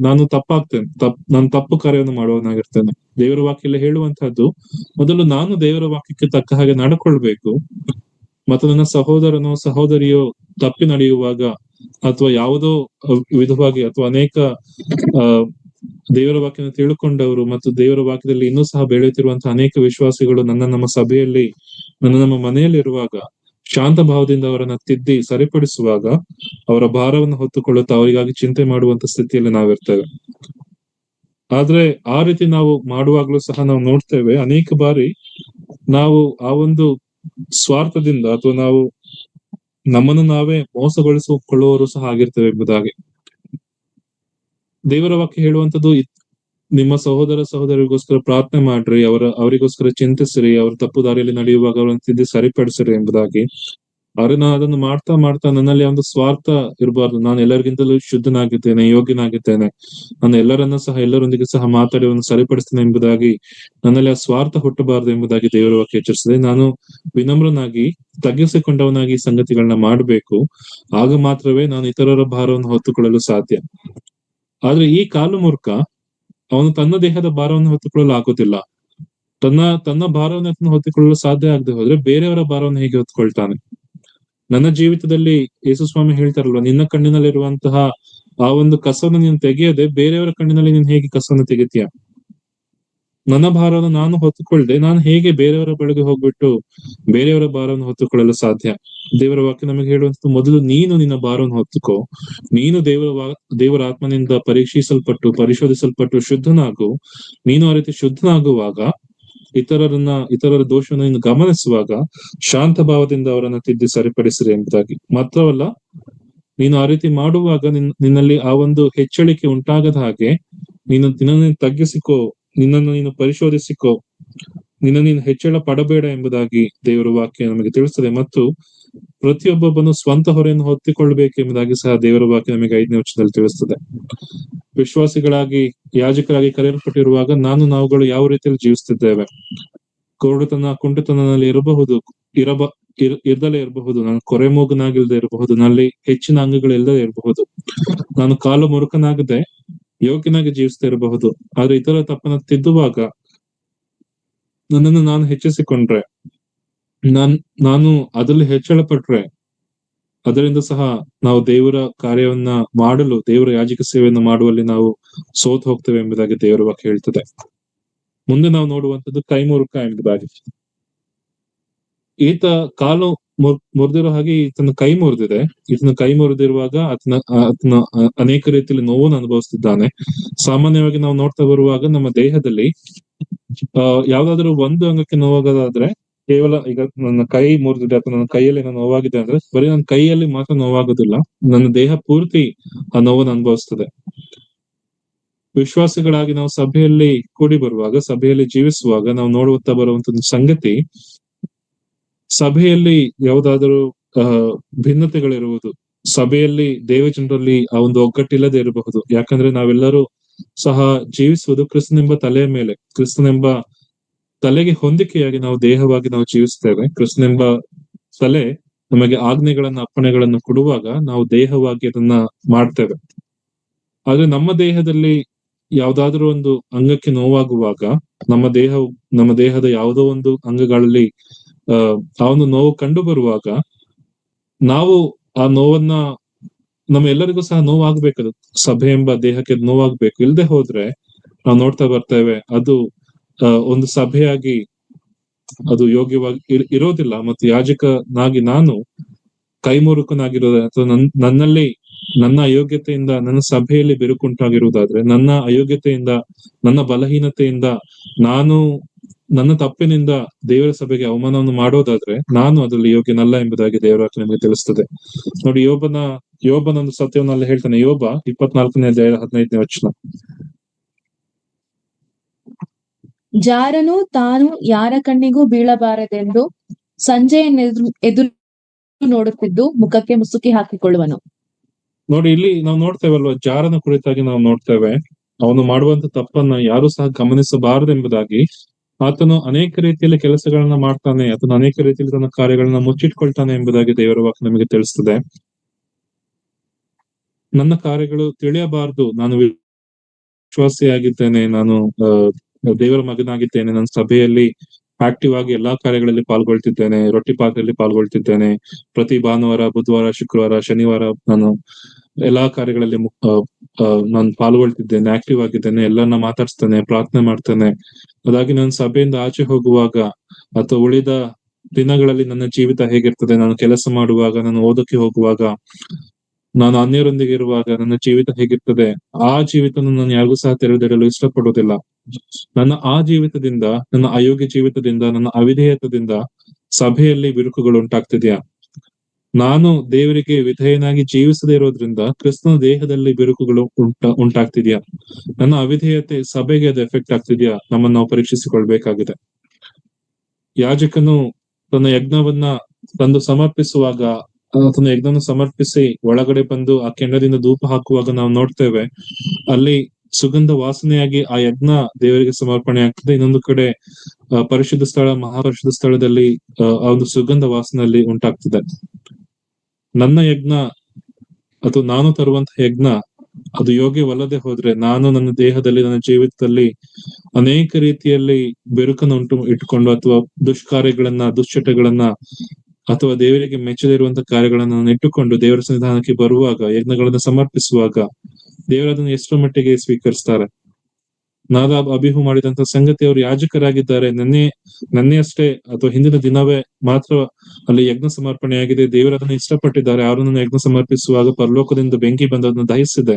ನಾನು ತಪ್ಪಾಗ್ತೇನೆ. ನಾನು ತಪ್ಪು ಕಾರ್ಯವನ್ನು ಮಾಡುವವನಾಗಿರ್ತೇನೆ. ದೇವರ ವಾಕ್ಯ ಹೇಳುವಂತಹದ್ದು, ಮೊದಲು ನಾನು ದೇವರ ವಾಕ್ಯಕ್ಕೆ ತಕ್ಕ ಹಾಗೆ ನಡ್ಕೊಳ್ಬೇಕು, ಮತ್ತು ನನ್ನ ಸಹೋದರನೋ ಸಹೋದರಿಯೋ ತಪ್ಪಿ ನಡೆಯುವಾಗ ಅಥವಾ ಯಾವುದೋ ವಿಧವಾಗಿ ಅಥವಾ ಅನೇಕ ದೇವರ ವಾಕ್ಯನ ತಿಳ್ಕೊಂಡವರು ಮತ್ತು ದೇವರ ವಾಕ್ಯದಲ್ಲಿ ಇನ್ನೂ ಸಹ ಬೆಳೆಯುತ್ತಿರುವಂತಹ ಅನೇಕ ವಿಶ್ವಾಸಿಗಳು ನಮ್ಮ ಸಭೆಯಲ್ಲಿ, ನಮ್ಮ ಮನೆಯಲ್ಲಿ ಇರುವಾಗ ಶಾಂತ ಭಾವದಿಂದ ಅವರನ್ನ ತಿದ್ದಿ ಸರಿಪಡಿಸುವಾಗ ಅವರ ಭಾರವನ್ನು ಹೊತ್ತುಕೊಳ್ಳುತ್ತಾ ಅವರಿಗಾಗಿ ಚಿಂತೆ ಮಾಡುವಂತ ಸ್ಥಿತಿಯಲ್ಲಿ ನಾವಿರ್ತೇವೆ. ಆದ್ರೆ ಆ ರೀತಿ ನಾವು ಮಾಡುವಾಗ್ಲೂ ಸಹ ನಾವು ನೋಡ್ತೇವೆ, ಅನೇಕ ಬಾರಿ ನಾವು ಆ ಒಂದು ಸ್ವಾರ್ಥದಿಂದ ಅಥವಾ ನಾವು ನಮ್ಮನ್ನು ನಾವೇ ಮೋಸಗೊಳಿಸಿಕೊಳ್ಳುವವರು ಸಹ ಆಗಿರ್ತೇವೆ ಎಂಬುದಾಗಿ. ದೇವರ ವಾಕ್ಯ ಹೇಳುವಂತದ್ದು, ನಿಮ್ಮ ಸಹೋದರಿಗೋಸ್ಕರ ಪ್ರಾರ್ಥನೆ ಮಾಡ್ರಿ, ಅವರಿಗೋಸ್ಕರ ಚಿಂತಿಸ್ರಿ, ಅವ್ರ ತಪ್ಪು ದಾರಿಯಲ್ಲಿ ನಡೆಯುವಾಗ ಅವರನ್ನು ತಿದ್ದಿ ಸರಿಪಡಿಸ್ರಿ ಎಂಬುದಾಗಿ. ಆದ್ರೆ ನಾನು ಅದನ್ನು ಮಾಡ್ತಾ ಮಾಡ್ತಾ ನನ್ನಲ್ಲಿ ಒಂದು ಸ್ವಾರ್ಥ ಇರಬಾರ್ದು. ನಾನು ಎಲ್ಲರಿಗಿಂತಲೂ ಶುದ್ಧನಾಗಿದ್ದೇನೆ, ಯೋಗ್ಯನಾಗಿದ್ದೇನೆ, ನಾನು ಎಲ್ಲರೊಂದಿಗೆ ಸಹ ಮಾತಾಡಿ ಅವನು ಸರಿಪಡಿಸ್ತೇನೆ ಎಂಬುದಾಗಿ ನನ್ನಲ್ಲಿ ಆ ಸ್ವಾರ್ಥ ಹುಟ್ಟಬಾರದು ಎಂಬುದಾಗಿ ದೇವರ ವಾಕ್ಯ ಎಚ್ಚರಿಸಿದೆ. ನಾನು ವಿನಮ್ರನಾಗಿ ತಗ್ಗಿಸಿಕೊಂಡವನಾಗಿ ಈ ಸಂಗತಿಗಳನ್ನ ಮಾಡಬೇಕು. ಆಗ ಮಾತ್ರವೇ ನಾನು ಇತರರ ಭಾರವನ್ನು ಹೊತ್ತುಕೊಳ್ಳಲು ಸಾಧ್ಯ. ಆದ್ರೆ ಈ ಕಾಲು ಮೂರ್ಖ, ಅವನು ತನ್ನ ದೇಹದ ಭಾರವನ್ನು ಹೊತ್ತುಕೊಳ್ಳಲು ಆಗುತ್ತಿಲ್ಲ. ತನ್ನ ಭಾರವನ್ನು ಹೊತ್ತುಕೊಳ್ಳಲು ಸಾಧ್ಯ ಆಗದೆ ಹೋದ್ರೆ ಬೇರೆಯವರ ಭಾರವನ್ನು ಹೇಗೆ ಹೊತ್ಕೊಳ್ತಾನೆ? ನನ್ನ ಜೀವಿತದಲ್ಲಿ ಯೇಸು ಸ್ವಾಮಿ ಹೇಳ್ತಾರಲ್ವ, ನಿನ್ನ ಕಣ್ಣಿನಲ್ಲಿರುವಂತಹ ಆ ಒಂದು ಕಸವನ್ನು ನೀನು ತೆಗೆಯದೆ ಬೇರೆಯವರ ಕಣ್ಣಿನಲ್ಲಿ ನೀನು ಹೇಗೆ ಕಸವನ್ನು ತೆಗಿತೀಯ? ನನ್ನ ಭಾರವನ್ನು ನಾನು ಹೊತ್ತುಕೊಳ್ಳದೆ ನಾನು ಹೇಗೆ ಬೇರೆಯವರ ಬಳಿಗೆ ಹೋಗ್ಬಿಟ್ಟು ಬೇರೆಯವರ ಭಾರವನ್ನು ಹೊತ್ತುಕೊಳ್ಳಲು ಸಾಧ್ಯ? ದೇವರ ವಾಕ್ಯ ನಮಗೆ ಹೇಳುವಂತ, ಮೊದಲು ನೀನು ನಿನ್ನ ಭಾರವನ್ನು ಹೊತ್ತುಕೋ, ನೀನು ದೇವರ ಆತ್ಮನಿಂದ ಪರಿಶೋಧಿಸಲ್ಪಟ್ಟು ಶುದ್ಧನಾಗು. ನೀನು ಆ ರೀತಿ ಶುದ್ಧನಾಗುವಾಗ ಇತರರ ದೋಷವನ್ನು ನೀನು ಗಮನಿಸುವಾಗ ಶಾಂತ ಭಾವದಿಂದ ಅವರನ್ನ ತಿದ್ದಿ ಸರಿಪಡಿಸ್ರಿ ಎಂಬುದಾಗಿ. ಮಾತ್ರವಲ್ಲ, ನೀನು ಆ ರೀತಿ ಮಾಡುವಾಗ ನಿನ್ನಲ್ಲಿ ಆ ಒಂದು ಹೆಚ್ಚಳಿಕೆ ಉಂಟಾಗದ ಹಾಗೆ ನಿನ್ನನ್ನು ತಗ್ಗಿಸಿಕೋ, ನಿನ್ನನ್ನು ನೀನು ಪರಿಶೋಧಿಸಿಕೋ, ನೀನು ಹೆಚ್ಚಳ ಪಡಬೇಡ ಎಂಬುದಾಗಿ ದೇವರ ವಾಕ್ಯ ನಮಗೆ ತಿಳಿಸ್ತದೆ. ಮತ್ತು ಪ್ರತಿಯೊಬ್ಬೊಬ್ಬನು ಸ್ವಂತ ಹೊರೆಯನ್ನು ಹೊತ್ತಿಕೊಳ್ಳಬೇಕು ಎಂಬುದಾಗಿ ಸಹ ದೇವರ ವಾಕ್ಯ ನಮಗೆ 5ನೇ ವಚನದಲ್ಲಿ ತಿಳಿಸ್ತದೆ. ವಿಶ್ವಾಸಿಗಳಾಗಿ, ಯಾಜಕರಾಗಿ ಕರೆಯಲ್ಪಟ್ಟಿರುವಾಗ ನಾವುಗಳು ಯಾವ ರೀತಿಯಲ್ಲಿ ಜೀವಿಸ್ತಿದ್ದೇವೆ? ಕುಂಟತನದಲ್ಲಿ ಇರದಲೇ ಇರಬಹುದು, ನಾನು ಕೊರೆಮೂಗನಾಗಿಲ್ದೆ ಇರಬಹುದು, ನಲ್ಲಿ ಹೆಚ್ಚಿನ ಅಂಗಗಳಿಲ್ಲದೆ ಇರಬಹುದು, ನಾನು ಕಾಲು ಮುರುಕನಾಗದೆ ಯೋಗ್ಯನಾಗಿ ಜೀವಿಸ್ತಾ ಇರಬಹುದು. ಆದ್ರೆ ಇತರ ತಪ್ಪನ್ನ ತಿದ್ದುವಾಗ ನನ್ನನ್ನು ನಾನು ಹೆಚ್ಚಿಸಿಕೊಂಡ್ರೆ, ನಾನು ಅದರಲ್ಲಿ ಹೆಚ್ಚಳ ಪಟ್ರೆ, ಅದರಿಂದ ಸಹ ನಾವು ದೇವರ ಕಾರ್ಯವನ್ನ ಮಾಡಲು, ದೇವರ ಯಾಜಕ ಸೇವೆಯನ್ನು ಮಾಡುವಲ್ಲಿ ನಾವು ಸೋತು ಹೋಗ್ತೇವೆ ಎಂಬುದಾಗಿ ದೇವರ ವಾಕ್ಯ ಹೇಳ್ತದೆ. ಮುಂದೆ ನಾವು ನೋಡುವಂತದ್ದು ಕೈಮೂರ್ಖ ಎಂಬುದಾಗಿ. ಈತ ಕಾಲು ಮುರಿದಿರೋ ಹಾಗೆ ಈತನ ಕೈ ಮುರಿದಿದೆ. ಈತನ ಕೈ ಮುರಿದಿರುವಾಗ ಆತನ ಅನೇಕ ರೀತಿಯಲ್ಲಿ ನೋವನ್ನು ಅನುಭವಿಸ್ತಿದ್ದಾನೆ. ಸಾಮಾನ್ಯವಾಗಿ ನಾವು ನೋಡ್ತಾ ಬರುವಾಗ ನಮ್ಮ ದೇಹದಲ್ಲಿ ಯಾವ್ದಾದ್ರು ಒಂದು ಅಂಗಕ್ಕೆ ನೋವಾಗೋದಾದ್ರೆ, ಕೇವಲ ಈಗ ನನ್ನ ಕೈ ಮುರಿದಿದೆ ಅಥವಾ ನನ್ನ ಕೈಯಲ್ಲಿ ನೋವಾಗಿದೆ ಅಂದ್ರೆ ಬರೀ ನನ್ನ ಕೈಯಲ್ಲಿ ಮಾತ್ರ ನೋವಾಗೋದಿಲ್ಲ, ನನ್ನ ದೇಹ ಪೂರ್ತಿ ಆ ನೋವನ್ನು ಅನುಭವಿಸ್ತದೆ. ವಿಶ್ವಾಸಿಗಳಾಗಿ ನಾವು ಸಭೆಯಲ್ಲಿ ಕೂಡಿ ಬರುವಾಗ, ಸಭೆಯಲ್ಲಿ ಜೀವಿಸುವಾಗ ನಾವು ನೋಡುತ್ತಾ ಬರುವಂತ ಸಂಗತಿ, ಸಭೆಯಲ್ಲಿ ಯಾವುದಾದರೂ ಭಿನ್ನತೆಗಳಿರುವುದು, ಸಭೆಯಲ್ಲಿ ದೇವಜನರಲ್ಲಿ ಆ ಒಂದು ಒಗ್ಗಟ್ಟಿಲ್ಲದೆ ಇರಬಹುದು. ಯಾಕಂದ್ರೆ ನಾವೆಲ್ಲರೂ ಸಹ ಜೀವಿಸುವುದು ಕ್ರಿಸ್ತನೆಂಬ ತಲೆಯ ಮೇಲೆ, ಕ್ರಿಸ್ತನೆಂಬ ತಲೆಗೆ ಹೊಂದಿಕೆಯಾಗಿ ನಾವು ದೇಹವಾಗಿ ನಾವು ಜೀವಿಸ್ತೇವೆ. ಕ್ರಿಸ್ತನೆಂಬ ತಲೆ ನಮಗೆ ಆಜ್ಞೆಗಳನ್ನ ಅಪ್ಪಣೆಗಳನ್ನು ಕೊಡುವಾಗ ನಾವು ದೇಹವಾಗಿ ಅದನ್ನ ಮಾಡ್ತೇವೆ. ಆದ್ರೆ ನಮ್ಮ ದೇಹದಲ್ಲಿ ಯಾವ್ದಾದ್ರೂ ಒಂದು ಅಂಗಕ್ಕೆ ನೋವಾಗುವಾಗ, ನಮ್ಮ ದೇಹದ ಯಾವುದೋ ಒಂದು ಅಂಗಗಳಲ್ಲಿ ಆ ಒಂದು ನೋವು ಕಂಡು ಬರುವಾಗ, ನಾವು ಆ ನೋವನ್ನ, ಎಲ್ಲರಿಗೂ ಸಹ ನೋವಾಗ್ಬೇಕದು, ಸಭೆ ಎಂಬ ದೇಹಕ್ಕೆ ನೋವಾಗ್ಬೇಕು. ಇಲ್ದೆ ಹೋದ್ರೆ ನಾವು ನೋಡ್ತಾ ಬರ್ತೇವೆ, ಅದು ಒಂದು ಸಭೆಯಾಗಿ ಅದು ಯೋಗ್ಯವಾಗಿ ಇರೋದಿಲ್ಲ. ಮತ್ತು ಯಾಜಕನಾಗಿ ನಾನು ಕೈಮುರುಕನಾಗಿರೋದ, ಅಥವಾ ನನ್ನಲ್ಲಿ ನನ್ನ ಅಯೋಗ್ಯತೆಯಿಂದ ನನ್ನ ಸಭೆಯಲ್ಲಿ ಬಿರುಕುಂಟಾಗಿರುವುದಾದ್ರೆ, ನನ್ನ ಅಯೋಗ್ಯತೆಯಿಂದ, ನನ್ನ ಬಲಹೀನತೆಯಿಂದ, ನನ್ನ ತಪ್ಪಿನಿಂದ ದೇವರ ಸಭೆಗೆ ಅವಮಾನವನ್ನು ಮಾಡೋದಾದ್ರೆ, ನಾನು ಅದರಲ್ಲಿ ಯೋಗ್ಯನಲ್ಲ ಎಂಬುದಾಗಿ ದೇವರ ವಾಕ್ಯ ನಮಗೆ ತಿಳಿಸ್ತದೆ. ನೋಡಿ, ಯೋಬನೊಂದು ಸತ್ಯವನ್ನು ಅಲ್ಲಿ ಹೇಳ್ತಾನೆ. ಯೋಬ 24ನೇ ಅಧ್ಯಾಯ 15ನೇ ವಚನ. ಜಾರನು ತಾನು ಯಾರ ಕಣ್ಣಿಗೂ ಬೀಳಬಾರದೆಂದು ಸಂಜೆಯನ್ನು ಎದುರು ನೋಡುತ್ತಿದ್ದು ಮುಖಕ್ಕೆ ಮುಸುಕಿ ಹಾಕಿಕೊಳ್ಳುವನು. ನೋಡಿ, ಇಲ್ಲಿ ನಾವು ನೋಡ್ತೇವಲ್ವಾ, ಜಾರನ ಕುರಿತಾಗಿ ನಾವು ನೋಡ್ತೇವೆ. ಅವನು ಮಾಡುವಂತ ತಪ್ಪನ್ನ ಯಾರು ಸಹ ಗಮನಿಸಬಾರದೆಂಬುದಾಗಿ ಆತನು ಅನೇಕ ರೀತಿಯಲ್ಲಿ ಕೆಲಸಗಳನ್ನ ಮಾಡ್ತಾನೆ, ಆತನು ಅನೇಕ ರೀತಿಯಲ್ಲಿ ತನ್ನ ಕಾರ್ಯಗಳನ್ನ ಮುಚ್ಚಿಟ್ಕೊಳ್ತಾನೆ ಎಂಬುದಾಗಿ ದೇವರ ವಾಕ್ಯ ನಮಗೆ ತಿಳಿಸ್ತದೆ. ನನ್ನ ಕಾರ್ಯಗಳು ತಿಳಿಯಬಾರದು, ನಾನು ವಿಶ್ವಾಸಿಯಾಗಿದ್ದೇನೆ, ನಾನು ದೇವರ ಮಗನಾಗಿದ್ದೇನೆ, ನನ್ನ ಸಭೆಯಲ್ಲಿ ಆಕ್ಟಿವ್ ಆಗಿ ಎಲ್ಲಾ ಕಾರ್ಯಗಳಲ್ಲಿ ಪಾಲ್ಗೊಳ್ತಿದ್ದೇನೆ, ರೊಟ್ಟಿ ಪಾತ್ರೆಯಲ್ಲಿ ಪಾಲ್ಗೊಳ್ತಿದ್ದೇನೆ, ಪ್ರತಿ ಭಾನುವಾರ, ಬುಧವಾರ, ಶುಕ್ರವಾರ, ಶನಿವಾರ ನಾನು ಎಲ್ಲಾ ಕಾರ್ಯಗಳಲ್ಲಿ ನಾನು ಪಾಲ್ಗೊಳ್ತಿದ್ದೇನೆ, ಆಕ್ಟಿವ್ ಆಗಿದ್ದೇನೆ, ಎಲ್ಲರನ್ನ ಮಾತಾಡ್ಸ್ತೇನೆ, ಪ್ರಾರ್ಥನೆ ಮಾಡ್ತೇನೆ. ಅದಾಗಿ ನಾನು ಸಭೆಯಿಂದ ಆಚೆ ಹೋಗುವಾಗ ಅಥವಾ ಉಳಿದ ದಿನಗಳಲ್ಲಿ ನನ್ನ ಜೀವಿತ ಹೇಗಿರ್ತದೆ, ನಾನು ಕೆಲಸ ಮಾಡುವಾಗ, ನಾನು ಓದಕ್ಕೆ ಹೋಗುವಾಗ, ನಾನು ಅನ್ಯರೊಂದಿಗೆ ಇರುವಾಗ ನನ್ನ ಜೀವಿತ ಹೇಗಿರ್ತದೆ, ಆ ಜೀವಿತವನ್ನು ನಾನು ಯಾರಿಗೂ ಸಹ ತೆರೆದಿಡಲು ಇಷ್ಟಪಡುವುದಿಲ್ಲ. ನನ್ನ ಆ ಜೀವಿತದಿಂದ, ನನ್ನ ಅಯೋಗ್ಯ ಜೀವಿತದಿಂದ, ನನ್ನ ಅವಿಧೇಯತದಿಂದ ಸಭೆಯಲ್ಲಿ ಬಿರುಕುಗಳು ಉಂಟಾಗ್ತಿದ್ಯಾ? ನಾನು ದೇವರಿಗೆ ವಿಧೇಯನಾಗಿ ಜೀವಿಸದೇ ಇರೋದ್ರಿಂದ ಕ್ರಿಸ್ತನ ದೇಹದಲ್ಲಿ ಬಿರುಕುಗಳು ಉಂಟಾಗ್ತಿದ್ಯಾ? ನನ್ನ ಅವಿಧೇಯತೆ ಸಭೆಗೆ ಅದು ಎಫೆಕ್ಟ್ ಆಗ್ತಿದ್ಯಾ? ನಮ್ಮನ್ನು ನಾವು ಪರೀಕ್ಷಿಸಿಕೊಳ್ಬೇಕಾಗಿದೆ. ಯಾಜಕನು ತನ್ನ ಯಜ್ಞವನ್ನ ತಂದು ಸಮರ್ಪಿಸುವಾಗ, ತನ್ನ ಯಜ್ಞವನ್ನು ಸಮರ್ಪಿಸಿ ಒಳಗಡೆ ಬಂದು ಆ ಕೆಂಡದಿಂದ ಧೂಪ ಹಾಕುವಾಗ ನಾವು ನೋಡ್ತೇವೆ, ಅಲ್ಲಿ ಸುಗಂಧ ವಾಸನೆಯಾಗಿ ಆ ಯಜ್ಞ ದೇವರಿಗೆ ಸಮರ್ಪಣೆ ಆಗ್ತದೆ. ಇನ್ನೊಂದು ಕಡೆ ಪರಿಶುದ್ಧ ಸ್ಥಳ, ಮಹಾಪರಿಶುದ್ಧ ಸ್ಥಳದಲ್ಲಿ ಆ ಒಂದು ಸುಗಂಧ ವಾಸನೆಯಲ್ಲಿ ಉಂಟಾಗ್ತದೆ. ನನ್ನ ಯಜ್ಞ ಅಥವಾ ನಾನು ತರುವಂತಹ ಯಜ್ಞ ಅದು ಯೋಗ್ಯವಲ್ಲದೆ ಹೋದ್ರೆ, ನಾನು ನನ್ನ ದೇಹದಲ್ಲಿ, ನನ್ನ ಜೀವಿತದಲ್ಲಿ ಅನೇಕ ರೀತಿಯಲ್ಲಿ ಬೆರುಕನ್ನು ಇಟ್ಕೊಂಡು ಅಥವಾ ದುಷ್ಕಾರ್ಯಗಳನ್ನ, ದುಶ್ಚಟಗಳನ್ನ ಅಥವಾ ದೇವರಿಗೆ ಮೆಚ್ಚದೇ ಇರುವಂತಹ ಕಾರ್ಯಗಳನ್ನ ನಾನು ಇಟ್ಟುಕೊಂಡು ದೇವರ ಸನ್ನಿಧಾನಕ್ಕೆ ಬರುವಾಗ, ಯಜ್ಞಗಳನ್ನು ಸಮರ್ಪಿಸುವಾಗ ದೇವರದನ್ನು ಎಷ್ಟರ ಮಟ್ಟಿಗೆ ಸ್ವೀಕರಿಸ್ತಾರೆ? ನಾದಾಬ್, ಅಬಿಹು ಮಾಡಿದಂತ ಸಂಗತಿ, ಅವರು ಯಾಜಕರಾಗಿದ್ದಾರೆ, ನನ್ನೇ ಅಷ್ಟೇ ಅಥವಾ ಹಿಂದಿನ ದಿನವೇ ಮಾತ್ರ ಅಲ್ಲಿ ಯಜ್ಞ ಸಮರ್ಪಣೆಯಾಗಿದೆ, ದೇವರದನ್ನು ಇಷ್ಟಪಟ್ಟಿದ್ದಾರೆ, ಅವರನ್ನು ಯಜ್ಞ ಸಮರ್ಪಿಸುವಾಗ ಪರಲೋಕದಿಂದ ಬೆಂಕಿ ಬಂದದನ್ನು ದಹಿಸಿದೆ.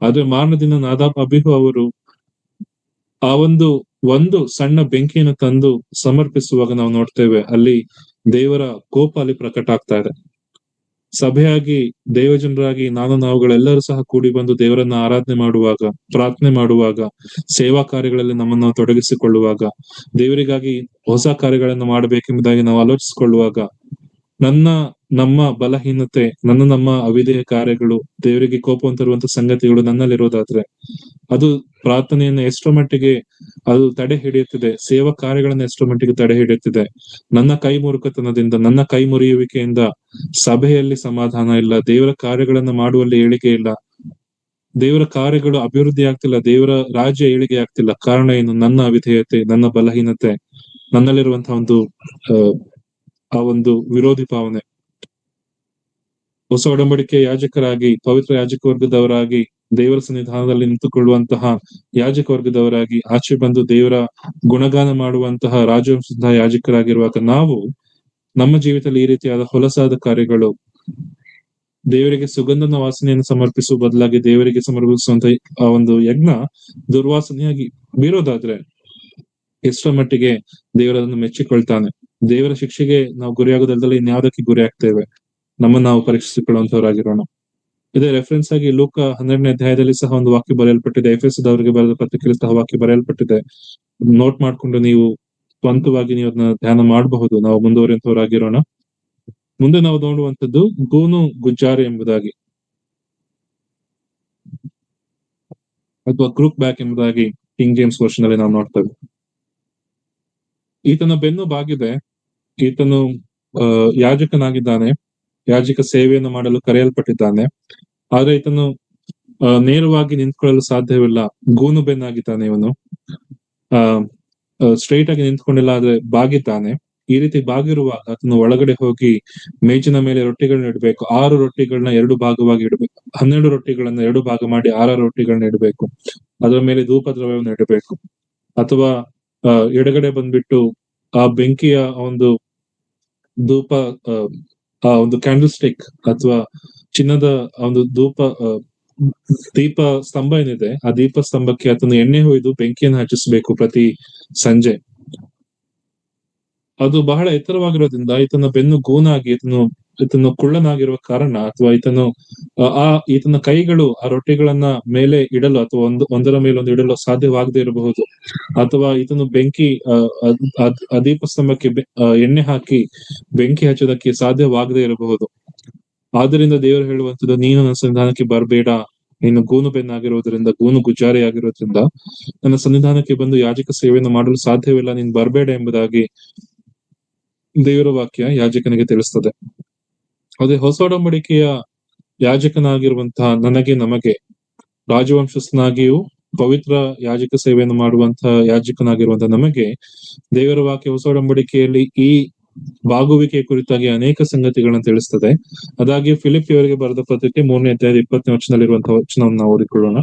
ಆದ್ರೆ ಮಾರನೇ ದಿನ ನಾದಾಬ್, ಅಬಿಹು ಅವರು ಆ ಒಂದು ಸಣ್ಣ ಬೆಂಕಿಯನ್ನು ತಂದು ಸಮರ್ಪಿಸುವಾಗ ನಾವು ನೋಡ್ತೇವೆ, ಅಲ್ಲಿ ದೇವರ ಕೋಪ ಅಲ್ಲಿ ಪ್ರಕಟ ಆಗ್ತಾ ಇದೆ. ಸಭೆಯಾಗಿ, ದೇವಜನರಾಗಿ ನಾವುಗಳೆಲ್ಲರೂ ಸಹ ಕೂಡಿ ಬಂದು ದೇವರನ್ನ ಆರಾಧನೆ ಮಾಡುವಾಗ, ಪ್ರಾರ್ಥನೆ ಮಾಡುವಾಗ, ಸೇವಾ ಕಾರ್ಯಗಳಲ್ಲಿ ನಮ್ಮನ್ನು ನಾವು ತೊಡಗಿಸಿಕೊಳ್ಳುವಾಗ, ದೇವರಿಗಾಗಿ ಹೊಸ ಕಾರ್ಯಗಳನ್ನು ಮಾಡಬೇಕೆಂಬುದಾಗಿ ನಾವು ಆಲೋಚಿಸಿಕೊಳ್ಳುವಾಗ, ನಮ್ಮ ಬಲಹೀನತೆ, ನಮ್ಮ ಅವಿಧೇಯ ಕಾರ್ಯಗಳು, ದೇವರಿಗೆ ಕೋಪವನ್ನು ತರುವಂತ ಸಂಗತಿಗಳು ನನ್ನಲ್ಲಿರೋದಾದ್ರೆ, ಅದು ಪ್ರಾರ್ಥನೆಯನ್ನ ಎಷ್ಟರ ಮಟ್ಟಿಗೆ ಅದು ತಡೆ ಹಿಡಿಯುತ್ತಿದೆ, ಸೇವಾ ಕಾರ್ಯಗಳನ್ನ ಎಷ್ಟರ ಮಟ್ಟಿಗೆ ತಡೆ ಹಿಡಿಯುತ್ತಿದೆ. ನನ್ನ ಕೈ ಮುರುಕತನದಿಂದ, ನನ್ನ ಕೈ ಮುರಿಯುವಿಕೆಯಿಂದ ಸಭೆಯಲ್ಲಿ ಸಮಾಧಾನ ಇಲ್ಲ, ದೇವರ ಕಾರ್ಯಗಳನ್ನ ಮಾಡುವಲ್ಲಿ ಏಳಿಗೆ ಇಲ್ಲ, ದೇವರ ಕಾರ್ಯಗಳು ಅಭಿವೃದ್ಧಿ ಆಗ್ತಿಲ್ಲ, ದೇವರ ರಾಜ್ಯ ಏಳಿಗೆ ಆಗ್ತಿಲ್ಲ. ಕಾರಣ ಏನು? ನನ್ನ ಅವಿಧೇಯತೆ, ನನ್ನ ಬಲಹೀನತೆ, ನನ್ನಲ್ಲಿರುವಂತಹ ಆ ಒಂದು ವಿರೋಧಿ ಭಾವನೆ. ಹೊಸ ಒಡಂಬಡಿಕೆ ಯಾಜಕರಾಗಿ, ಪವಿತ್ರ ಯಾಜಕ ವರ್ಗದವರಾಗಿ, ದೇವರ ಸನ್ನಿಧಾನದಲ್ಲಿ ನಿಂತುಕೊಳ್ಳುವಂತಹ ಯಾಜಕ ವರ್ಗದವರಾಗಿ, ಆಚೆ ಬಂದು ದೇವರ ಗುಣಗಾನ ಮಾಡುವಂತಹ ರಾಜವಂಶದ ಯಾಜಕರಾಗಿರುವಾಗ ನಾವು ನಮ್ಮ ಜೀವಿತದಲ್ಲಿ ಈ ರೀತಿಯಾದ ಹೊಲಸಾದ ಕಾರ್ಯಗಳು, ದೇವರಿಗೆ ಸುಗಂಧನ ವಾಸನೆಯನ್ನು ಸಮರ್ಪಿಸುವ ಬದಲಾಗಿ ದೇವರಿಗೆ ಸಮರ್ಪಿಸುವಂತ ಆ ಒಂದು ಯಜ್ಞ ದುರ್ವಾಸನೆಯಾಗಿ ಬೀರೋದಾದ್ರೆ ಎಷ್ಟರ ಮಟ್ಟಿಗೆ ದೇವರನ್ನು ಮೆಚ್ಚಿಕೊಳ್ತಾನೆ? ದೇವರ ಶಿಕ್ಷೆಗೆ ನಾವು ಗುರಿಯಾಗೋದಲ್ಲದೆ ಇನ್ಯಾವುದಕ್ಕೆ ಗುರಿ ಆಗ್ತೇವೆ? ನಮ್ಮನ್ನು ನಾವು ಪರೀಕ್ಷಿಸಿಕೊಳ್ಳುವಂತವರಾಗಿರೋಣ. ಇದೇ ರೆಫರೆನ್ಸ್ ಆಗಿ ಲೂಕ 12ನೇ ಅಧ್ಯಾಯದಲ್ಲಿ ಸಹ ಒಂದು ವಾಕ್ಯ ಬರೆಯಲ್ಪಟ್ಟಿದೆ. ಎಫೆಸದವರಿಗೆ ಬರೆದ ಪತ್ರಿಕೆಯಲ್ಲಿ ಸಹ ವಾಕ್ಯ ಬರೆಯಲ್ಪಟ್ಟಿದೆ. ನೋಟ್ ಮಾಡ್ಕೊಂಡು ನೀವು ಸ್ವಂತವಾಗಿ ನೀವು ಅದನ್ನ ಧ್ಯಾನ ಮಾಡಬಹುದು. ನಾವು ಮುಂದುವರಿಯುವಂತವರಾಗಿರೋಣ. ಮುಂದೆ ನಾವು ನೋಡುವಂತದ್ದು ಗೂನು ಗುಜ್ಜಾರಿ ಎಂಬುದಾಗಿ, ಅಥವಾ ಕ್ರೂಕ್ ಬ್ಯಾಕ್ ಎಂಬುದಾಗಿ ಕಿಂಗ್ ಜೇಮ್ಸ್ ವರ್ಷನ್ ಅಲ್ಲಿ ನಾವು ನೋಡ್ತೇವೆ. ಈತನ ಬೆನ್ನು ಬಾಗಿದೆ, ಈತನು ಯಾಜಕನಾಗಿದ್ದಾನೆ, ಯಾಜಕ ಸೇವೆಯನ್ನು ಮಾಡಲು ಕರೆಯಲ್ಪಟ್ಟಿದ್ದಾನೆ. ಆದ್ರೆ ಈತನು ನೇರವಾಗಿ ನಿಂತ್ಕೊಳ್ಳಲು ಸಾಧ್ಯವಿಲ್ಲ, ಗೂನು ಬೆನ್ನಾಗಿದ್ದಾನೆ. ಇವನು ಸ್ಟ್ರೈಟ್ ಆಗಿ ನಿಂತ್ಕೊಂಡಿಲ್ಲ, ಆದ್ರೆ ಬಾಗಿದ್ದಾನೆ. ಈ ರೀತಿ ಬಾಗಿರುವಾಗ ಆತನು ಒಳಗಡೆ ಹೋಗಿ ಮೇಜಿನ ಮೇಲೆ ರೊಟ್ಟಿಗಳನ್ನ ಇಡಬೇಕು. 6 ರೊಟ್ಟಿಗಳನ್ನ 2 ಭಾಗವಾಗಿ ಇಡಬೇಕು. 12 ರೊಟ್ಟಿಗಳನ್ನ 2 ಭಾಗ ಮಾಡಿ 6 ರೊಟ್ಟಿಗಳನ್ನ ಇಡಬೇಕು. ಅದರ ಮೇಲೆ ಧೂಪ ದ್ರವ್ಯವನ್ನು ಇಡಬೇಕು. ಅಥವಾ ಎಡಗಡೆ ಬಂದ್ಬಿಟ್ಟು ಆ ಬೆಂಕಿಯ ಒಂದು ಧೂಪ, ಆ ಒಂದು ಕ್ಯಾಂಡಲ್ ಸ್ಟಿಕ್ ಅಥವಾ ಚಿನ್ನದ ಒಂದು ದೀಪ ಸ್ತಂಭ ಏನಿದೆ, ಆ ದೀಪ ಸ್ತಂಭಕ್ಕೆ ಆತನು ಎಣ್ಣೆ ಹೊಯ್ದು ಬೆಂಕಿಯನ್ನು ಹಚ್ಚಿಸ್ಬೇಕು ಪ್ರತಿ ಸಂಜೆ. ಅದು ಬಹಳ ಎತ್ತರವಾಗಿರೋದ್ರಿಂದ ಈತನ ಬೆನ್ನು ಗೂನಾಗಿ ಈತನು ಕುಳ್ಳನಾಗಿರುವ ಕಾರಣ, ಅಥವಾ ಈತನ ಕೈಗಳು ಆ ರೊಟ್ಟಿಗಳನ್ನ ಮೇಲೆ ಇಡಲು ಅಥವಾ ಒಂದರ ಮೇಲೆ ಒಂದು ಇಡಲು ಸಾಧ್ಯವಾಗದೇ ಇರಬಹುದು. ಅಥವಾ ಈತನು ಬೆಂಕಿ ಆ ದೀಪಸ್ತಂಭಕ್ಕೆ ಎಣ್ಣೆ ಹಾಕಿ ಬೆಂಕಿ ಹಚ್ಚೋದಕ್ಕೆ ಸಾಧ್ಯವಾಗದೇ ಇರಬಹುದು. ಆದ್ದರಿಂದ ದೇವರು ಹೇಳುವಂಥದ್ದು, ನೀನು ನನ್ನ ಸನ್ನಿಧಾನಕ್ಕೆ ಬರಬೇಡ, ನೀನು ಗೂನು ಬೆನ್ನಾಗಿರೋದ್ರಿಂದ, ಗೂನು ಗುಜ್ಜಾರಿ ಆಗಿರೋದ್ರಿಂದ ನನ್ನ ಸನ್ನಿಧಾನಕ್ಕೆ ಬಂದು ಯಾಜಕ ಸೇವೆಯನ್ನು ಮಾಡಲು ಸಾಧ್ಯವಿಲ್ಲ, ನೀನು ಬರಬೇಡ ಎಂಬುದಾಗಿ ದೇವರ ವಾಕ್ಯ ಯಾಜಕನಿಗೆ ತಿಳಿಸ್ತದೆ. ಅದೇ ಹೊಸ ಒಡಂಬಡಿಕೆಯ ಯಾಜಕನಾಗಿರುವಂತಹ ನಮಗೆ, ರಾಜವಂಶಸ್ಥನಾಗಿಯೂ ಪವಿತ್ರ ಯಾಜಕ ಸೇವೆಯನ್ನು ಮಾಡುವಂತಹ ಯಾಜಕನಾಗಿರುವಂತಹ ನಮಗೆ ದೇವರ ವಾಕ್ಯ ಹೊಸ ಒಡಂಬಡಿಕೆಯಲ್ಲಿ ಈ ಬಾಗುವಿಕೆಯ ಕುರಿತಾಗಿ ಅನೇಕ ಸಂಗತಿಗಳನ್ನ ತಿಳಿಸ್ತದೆ. ಅದಾಗಿ ಫಿಲಿಪ್ಪಿಯವರಿಗೆ ಬರೆದ ಪತ್ರಿಕೆ 3ನೇ ಅಧ್ಯಾಯದ 20ನೇ ವಚನದಲ್ಲಿರುವಂತಹ ವಚನವನ್ನು ನಾವು ಓದಿಕೊಳ್ಳೋಣ.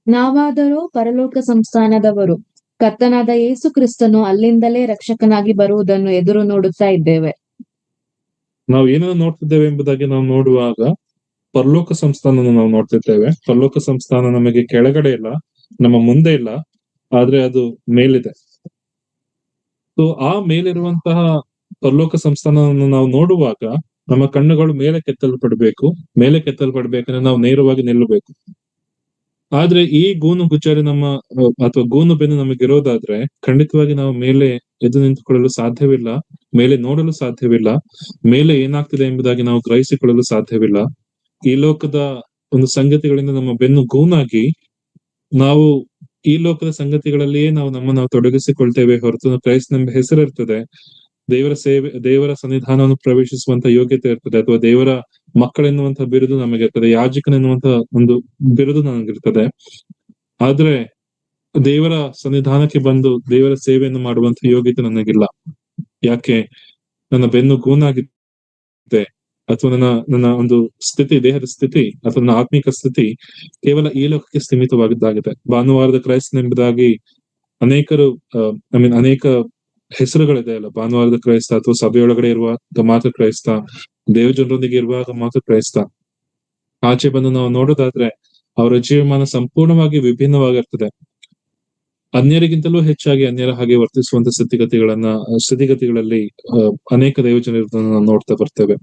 ನಾವಾದರೂ ಪರಲೋಕ ಸಂಸ್ಥಾನದವರು, ಕರ್ತನಾದ ಯೇಸು ಕ್ರಿಸ್ತನು ಅಲ್ಲಿಂದಲೇ ರಕ್ಷಕನಾಗಿ ಬರುವುದನ್ನು ಎದುರು ನೋಡುತ್ತಾ ಇದ್ದೇವೆ. ನಾವು ಏನನ್ನು ನೋಡ್ತಿದ್ದೇವೆ ಎಂಬುದಾಗಿ ನಾವು ನೋಡುವಾಗ ಪರಲೋಕ ಸಂಸ್ಥಾನವನ್ನು ನಾವು ನೋಡ್ತಿದ್ದೇವೆ. ಪರಲೋಕ ಸಂಸ್ಥಾನ ನಮಗೆ ಕೆಳಗಡೆ ಇಲ್ಲ, ನಮ್ಮ ಮುಂದೆ ಇಲ್ಲ, ಆದ್ರೆ ಅದು ಮೇಲಿದೆ. ಸೊ ಆ ಮೇಲಿರುವಂತಹ ಪರಲೋಕ ಸಂಸ್ಥಾನವನ್ನು ನಾವು ನೋಡುವಾಗ ನಮ್ಮ ಕಣ್ಣುಗಳು ಮೇಲೆ ಕೆತ್ತಲ್ಪಡ್ಬೇಕಂದ್ರೆ ನಾವು ನೇರವಾಗಿ ನಿಲ್ಲಬೇಕು. ಆದ್ರೆ ಈ ಗೂನು ಗುಜ್ಜಾರಿ ಅಥವಾ ಗೂನು ಬೆನ್ನು ನಮಗಿರೋದಾದ್ರೆ ಖಂಡಿತವಾಗಿ ನಾವು ಮೇಲೆ ಎದ್ದು ನಿಂತುಕೊಳ್ಳಲು ಸಾಧ್ಯವಿಲ್ಲ, ಮೇಲೆ ನೋಡಲು ಸಾಧ್ಯವಿಲ್ಲ, ಮೇಲೆ ಏನಾಗ್ತಿದೆ ಎಂಬುದಾಗಿ ನಾವು ಗ್ರಹಿಸಿಕೊಳ್ಳಲು ಸಾಧ್ಯವಿಲ್ಲ. ಈ ಲೋಕದ ಒಂದು ಸಂಗತಿಗಳಿಂದ ನಮ್ಮ ಬೆನ್ನು ಗೂನಾಗಿ ನಾವು ಈ ಲೋಕದ ಸಂಗತಿಗಳಲ್ಲಿಯೇ ನಾವು ತೊಡಗಿಸಿಕೊಳ್ತೇವೆ ಹೊರತು ಕ್ರೈಸ್ತನೆಂಬ ಹೆಸರಿರ್ತದೆ, ದೇವರ ಸನ್ನಿಧಾನವನ್ನು ಪ್ರವೇಶಿಸುವಂತ ಯೋಗ್ಯತೆ ಇರ್ತದೆ, ಅಥವಾ ದೇವರ ಮಕ್ಕಳೆನ್ನುವಂತಹ ಬಿರುದು ನಮಗಿರ್ತದೆ, ಯಾಜಕನೆನ್ನುವಂತ ಒಂದು ಬಿರುದು ನನಗಿರ್ತದೆ. ಆದ್ರೆ ದೇವರ ಸನ್ನಿಧಾನಕ್ಕೆ ಬಂದು ದೇವರ ಸೇವೆಯನ್ನು ಮಾಡುವಂತ ಯೋಗ್ಯತೆ ನನಗಿಲ್ಲ. ಯಾಕೆ? ನನ್ನ ಬೆನ್ನು ಗೂನಾಗಿದೆ, ಅಥವಾ ನನ್ನ ಒಂದು ಸ್ಥಿತಿ, ದೇಹದ ಸ್ಥಿತಿ ಅಥವಾ ನನ್ನ ಆತ್ಮಿಕ ಸ್ಥಿತಿ ಕೇವಲ ಈ ಲೋಕಕ್ಕೆ ಸೀಮಿತವಾಗಿದ್ದಾಗಿದೆ. ಭಾನುವಾರದ ಕ್ರೈಸ್ತನೆಂಬುದಾಗಿ ಅನೇಕ ಹೆಸರುಗಳಿದೆ ಅಲ್ಲ. ಭಾನುವಾರದ ಕ್ರೈಸ್ತ ಅಥವಾ ಸಭೆಯೊಳಗಡೆ ಇರುವಾಗ ಮಾತ್ರ ಕ್ರೈಸ್ತ, ದೇವಜನರೊಂದಿಗೆ ಇರುವಾಗ ಮಾತ್ರ ಕ್ರೈಸ್ತ. ಆಚೆ ಬಂದು ನಾವು ನೋಡೋದಾದ್ರೆ ಅವರ ಜೀವಮಾನ ಸಂಪೂರ್ಣವಾಗಿ ವಿಭಿನ್ನವಾಗಿರ್ತದೆ. ಅನ್ಯರಿಗಿಂತಲೂ ಹೆಚ್ಚಾಗಿ ಅನ್ಯರ ಹಾಗೆ ವರ್ತಿಸುವಂತ ಸ್ಥಿತಿಗತಿಗಳಲ್ಲಿ ಅನೇಕ ದೇವಜನರನ್ನು ನಾವು ನೋಡ್ತಾ ಬರ್ತೇವೆ.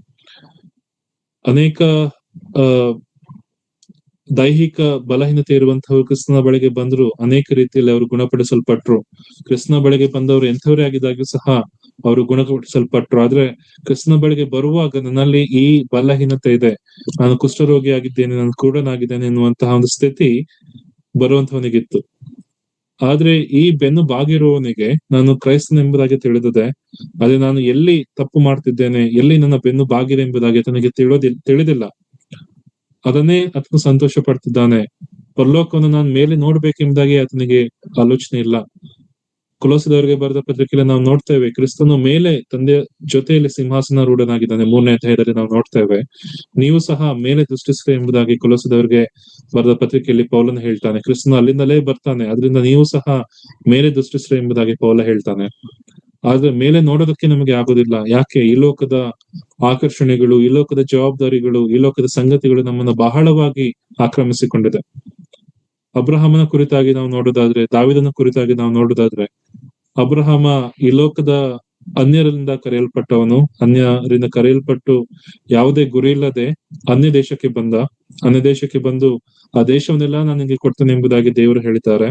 ಅನೇಕ ದೈಹಿಕ ಬಲಹೀನತೆ ಇರುವಂತಹವರು ಕ್ರಿಸ್ತನ ಬಳಿಗೆ ಬಂದ್ರು ಅನೇಕ ರೀತಿಯಲ್ಲಿ ಅವರು ಗುಣಪಡಿಸಲ್ಪಟ್ರು. ಕ್ರಿಸ್ತನ ಬಳಿಗೆ ಬಂದವರು ಎಂಥವರೇ ಆಗಿದ್ದಾಗ್ಯೂ ಸಹ ಅವರು ಗುಣಪಡಿಸಲ್ಪಟ್ರು. ಆದ್ರೆ ಕ್ರಿಸ್ತನ ಬಳಿಗೆ ಬರುವಾಗ ನನ್ನಲ್ಲಿ ಈ ಬಲಹೀನತೆ ಇದೆ, ನಾನು ಕುಷ್ಠರೋಗಿ ಆಗಿದ್ದೇನೆ, ನಾನು ಕುರುಡನಾಗಿದ್ದೇನೆ ಎನ್ನುವಂತಹ ಒಂದು ಸ್ಥಿತಿ ಬರುವಂತವನಿಗಿತ್ತು. ಆದ್ರೆ ಈ ಬೆನ್ನು ಬಾಗಿರುವವನಿಗೆ ನಾನು ಕ್ರೈಸ್ತನೆಂಬುದಾಗಿ ತಿಳಿದಿದೆ. ಅದೇ ನಾನು ಎಲ್ಲಿ ತಪ್ಪು ಮಾಡ್ತಿದ್ದೇನೆ, ಎಲ್ಲಿ ನನ್ನ ಬೆನ್ನು ಬಾಗಿದೆ ಎಂಬುದಾಗಿ ತನಗೆ ತಿಳಿದಿಲ್ಲ. ಅದನ್ನೇ ಆತನು ಸಂತೋಷ ಪಡ್ತಿದ್ದಾನೆ. ಪರಲೋಕವನ್ನು ನಾನು ಮೇಲೆ ನೋಡ್ಬೇಕೆಂಬುದಾಗಿ ಆತನಿಗೆ ಆಲೋಚನೆ ಇಲ್ಲ. ಕೊಲೋಸದವರಿಗೆ ಬರೆದ ಪತ್ರಿಕೆಯಲ್ಲಿ ನಾವು ನೋಡ್ತೇವೆ, ಕ್ರಿಸ್ತನು ಮೇಲೆ ತಂದೆಯ ಜೊತೆಯಲ್ಲಿ ಸಿಂಹಾಸನ ರೂಢನಾಗಿದ್ದಾನೆ. 3ನೇ ಅಧ್ಯಾಯದಲ್ಲಿ ನಾವು ನೋಡ್ತೇವೆ, ನೀವು ಸಹ ಮೇಲೆ ದೃಷ್ಟಿಸ್ರಿ ಎಂಬುದಾಗಿ ಕೊಲೋಸದವರಿಗೆ ಬರೆದ ಪತ್ರಿಕೆಯಲ್ಲಿ ಪೌಲನು ಹೇಳ್ತಾನೆ. ಕ್ರಿಸ್ತನು ಅಲ್ಲಿಂದಲೇ ಬರ್ತಾನೆ, ಅದರಿಂದ ನೀವು ಸಹ ಮೇಲೆ ದೃಷ್ಟಿಸ್ರಿ ಎಂಬುದಾಗಿ ಪೌಲ ಹೇಳ್ತಾನೆ. ಆದ್ರೆ ಮೇಲೆ ನೋಡೋದಕ್ಕೆ ನಮಗೆ ಆಗೋದಿಲ್ಲ. ಯಾಕೆ? ಈ ಲೋಕದ ಆಕರ್ಷಣೆಗಳು, ಈ ಲೋಕದ ಜವಾಬ್ದಾರಿಗಳು, ಈ ಲೋಕದ ಸಂಗತಿಗಳು ನಮ್ಮನ್ನು ಬಹಳವಾಗಿ ಆಕ್ರಮಿಸಿಕೊಂಡಿದೆ. ಅಬ್ರಹಾಮನ ಕುರಿತಾಗಿ ನಾವು ನೋಡೋದಾದ್ರೆ, ದಾವಿದನ ಕುರಿತಾಗಿ ನಾವು ನೋಡೋದಾದ್ರೆ, ಅಬ್ರಹಾಮ ಈ ಲೋಕದ ಅನ್ಯರಿಂದ ಕರೆಯಲ್ಪಟ್ಟು ಯಾವುದೇ ಗುರಿ ಇಲ್ಲದೆ ಅನ್ಯ ದೇಶಕ್ಕೆ ಬಂದು ಆ ದೇಶವನ್ನೆಲ್ಲ ನನಗೆ ಕೊಡ್ತೇನೆ ಎಂಬುದಾಗಿ ದೇವರು ಹೇಳಿದ್ದಾರೆ.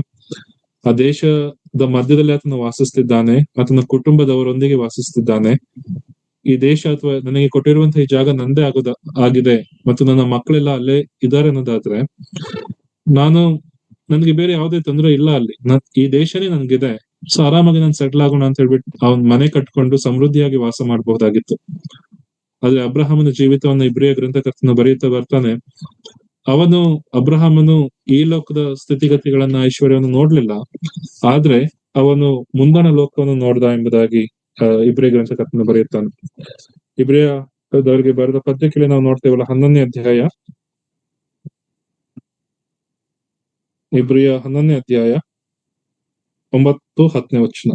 ಆ ದೇಶದ ಮಧ್ಯದಲ್ಲಿ ಆತನು ವಾಸಿಸ್ತಿದ್ದಾನೆ, ಆತನ ಕುಟುಂಬದವರೊಂದಿಗೆ ವಾಸಿಸ್ತಿದ್ದಾನೆ. ಈ ದೇಶ ಅಥವಾ ನನಗೆ ಕೊಟ್ಟಿರುವಂತಹ ಈ ಜಾಗ ನಂದೇ ಆಗಿದೆ ಮತ್ತು ನನ್ನ ಮಕ್ಕಳೆಲ್ಲ ಅಲ್ಲೇ ಇದ್ದಾರೆ ಅನ್ನೋದಾದ್ರೆ, ನನಗೆ ಬೇರೆ ಯಾವುದೇ ತೊಂದರೆ ಇಲ್ಲ ಅಲ್ಲಿ. ಈ ದೇಶನೇ ನನ್ಗಿದೆ, ಸೊ ಆರಾಮಾಗಿ ನಾನು ಸೆಟ್ಲ್ ಆಗೋಣ ಅಂತ ಹೇಳ್ಬಿಟ್ಟು ಅವನ್ ಮನೆ ಕಟ್ಕೊಂಡು ಸಮೃದ್ಧಿಯಾಗಿ ವಾಸ ಮಾಡಬಹುದಾಗಿತ್ತು. ಆದ್ರೆ ಅಬ್ರಹಾಮನ ಜೀವಿತವನ್ನು ಇಬ್ರಿಯ ಗ್ರಂಥಕರ್ತನು ಬರೆಯುತ್ತಾ ಬರ್ತಾನೆ, ಅಬ್ರಹಾಮನು ಈ ಲೋಕದ ಸ್ಥಿತಿಗತಿಗಳನ್ನ ಐಶ್ವರ್ಯವನ್ನು ನೋಡ್ಲಿಲ್ಲ, ಆದ್ರೆ ಅವನು ಮುಂದಣ ಲೋಕವನ್ನು ನೋಡ್ದ ಎಂಬುದಾಗಿ ಇಬ್ರಿಯ ಗ್ರಂಥಕರ್ತನು ಬರೆಯುತ್ತಾನೆ. ಇಬ್ರಿಯದವರಿಗೆ ಬರೆದ ಪತ್ರಿಕೆಯಲ್ಲಿ ನಾವು ನೋಡ್ತೇವಲ್ಲ, 11ನೇ ಅಧ್ಯಾಯ, ಇಬ್ರಿಯ 11ನೇ ಅಧ್ಯಾಯ 9-10 ವಚನ.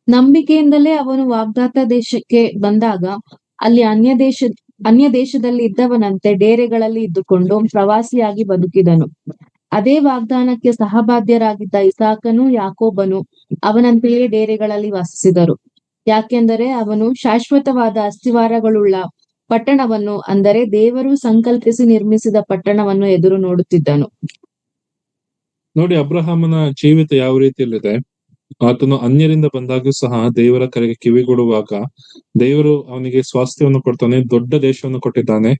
ನಂಬಿಕೆಯಿಂದಲೇ ಅವನು ವಾಗ್ದಾತ ದೇಶಕ್ಕೆ ಬಂದಾಗ ಅಲ್ಲಿ ಅನ್ಯ ದೇಶದಲ್ಲಿ ಇದ್ದವನಂತೆ ಡೇರೆಗಳಲ್ಲಿ ಇದ್ದುಕೊಂಡು ಪ್ರವಾಸಿಯಾಗಿ ಬದುಕಿದನು. ಅದೇ ವಾಗ್ದಾನಕ್ಕೆ ಸಹಬಾಧ್ಯರಾಗಿದ್ದ ಇಸಾಕನು ಯಾಕೋಬನು ಅವನಂತೆಯೇ ಡೇರೆಗಳಲ್ಲಿ ವಾಸಿಸಿದರು. ಯಾಕೆಂದರೆ ಅವನು ಶಾಶ್ವತವಾದ ಅಸ್ತಿವಾರಗಳುಳ್ಳ ಪಟ್ಟಣವನ್ನು, ಅಂದರೆ ದೇವರು ಸಂಕಲ್ಪಿಸಿ ನಿರ್ಮಿಸಿದ ಪಟ್ಟಣವನ್ನು ಎದುರು ನೋಡುತ್ತಿದ್ದನು. ನೋಡಿ, ಅಬ್ರಹಾಮನ ಜೀವಿತ ಯಾವ ರೀತಿಯಲ್ಲಿದೆ. ಆತನು ಅನ್ಯರಿಂದ ಬಂದಾಗ್ಯೂ ಸಹ ದೇವರ ಕರೆಗೆ ಕಿವಿಗೊಡುವಾಗ ದೇವರು ಅವನಿಗೆ ಸ್ವಾಸ್ಥ್ಯವನ್ನು ಕೊಡ್ತಾನೆ, ದೊಡ್ಡ ದೇಶವನ್ನು ಕೊಟ್ಟಿದ್ದಾನೆ,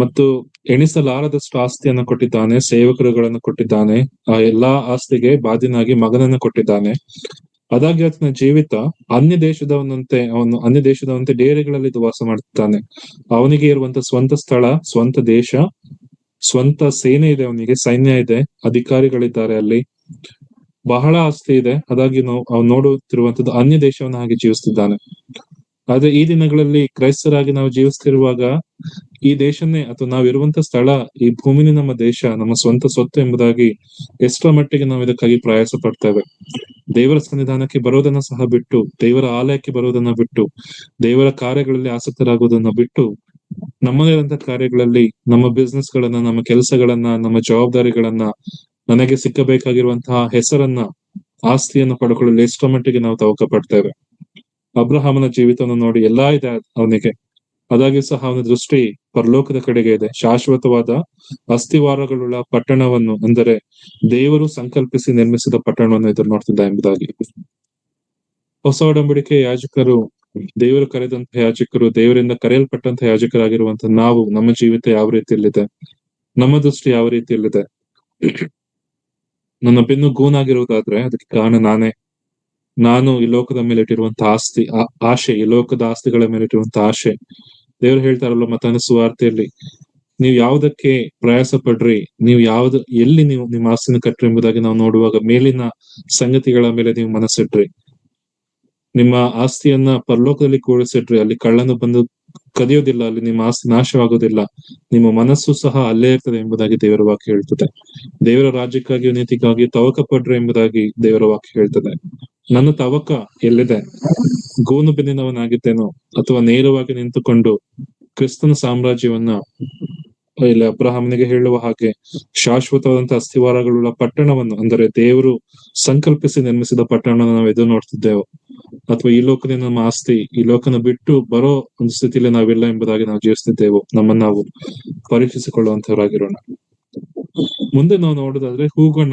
ಮತ್ತು ಎಣಿಸಲಾರದಷ್ಟು ಆಸ್ತಿಯನ್ನು ಕೊಟ್ಟಿದ್ದಾನೆ, ಸೇವಕರುಗಳನ್ನು ಕೊಟ್ಟಿದ್ದಾನೆ, ಆ ಎಲ್ಲಾ ಆಸ್ತಿಗೆ ಬಾಧ್ಯನಾಗಿ ಮಗನನ್ನು ಕೊಟ್ಟಿದ್ದಾನೆ. ಅದಾಗಿ ಆತನ ಜೀವಿತ ಅನ್ಯ ದೇಶದವಂತೆ ಡೇರೆಗಳಲ್ಲಿ ವಾಸ ಮಾಡುತ್ತಾನೆ. ಅವನಿಗೆ ಇರುವಂತ ಸ್ವಂತ ಸ್ಥಳ, ಸ್ವಂತ ದೇಶ, ಸ್ವಂತ ಸೇನೆ ಇದೆ, ಅವನಿಗೆ ಸೈನ್ಯ ಇದೆ, ಅಧಿಕಾರಿಗಳಿದ್ದಾರೆ, ಅಲ್ಲಿ ಬಹಳ ಆಸ್ತಿ ಇದೆ. ಅದಾಗಿ ಅವ್ನು ನೋಡುತ್ತಿರುವಂತದ್ದು ಅನ್ಯ ದೇಶವನ್ನು ಹಾಗೆ ಜೀವಿಸ್ತಿದ್ದಾನೆ. ಆದ್ರೆ ಈ ದಿನಗಳಲ್ಲಿ ಕ್ರೈಸ್ತರಾಗಿ ನಾವು ಜೀವಿಸ್ತಿರುವಾಗ ಈ ದೇಶನೇ ಅಥವಾ ನಾವಿರುವಂತ ಸ್ಥಳ, ಈ ಭೂಮಿನೇ ನಮ್ಮ ದೇಶ, ನಮ್ಮ ಸ್ವಂತ ಸ್ವತ್ತು ಎಂಬುದಾಗಿ ಎಷ್ಟರ ಮಟ್ಟಿಗೆ ನಾವು ಇದಕ್ಕಾಗಿ ಪ್ರಯಾಸ ಪಡ್ತೇವೆ. ದೇವರ ಸನ್ನಿಧಾನಕ್ಕೆ ಬರೋದನ್ನ ಸಹ ಬಿಟ್ಟು, ದೇವರ ಆಲಯಕ್ಕೆ ಬರೋದನ್ನ ಬಿಟ್ಟು, ದೇವರ ಕಾರ್ಯಗಳಲ್ಲಿ ಆಸಕ್ತರಾಗುವುದನ್ನ ಬಿಟ್ಟು, ನಮ್ಮದೇ ಆದಂತ ಕಾರ್ಯಗಳಲ್ಲಿ ನಮ್ಮ ಬಿಸ್ನೆಸ್ ಗಳನ್ನ, ನಮ್ಮ ಕೆಲಸಗಳನ್ನ, ನಮ್ಮ ಜವಾಬ್ದಾರಿಗಳನ್ನ, ನನಗೆ ಸಿಕ್ಕಬೇಕಾಗಿರುವಂತಹ ಹೆಸರನ್ನ, ಆಸ್ತಿಯನ್ನು ಪಡ್ಕೊಳ್ಳಲು ಎಷ್ಟರ ಮಟ್ಟಿಗೆ ನಾವು ತವಕ ಪಡ್ತೇವೆ. ಅಬ್ರಹಾಮನ ಜೀವಿತವನ್ನು ನೋಡಿ, ಎಲ್ಲಾ ಇದೆ ಅವನಿಗೆ, ಅದಾಗಿ ಸಹ ಅವನ ದೃಷ್ಟಿ ಪರಲೋಕದ ಕಡೆಗೆ ಇದೆ. ಶಾಶ್ವತವಾದ ಅಸ್ತಿವಾರಗಳುಳ್ಳ ಪಟ್ಟಣವನ್ನು, ಅಂದರೆ ದೇವರು ಸಂಕಲ್ಪಿಸಿ ನಿರ್ಮಿಸಿದ ಪಟ್ಟಣವನ್ನು ಎದುರು ನೋಡ್ತಿದ್ದ ಎಂಬುದಾಗಿ. ಹೊಸ ಒಡಂಬಡಿಕೆ ಯಾಜಕರು, ದೇವರು ಕರೆದಂತ ಯಾಜಕರು, ದೇವರಿಂದ ಕರೆಯಲ್ಪಟ್ಟಂತ ಯಾಜಕರಾಗಿರುವಂತ ನಾವು, ನಮ್ಮ ಜೀವಿತ ಯಾವ ರೀತಿಯಲ್ಲಿದೆ, ನಮ್ಮ ದೃಷ್ಟಿ ಯಾವ ರೀತಿಯಲ್ಲಿದೆ. ನನ್ನ ಬೆನ್ನು ಗೂನಾಗಿರುವುದಾದ್ರೆ ಅದಕ್ಕೆ ಕಾರಣ ನಾನು ಈ ಲೋಕದ ಮೇಲೆ ಇಟ್ಟಿರುವಂತಹ ಆಶೆ, ಈ ಲೋಕದ ಆಸ್ತಿಗಳ ಮೇಲೆ ಇಟ್ಟಿರುವಂತಹ ಆಶೆ. ದೇವರು ಹೇಳ್ತಾರಲ್ಲ ಮತ್ತಾಯನ ಸುವಾರ್ತೆಯಲ್ಲಿ, ನೀವು ಯಾವುದಕ್ಕೆ ಪ್ರಯಾಸ ಪಡ್ರಿ, ನೀವು ಎಲ್ಲಿ ನೀವು ನಿಮ್ಮ ಆಸ್ತಿನ ಕಟ್ರಿ ಎಂಬುದಾಗಿ ನಾವು ನೋಡುವಾಗ, ಮೇಲಿನ ಸಂಗತಿಗಳ ಮೇಲೆ ನೀವು ಮನಸ್ಸಿಟ್ರಿ, ನಿಮ್ಮ ಆಸ್ತಿಯನ್ನ ಪರಲೋಕದಲ್ಲಿ ಕೂಡಿಸಿಟ್ರಿ, ಅಲ್ಲಿ ಕಳ್ಳನು ಬಂದು ಕದಿಯೋದಿಲ್ಲ, ಅಲ್ಲಿ ನಿಮ್ಮ ಆಸ್ತಿ ನಾಶವಾಗೋದಿಲ್ಲ, ನಿಮ್ಮ ಮನಸ್ಸು ಸಹ ಅಲ್ಲೇ ಇರ್ತದೆ ಎಂಬುದಾಗಿ ದೇವರ ವಾಕ್ಯ ಹೇಳ್ತದೆ. ದೇವರ ರಾಜ್ಯಕ್ಕಾಗಿ, ನೀತಿಗಾಗಿ ತವಕ ಪಡ್ರಿ ಎಂಬುದಾಗಿ ದೇವರ ವಾಕ್ಯ ಹೇಳ್ತದೆ. ನನ್ನ ತವಕ ಎಲ್ಲಿದೆ? ಗೋನು ಬೆನ್ನಿನವನಾಗಿದ್ದೇನೋ, ಅಥವಾ ನೇರವಾಗಿ ನಿಂತುಕೊಂಡು ಕ್ರಿಸ್ತನ ಸಾಮ್ರಾಜ್ಯವನ್ನ, ಇಲ್ಲಿ ಅಬ್ರಹಾಮನಿಗೆ ಹೇಳುವ ಹಾಗೆ ಶಾಶ್ವತವಾದಂತಹ ಅಸ್ತಿವಾರಗಳುಳ್ಳ ಪಟ್ಟಣವನ್ನು, ಅಂದರೆ ದೇವರು ಸಂಕಲ್ಪಿಸಿ ನಿರ್ಮಿಸಿದ ಪಟ್ಟಣವನ್ನು ನಾವು ಎದುರು ನೋಡ್ತಿದ್ದೇವೆ, ಅಥವಾ ಈ ಲೋಕದಿಂದ ನಮ್ಮ ಆಸ್ತಿ, ಈ ಲೋಕನ ಬಿಟ್ಟು ಬರೋ ಒಂದು ಸ್ಥಿತಿಯಲ್ಲಿ ನಾವಿಲ್ಲ ಎಂಬುದಾಗಿ ನಾವು ಜೀವಿಸ್ತಿದ್ದೇವೆ. ನಮ್ಮನ್ನು ನಾವು ಪರೀಕ್ಷಿಸಿಕೊಳ್ಳುವಂತವರಾಗಿರೋಣ. ಮುಂದೆ ನಾವು ನೋಡೋದಾದ್ರೆ ಹೂಗಣ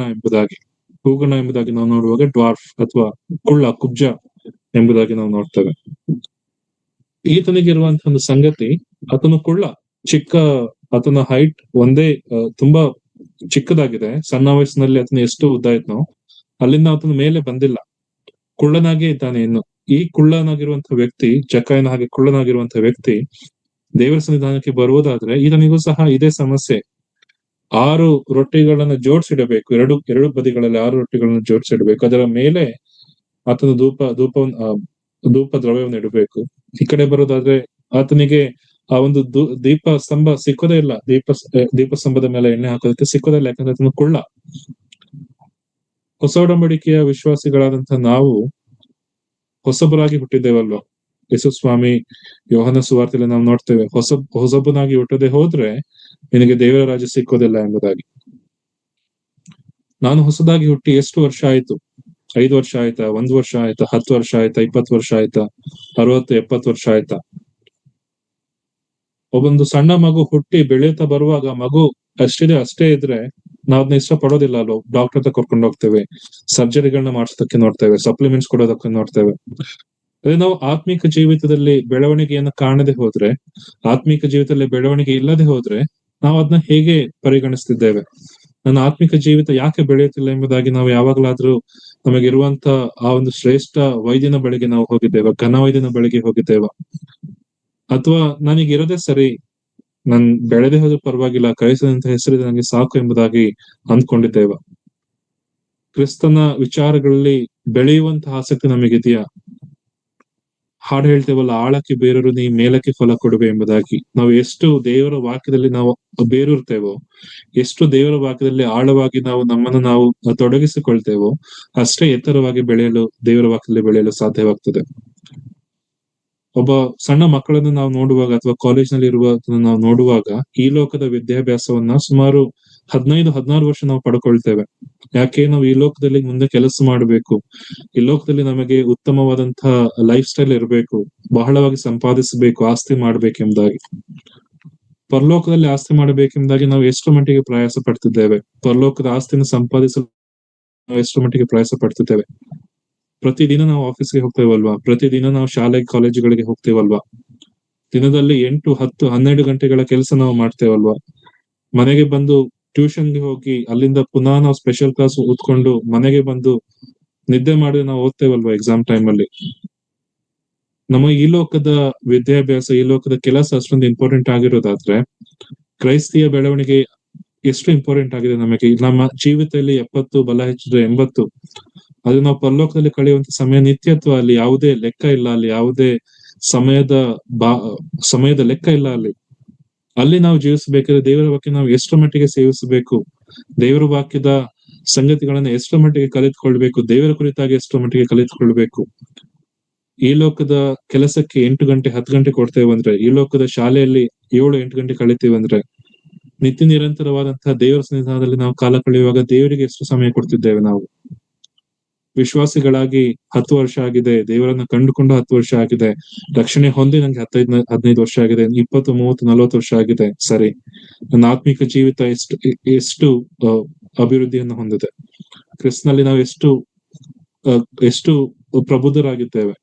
ಎಂಬುದಾಗಿ ನಾವು ನೋಡುವಾಗ ಡ್ವಾರ್ಫ್ ಅಥವಾ ಕುಬ್ಜ ಎಂಬುದಾಗಿ ನಾವು ನೋಡ್ತೇವೆ. ಈತನಿಗಿರುವಂತಹ ಒಂದು ಸಂಗತಿ, ಆತನು ಆತನ ಹೈಟ್ ತುಂಬಾ ಚಿಕ್ಕದಾಗಿದೆ. ಸಣ್ಣ ವಯಸ್ಸಿನಲ್ಲಿ ಆತನ ಎಷ್ಟು ಉದ್ದ ಇದ್ನೋ ಅಲ್ಲಿಂದ ಆತನ ಮೇಲೆ ಬಂದಿಲ್ಲ, ಕುಳ್ಳನಾಗೇ ಇದ್ದಾನೆ. ಇನ್ನು ಈ ಕುಳ್ಳನಾಗಿರುವಂತಹ ವ್ಯಕ್ತಿ, ಜಕಾಯನ ಹಾಗೆ ಕುಳ್ಳನಾಗಿರುವಂತಹ ವ್ಯಕ್ತಿ ದೇವರ ಸನ್ನಿಧಾನಕ್ಕೆ ಬರುವುದಾದ್ರೆ ಈತನಿಗೂ ಸಹ ಇದೇ ಸಮಸ್ಯೆ. 6 ರೊಟ್ಟಿಗಳನ್ನ ಜೋಡಿಸಿಡಬೇಕು, ಎರಡು ಬದಿಗಳಲ್ಲಿ 6 ರೊಟ್ಟಿಗಳನ್ನ ಜೋಡಿಸಿಡಬೇಕು. ಅದರ ಮೇಲೆ ಆತನ ಧೂಪ ದ್ರವ್ಯವನ್ನು ಇಡಬೇಕು. ಈ ಕಡೆ ಬರೋದಾದ್ರೆ ಆತನಿಗೆ ಆ ಒಂದು ದೀಪ ಸ್ತಂಭ ಸಿಕ್ಕೋದೇ ಇಲ್ಲ, ದೀಪ ಸ್ತಂಭದ ಮೇಲೆ ಎಣ್ಣೆ ಹಾಕೋದಕ್ಕೆ ಸಿಕ್ಕೋದೇ ಇಲ್ಲ, ಯಾಕಂದ್ರೆ ಆತನ ಕುಳ್ಳ. ಹೊಸ ಒಡಂಬಡಿಕೆಯ ವಿಶ್ವಾಸಿಗಳಾದಂತಹ ನಾವು ಹೊಸಬರಾಗಿ ಹುಟ್ಟಿದ್ದೇವಲ್ವ. ಯೇಸು ಸ್ವಾಮಿ ಯೋಹನ ಸುವಾರ್ತೆಯಲ್ಲಿ ನಾವು ನೋಡ್ತೇವೆ, ಹೊಸಬನಾಗಿ ಹುಟ್ಟದೆ ಹೋದ್ರೆ ನಿನಗೆ ದೇವರ ರಾಜ್ಯ ಸಿಕ್ಕೋದಿಲ್ಲ ಎಂಬುದಾಗಿ. ನಾನು ಹೊಸದಾಗಿ ಹುಟ್ಟಿ ಎಷ್ಟು ವರ್ಷ ಆಯ್ತು? 5 ವರ್ಷ ಆಯ್ತಾ? 1 ವರ್ಷ ಆಯ್ತಾ? 10 ವರ್ಷ ಆಯ್ತಾ? 20 ವರ್ಷ ಆಯ್ತಾ? 60-70 ವರ್ಷ ಆಯ್ತಾ? ಒಬ್ಬೊಂದು ಸಣ್ಣ ಮಗು ಹುಟ್ಟಿ ಬೆಳೆಯುತ್ತಾ ಬರುವಾಗ ಮಗು ಅಷ್ಟೇ ಇದ್ರೆ ನಾವ್ ಅದನ್ನ ಇಷ್ಟ ಪಡೋದಿಲ್ಲ ಅಲ್ವ. ಡಾಕ್ಟರ್ ಹತ್ರ ಕರ್ಕೊಂಡು ಹೋಗ್ತೇವೆ, ಸರ್ಜರಿಗಳನ್ನ ಮಾಡಿಸೋದಕ್ಕೆ ನೋಡ್ತೇವೆ, ಸಪ್ಲಿಮೆಂಟ್ಸ್ ಕೊಡೋದಕ್ಕೆ ನೋಡ್ತೇವೆ. ಅದೇ ನಾವು ಆತ್ಮಿಕ ಜೀವಿತದಲ್ಲಿ ಬೆಳವಣಿಗೆಯನ್ನು ಕಾಣದೆ ಹೋದ್ರೆ, ಆತ್ಮಿಕ ಜೀವಿತದಲ್ಲಿ ಬೆಳವಣಿಗೆ ಇಲ್ಲದೆ ಹೋದ್ರೆ ನಾವು ಅದನ್ನ ಹೇಗೆ ಪರಿಗಣಿಸ್ತಿದ್ದೇವೆ? ನನ್ನ ಆತ್ಮಿಕ ಜೀವಿತ ಯಾಕೆ ಬೆಳೆಯುತ್ತಿಲ್ಲ ಎಂಬುದಾಗಿ ನಾವು ಯಾವಾಗಲಾದ್ರೂ ನಮಗಿರುವಂತ ಆ ಒಂದು ಶ್ರೇಷ್ಠ ವೈದ್ಯನ ಬಳಿಗೆ ನಾವು ಹೋಗಿದ್ದೇವ, ಘನ ವೈದ್ಯನ ಬಳಿಗೆ ಹೋಗಿದ್ದೇವ, ಅಥವಾ ನನಗಿರೋದೇ ಸರಿ, ನನ್ ಬೆಳೆದೇ ಹೋದ್ರೂ ಪರವಾಗಿಲ್ಲ, ಕ್ರೈಸ್ತನಂತ ಹೆಸರಿದೆ ನನಗೆ ಸಾಕು ಎಂಬುದಾಗಿ ಅಂದ್ಕೊಂಡಿದ್ದೇವ? ಕ್ರಿಸ್ತನ ವಿಚಾರಗಳಲ್ಲಿ ಬೆಳೆಯುವಂತಹ ಆಸಕ್ತಿ ನಮಗಿದೆಯಾ? ಹಾಡು ಹೇಳ್ತೇವಲ್ಲ, ಆಳಕ್ಕೆ ಬೇರೂರು ನೀ ಮೇಲಕ್ಕೆ ಫಲ ಕೊಡುವೆ ಎಂಬುದಾಗಿ. ನಾವು ಎಷ್ಟು ದೇವರ ವಾಕ್ಯದಲ್ಲಿ ನಾವು ಬೇರೂರ್ತೇವೋ, ಎಷ್ಟು ದೇವರ ವಾಕ್ಯದಲ್ಲಿ ಆಳವಾಗಿ ನಾವು ನಮ್ಮನ್ನು ನಾವು ತೊಡಗಿಸಿಕೊಳ್ತೇವೋ, ಅಷ್ಟೇ ಎತ್ತರವಾಗಿ ಬೆಳೆಯಲು, ದೇವರ ವಾಕ್ಯದಲ್ಲಿ ಬೆಳೆಯಲು ಸಾಧ್ಯವಾಗ್ತದೆ. ಒಬ್ಬ ಸಣ್ಣ ಮಕ್ಕಳನ್ನು ನಾವು ನೋಡುವಾಗ ಅಥವಾ ಕಾಲೇಜ್ನಲ್ಲಿ ಇರುವ ನಾವು ನೋಡುವಾಗ ಈ ಲೋಕದ ವಿದ್ಯಾಭ್ಯಾಸವನ್ನ ಸುಮಾರು 15-16 ವರ್ಷ ನಾವು ಪಡ್ಕೊಳ್ತೇವೆ. ಯಾಕೆ? ನಾವು ಈ ಲೋಕದಲ್ಲಿ ಮುಂದೆ ಕೆಲಸ ಮಾಡಬೇಕು, ಈ ಲೋಕದಲ್ಲಿ ನಮಗೆ ಉತ್ತಮವಾದಂತಹ ಲೈಫ್ ಸ್ಟೈಲ್ ಇರಬೇಕು, ಬಹಳವಾಗಿ ಸಂಪಾದಿಸಬೇಕು, ಆಸ್ತಿ ಮಾಡ್ಬೇಕೆಂಬುದಾಗಿ. ಪರಲೋಕದಲ್ಲಿ ಆಸ್ತಿ ಮಾಡಬೇಕೆಂಬುದಾಗಿ ನಾವು ಎಷ್ಟು ಮಟ್ಟಿಗೆ ಪ್ರಯಾಸ ಪಡ್ತಿದ್ದೇವೆ? ಪರಲೋಕದ ಆಸ್ತಿಯನ್ನು ಸಂಪಾದಿಸಲು ನಾವು ಎಷ್ಟು ಮಟ್ಟಿಗೆ ಪ್ರಯಾಸ ಪಡ್ತಿದ್ದೇವೆ? ಪ್ರತಿದಿನ ನಾವು ಆಫೀಸ್ಗೆ ಹೋಗ್ತೇವಲ್ವಾ? ಪ್ರತಿದಿನ ನಾವು ಶಾಲೆ ಕಾಲೇಜುಗಳಿಗೆ ಹೋಗ್ತೇವಲ್ವಾ? ದಿನದಲ್ಲಿ 8, 10, 12 ಗಂಟೆಗಳ ಕೆಲಸ ನಾವು ಮಾಡ್ತೇವಲ್ವಾ? ಮನೆಗೆ ಬಂದು ಟ್ಯೂಷನ್ಗೆ ಹೋಗಿ ಅಲ್ಲಿಂದ ಪುನಃ ನಾವು ಸ್ಪೆಷಲ್ ಕ್ಲಾಸ್ ಓದ್ಕೊಂಡು ಮನೆಗೆ ಬಂದು ನಿದ್ದೆ ಮಾಡಿ ನಾವು ಓದ್ತೇವಲ್ವಾ ಎಕ್ಸಾಮ್ ಟೈಮ್ ಅಲ್ಲಿ? ನಮ್ಮ ಈ ಲೋಕದ ವಿದ್ಯಾಭ್ಯಾಸ, ಈ ಲೋಕದ ಕೆಲಸ ಅಷ್ಟೊಂದು ಇಂಪಾರ್ಟೆಂಟ್ ಆಗಿರೋದಾದ್ರೆ, ಕ್ರೈಸ್ತಿಯ ಬೆಳವಣಿಗೆ ಎಷ್ಟು ಇಂಪಾರ್ಟೆಂಟ್ ಆಗಿದೆ ನಮಗೆ. ನಮ್ಮ ಜೀವಿತದಲ್ಲಿ 70 ಬಲ ಹೆಚ್ಚಿದ್ರೆ 80, ಅದು ನಾವು ಪರಲೋಕದಲ್ಲಿ ಕಳೆಯುವಂತ ಸಮಯ ನಿತ್ಯತ್ವ. ಅಲ್ಲಿ ಯಾವುದೇ ಲೆಕ್ಕ ಇಲ್ಲ, ಅಲ್ಲಿ ಯಾವುದೇ ಸಮಯದ ಲೆಕ್ಕ ಇಲ್ಲ. ಅಲ್ಲಿ ನಾವು ಜೀವಿಸಬೇಕಾದ್ರೆ ದೇವರ ವಾಕ್ಯ ನಾವು ಎಷ್ಟು ಮಟ್ಟಿಗೆ ಸೇವಿಸಬೇಕು, ದೇವರ ವಾಕ್ಯದ ಸಂಗತಿಗಳನ್ನ ಎಷ್ಟು ಮಟ್ಟಿಗೆ ಕಲಿತುಕೊಳ್ಬೇಕು, ದೇವರ ಕುರಿತಾಗಿ ಎಷ್ಟು ಮಟ್ಟಿಗೆ ಕಲಿತುಕೊಳ್ಬೇಕು. ಈ ಲೋಕದ ಕೆಲಸಕ್ಕೆ 8 ಗಂಟೆ 10 ಗಂಟೆ ಕೊಡ್ತೇವಂದ್ರೆ, ಈ ಲೋಕದ ಶಾಲೆಯಲ್ಲಿ 7-8 ಗಂಟೆ ಕಳಿತೀವಂದ್ರೆ, ನಿತ್ಯ ನಿರಂತರವಾದಂತಹ ದೇವರ ಸನ್ನಿಧಾನದಲ್ಲಿ ನಾವು ಕಾಲ ಕಳೆಯುವಾಗ ದೇವರಿಗೆ ಎಷ್ಟು ಸಮಯ ಕೊಡ್ತಿದ್ದೇವೆ? ನಾವು ವಿಶ್ವಾಸಿಗಳಾಗಿ 10 ವರ್ಷ ಆಗಿದೆ, ದೇವರನ್ನ ಕಂಡುಕೊಂಡು 10 ವರ್ಷ ಆಗಿದೆ, ರಕ್ಷಣೆ ಹೊಂದಿ ನಂಗೆ 15 ವರ್ಷ ಆಗಿದೆ, 20, 30, 40 ವರ್ಷ ಆಗಿದೆ. ಸರಿ, ನನ್ನ ಆತ್ಮಿಕ ಜೀವಿತ ಎಷ್ಟು ಅಭಿವೃದ್ಧಿಯನ್ನು ಹೊಂದಿದೆ? ಕ್ರಿಸ್ತನಲ್ಲಿ ನಾವು ಎಷ್ಟು ಪ್ರಬುದ್ಧರಾಗಿದ್ದೇವೆ?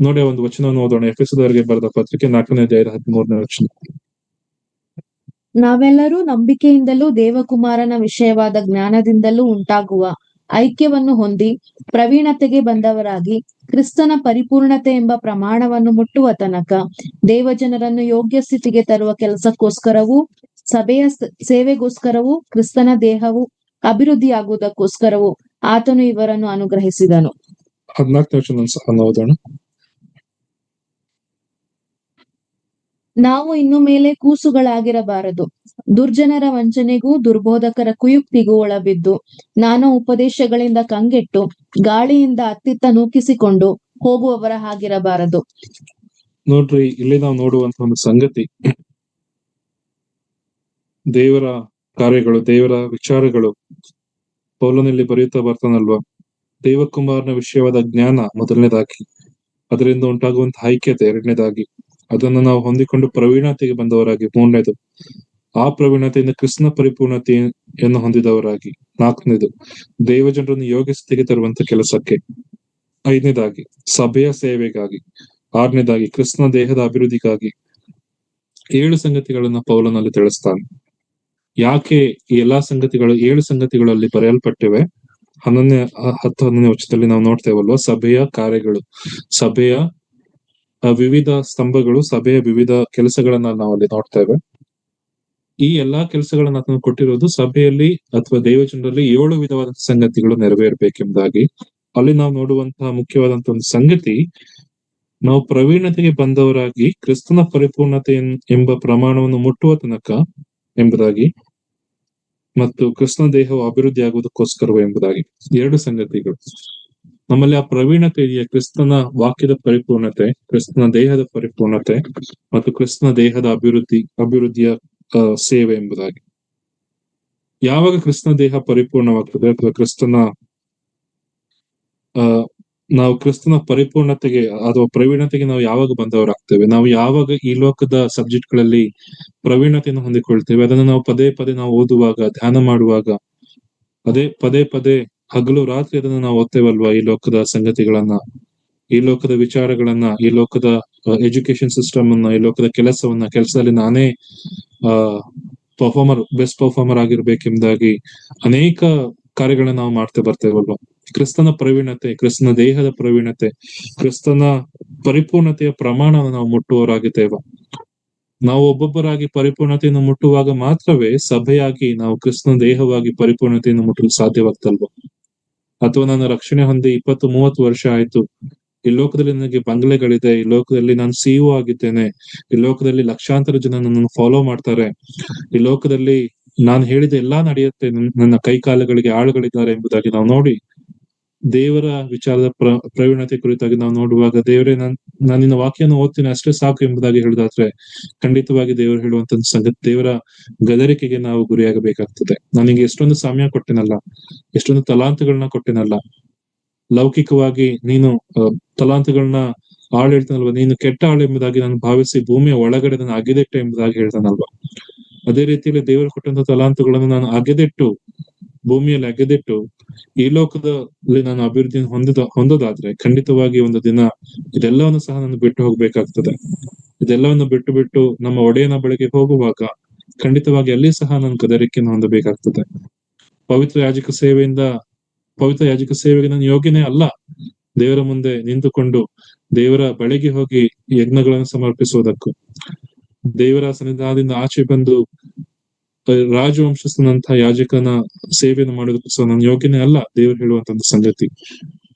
ನೋಡಿ, ಒಂದು ವಚನವನ್ನು ಓದೋಣ. ಎಫೆಸದವರಿಗೆ ಬರೆದ ಪತ್ರಿಕೆ 4ನೇ ಅಧ್ಯಾಯದ 13ನೇ ವಚನ. ನಾವೆಲ್ಲರೂ ನಂಬಿಕೆಯಿಂದಲೂ ದೇವಕುಮಾರನ ವಿಷಯವಾದ ಜ್ಞಾನದಿಂದಲೂ ಉಂಟಾಗುವ ಐಕ್ಯವನ್ನು ಹೊಂದಿ ಪ್ರವೀಣತೆಗೆ ಬಂದವರಾಗಿ ಕ್ರಿಸ್ತನ ಪರಿಪೂರ್ಣತೆ ಎಂಬ ಪ್ರಮಾಣವನ್ನು ಮುಟ್ಟುವ ತನಕ ದೇವಜನರನ್ನು ಯೋಗ್ಯ ಸ್ಥಿತಿಗೆ ತರುವ ಕೆಲಸಕ್ಕೋಸ್ಕರವೂ ಸಭೆಯ ಸೇವೆಗೋಸ್ಕರವೂ ಕ್ರಿಸ್ತನ ದೇಹವು ಅಭಿವೃದ್ಧಿಯಾಗುವುದಕ್ಕೋಸ್ಕರವೂ ಆತನು ಇವರನ್ನು ಅನುಗ್ರಹಿಸಿದನು. 14ನೇ ವಚನ ಸಹ ಓದೋಣ. ನಾವು ಇನ್ನು ಮೇಲೆ ಕೂಸುಗಳಾಗಿರಬಾರದು, ದುರ್ಜನರ ವಂಚನೆಗೂ ದುರ್ಬೋಧಕರ ಕುಯುಕ್ತಿಗೂ ಒಳಬಿದ್ದು ನಾನಾ ಉಪದೇಶಗಳಿಂದ ಕಂಗೆಟ್ಟು ಗಾಳಿಯಿಂದ ಅತ್ತಿತ್ತ ನೂಕಿಸಿಕೊಂಡು ಹೋಗುವವರ ಹಾಗಿರಬಾರದು. ನೋಡ್ರಿ, ಇಲ್ಲಿ ನಾವು ನೋಡುವಂತ ಒಂದು ಸಂಗತಿ, ದೇವರ ಕಾರ್ಯಗಳು, ದೇವರ ವಿಚಾರಗಳು ಪೌಲನಲ್ಲಿ ಬರೆಯುತ್ತಾ ಬರ್ತಾನಲ್ವಾ? ದೇವಕುಮಾರನ ವಿಷಯವಾದ ಜ್ಞಾನ ಮೊದಲನೇದಾಗಿ, ಅದರಿಂದ ಉಂಟಾಗುವಂತಹ ಐಕ್ಯತೆ ಎರಡನೇದಾಗಿ, ಅದನ್ನು ನಾವು ಹೊಂದಿಕೊಂಡು ಪ್ರವೀಣತೆಗೆ ಬಂದವರಾಗಿ ಮೂರನೇದು, ಆ ಪ್ರವೀಣತೆಯಿಂದ ಕೃಷ್ಣ ಪರಿಪೂರ್ಣತೆಯನ್ನು ಹೊಂದಿದವರಾಗಿ ನಾಲ್ಕನೇದು, ದೇವಜನರನ್ನು ಯೋಗ್ಯ ಸ್ಥಿತಿಗೆ ತರುವಂತ ಕೆಲಸಕ್ಕೆ, ಐದನೇದಾಗಿ ಸಭೆಯ ಸೇವೆಗಾಗಿ, ಆರನೇದಾಗಿ ಕೃಷ್ಣ ದೇಹದ ಅಭಿವೃದ್ಧಿಗಾಗಿ. 7 ಸಂಗತಿಗಳನ್ನ ಪೌಲನಲ್ಲಿ ತಿಳಿಸ್ತಾನೆ. ಯಾಕೆ ಈ ಎಲ್ಲಾ ಸಂಗತಿಗಳು 7 ಸಂಗತಿಗಳಲ್ಲಿ ಬರೆಯಲ್ಪಟ್ಟಿವೆ? 10-11ನೇ ವಚನದಲ್ಲಿ ನಾವು ನೋಡ್ತೇವಲ್ವಾ? ಸಭೆಯ ಕಾರ್ಯಗಳು, ಸಭೆಯ ವಿವಿಧ ಸ್ತಂಭಗಳು, ಸಭೆಯ ವಿವಿಧ ಕೆಲಸಗಳನ್ನ ನಾವು ಅಲ್ಲಿ ನೋಡ್ತೇವೆ. ಈ ಎಲ್ಲಾ ಕೆಲಸಗಳನ್ನ ಆತನು ಕೊಟ್ಟಿರೋದು ಸಭೆಯಲ್ಲಿ ಅಥವಾ ದೇವಜನರಲ್ಲಿ 7 ವಿಧವಾದ ಸಂಗತಿಗಳು ನೆರವೇರ್ಬೇಕೆಂಬುದಾಗಿ. ಅಲ್ಲಿ ನಾವು ನೋಡುವಂತಹ ಮುಖ್ಯವಾದಂತ ಒಂದು ಸಂಗತಿ, ನಾವು ಪ್ರವೀಣತೆಗೆ ಬಂದವರಾಗಿ ಕ್ರಿಸ್ತನ ಪರಿಪೂರ್ಣತೆ ಎಂಬ ಪ್ರಮಾಣವನ್ನು ಮುಟ್ಟುವ ತನಕ ಎಂಬುದಾಗಿ, ಮತ್ತು ಕೃಷ್ಣ ದೇಹವು ಅಭಿವೃದ್ಧಿ ಆಗುವುದಕ್ಕೋಸ್ಕರವೇ ಎಂಬುದಾಗಿ. 2 ಸಂಗತಿಗಳು. ನಮ್ಮಲ್ಲಿ ಆ ಪ್ರವೀಣತೆ ಇದೆಯಾ? ಕ್ರಿಸ್ತನ ವಾಕ್ಯದ ಪರಿಪೂರ್ಣತೆ, ಕ್ರಿಸ್ತನ ದೇಹದ ಪರಿಪೂರ್ಣತೆ ಮತ್ತು ಕ್ರಿಸ್ತನ ದೇಹದ ಅಭಿವೃದ್ಧಿಯ ಸೇವೆ ಎಂಬುದಾಗಿ. ಯಾವಾಗ ಕ್ರಿಸ್ತನ ದೇಹ ಪರಿಪೂರ್ಣವಾಗ್ತದೆ ಅಥವಾ ನಾವು ಕ್ರಿಸ್ತನ ಪರಿಪೂರ್ಣತೆಗೆ ಅಥವಾ ಪ್ರವೀಣತೆಗೆ ನಾವು ಯಾವಾಗ ಬಂದವರಾಗ್ತೇವೆ? ನಾವು ಯಾವಾಗ ಈ ಲೋಕದ ಸಬ್ಜೆಕ್ಟ್ ಗಳಲ್ಲಿ ಪ್ರವೀಣತೆಯನ್ನು ಹೊಂದಿಕೊಳ್ತೇವೆ? ಅದನ್ನು ನಾವು ಪದೇ ಪದೇ ನಾವು ಓದುವಾಗ, ಧ್ಯಾನ ಮಾಡುವಾಗ, ಅದೇ ಪದೇ ಪದೇ ಹಗಲು ರಾತ್ರಿ ಅದನ್ನು ನಾವು ಓದ್ತೇವಲ್ವಾ? ಈ ಲೋಕದ ಸಂಗತಿಗಳನ್ನ, ಈ ಲೋಕದ ವಿಚಾರಗಳನ್ನ, ಈ ಲೋಕದ ಎಜುಕೇಶನ್ ಸಿಸ್ಟಮ್ ಅನ್ನ, ಈ ಲೋಕದ ಕೆಲಸದಲ್ಲಿ ನಾನೇ ಬೆಸ್ಟ್ ಪರ್ಫಾರ್ಮರ್ ಆಗಿರ್ಬೇಕೆಂಬುದಾಗಿ ಅನೇಕ ಕಾರ್ಯಗಳನ್ನ ನಾವು ಮಾಡ್ತಾ ಬರ್ತೇವಲ್ವಾ. ಕ್ರಿಸ್ತನ ಪ್ರವೀಣತೆ, ಕ್ರಿಸ್ತನ ದೇಹದ ಪ್ರವೀಣತೆ, ಕ್ರಿಸ್ತನ ಪರಿಪೂರ್ಣತೆಯ ಪ್ರಮಾಣವನ್ನು ನಾವು ಮುಟ್ಟುವವರಾಗಿದ್ದೇವೆ. ನಾವು ಒಬ್ಬೊಬ್ಬರಾಗಿ ಪರಿಪೂರ್ಣತೆಯನ್ನು ಮುಟ್ಟುವಾಗ ಮಾತ್ರವೇ ಸಭೆಯಾಗಿ ನಾವು ಕ್ರಿಸ್ತನ ದೇಹವಾಗಿ ಪರಿಪೂರ್ಣತೆಯನ್ನು ಮುಟ್ಟಲು ಸಾಧ್ಯವಾಗ್ತಲ್ವ. ಅಥವಾ ನಾನು ರಕ್ಷಣೆ ಹೊಂದಿ 20-30 ವರ್ಷ ಆಯ್ತು, ಈ ಲೋಕದಲ್ಲಿ ನನಗೆ ಬಂಗ್ಲೆಗಳಿದೆ, ಈ ಲೋಕದಲ್ಲಿ ನಾನು CEO ಆಗಿದ್ದೇನೆ, ಈ ಲೋಕದಲ್ಲಿ ಲಕ್ಷಾಂತರ ಜನ ನನ್ನನ್ನು ಫಾಲೋ ಮಾಡ್ತಾರೆ, ಈ ಲೋಕದಲ್ಲಿ ನಾನು ಹೇಳಿದ ಎಲ್ಲಾ ನಡೆಯುತ್ತೆ, ನನ್ನ ಕೈ ಕಾಲುಗಳಿಗೆ ಆಳುಗಳಿದ್ದಾರೆ ಎಂಬುದಾಗಿ ನಾವು ನೋಡಿ ದೇವರ ವಿಚಾರದ ಪ್ರವೀಣತೆ ಕುರಿತಾಗಿ ನಾವು ನೋಡುವಾಗ, ದೇವರೇ ನಾನು ನಿನ್ನ ವಾಕ್ಯನ ಓದ್ತೀನಿ ಅಷ್ಟೇ ಸಾಕು ಎಂಬುದಾಗಿ ಹೇಳಿದಾದ್ರೆ ಖಂಡಿತವಾಗಿ ದೇವರು ಹೇಳುವಂತ ಸಂಗತಿ, ದೇವರ ಗದರಿಕೆಗೆ ನಾವು ಗುರಿಯಾಗಬೇಕಾಗ್ತದೆ. ನನಗೆ ಎಷ್ಟೊಂದು ಸಮಯ ಕೊಟ್ಟೆನಲ್ಲ, ಎಷ್ಟೊಂದು ತಲಾಂತುಗಳನ್ನ ಕೊಟ್ಟೆನಲ್ಲ, ಲೌಕಿಕವಾಗಿ ನೀನು ತಲಾಂತುಗಳನ್ನ ಆಳು ಹೇಳ್ತಾನಲ್ವ, ನೀನು ಕೆಟ್ಟ ಆಳು ಎಂಬುದಾಗಿ ನಾನು ಭಾವಿಸಿ ಭೂಮಿಯ ಒಳಗಡೆ ನಾನು ಅಗೆದಿಟ್ಟೆ ಎಂಬುದಾಗಿ ಹೇಳ್ತಾನಲ್ವ. ಅದೇ ರೀತಿಯಲ್ಲಿ ದೇವರು ಕೊಟ್ಟಂತ ತಲಾಂತುಗಳನ್ನು ನಾನು ಭೂಮಿಯಲ್ಲಿ ಅಗೆದಿಟ್ಟು ಈ ಲೋಕದಲ್ಲಿ ನಾನು ಅಭಿವೃದ್ಧಿಯನ್ನು ಹೊಂದೋದಾದ್ರೆ ಖಂಡಿತವಾಗಿ ಒಂದು ದಿನ ಇದೆಲ್ಲವನ್ನು ಸಹ ನಾನು ಬಿಟ್ಟು ಹೋಗ್ಬೇಕಾಗ್ತದೆ. ಇದೆಲ್ಲವನ್ನು ಬಿಟ್ಟು ನಮ್ಮ ಒಡೆಯನ ಬಳಿಗೆ ಹೋಗುವಾಗ ಖಂಡಿತವಾಗಿ ಅಲ್ಲಿ ಸಹ ನಾನು ಗದರಿಕೆಯನ್ನು ಹೊಂದಬೇಕಾಗ್ತದೆ. ಪವಿತ್ರ ಯಾಜಕ ಸೇವೆಗೆ ನಾನು ಯೋಗ್ಯನೇ ಅಲ್ಲ. ದೇವರ ಮುಂದೆ ನಿಂತುಕೊಂಡು ದೇವರ ಬಳಿಗೆ ಹೋಗಿ ಯಜ್ಞಗಳನ್ನು ಸಮರ್ಪಿಸುವುದಕ್ಕೂ, ದೇವರ ಸನ್ನಿಧಾನದಿಂದ ಆಚೆ ಬಂದು ರಾಜವಂಶಸ್ಥನಂತಹ ಯಾಜಕನ ಸೇವೆಯನ್ನು ಮಾಡೋದಕ್ಕೂ ಸಹ ನಾನು ಯೋಗ್ಯನೇ ಅಲ್ಲ. ದೇವರು ಹೇಳುವಂತ ಸಂಗತಿ,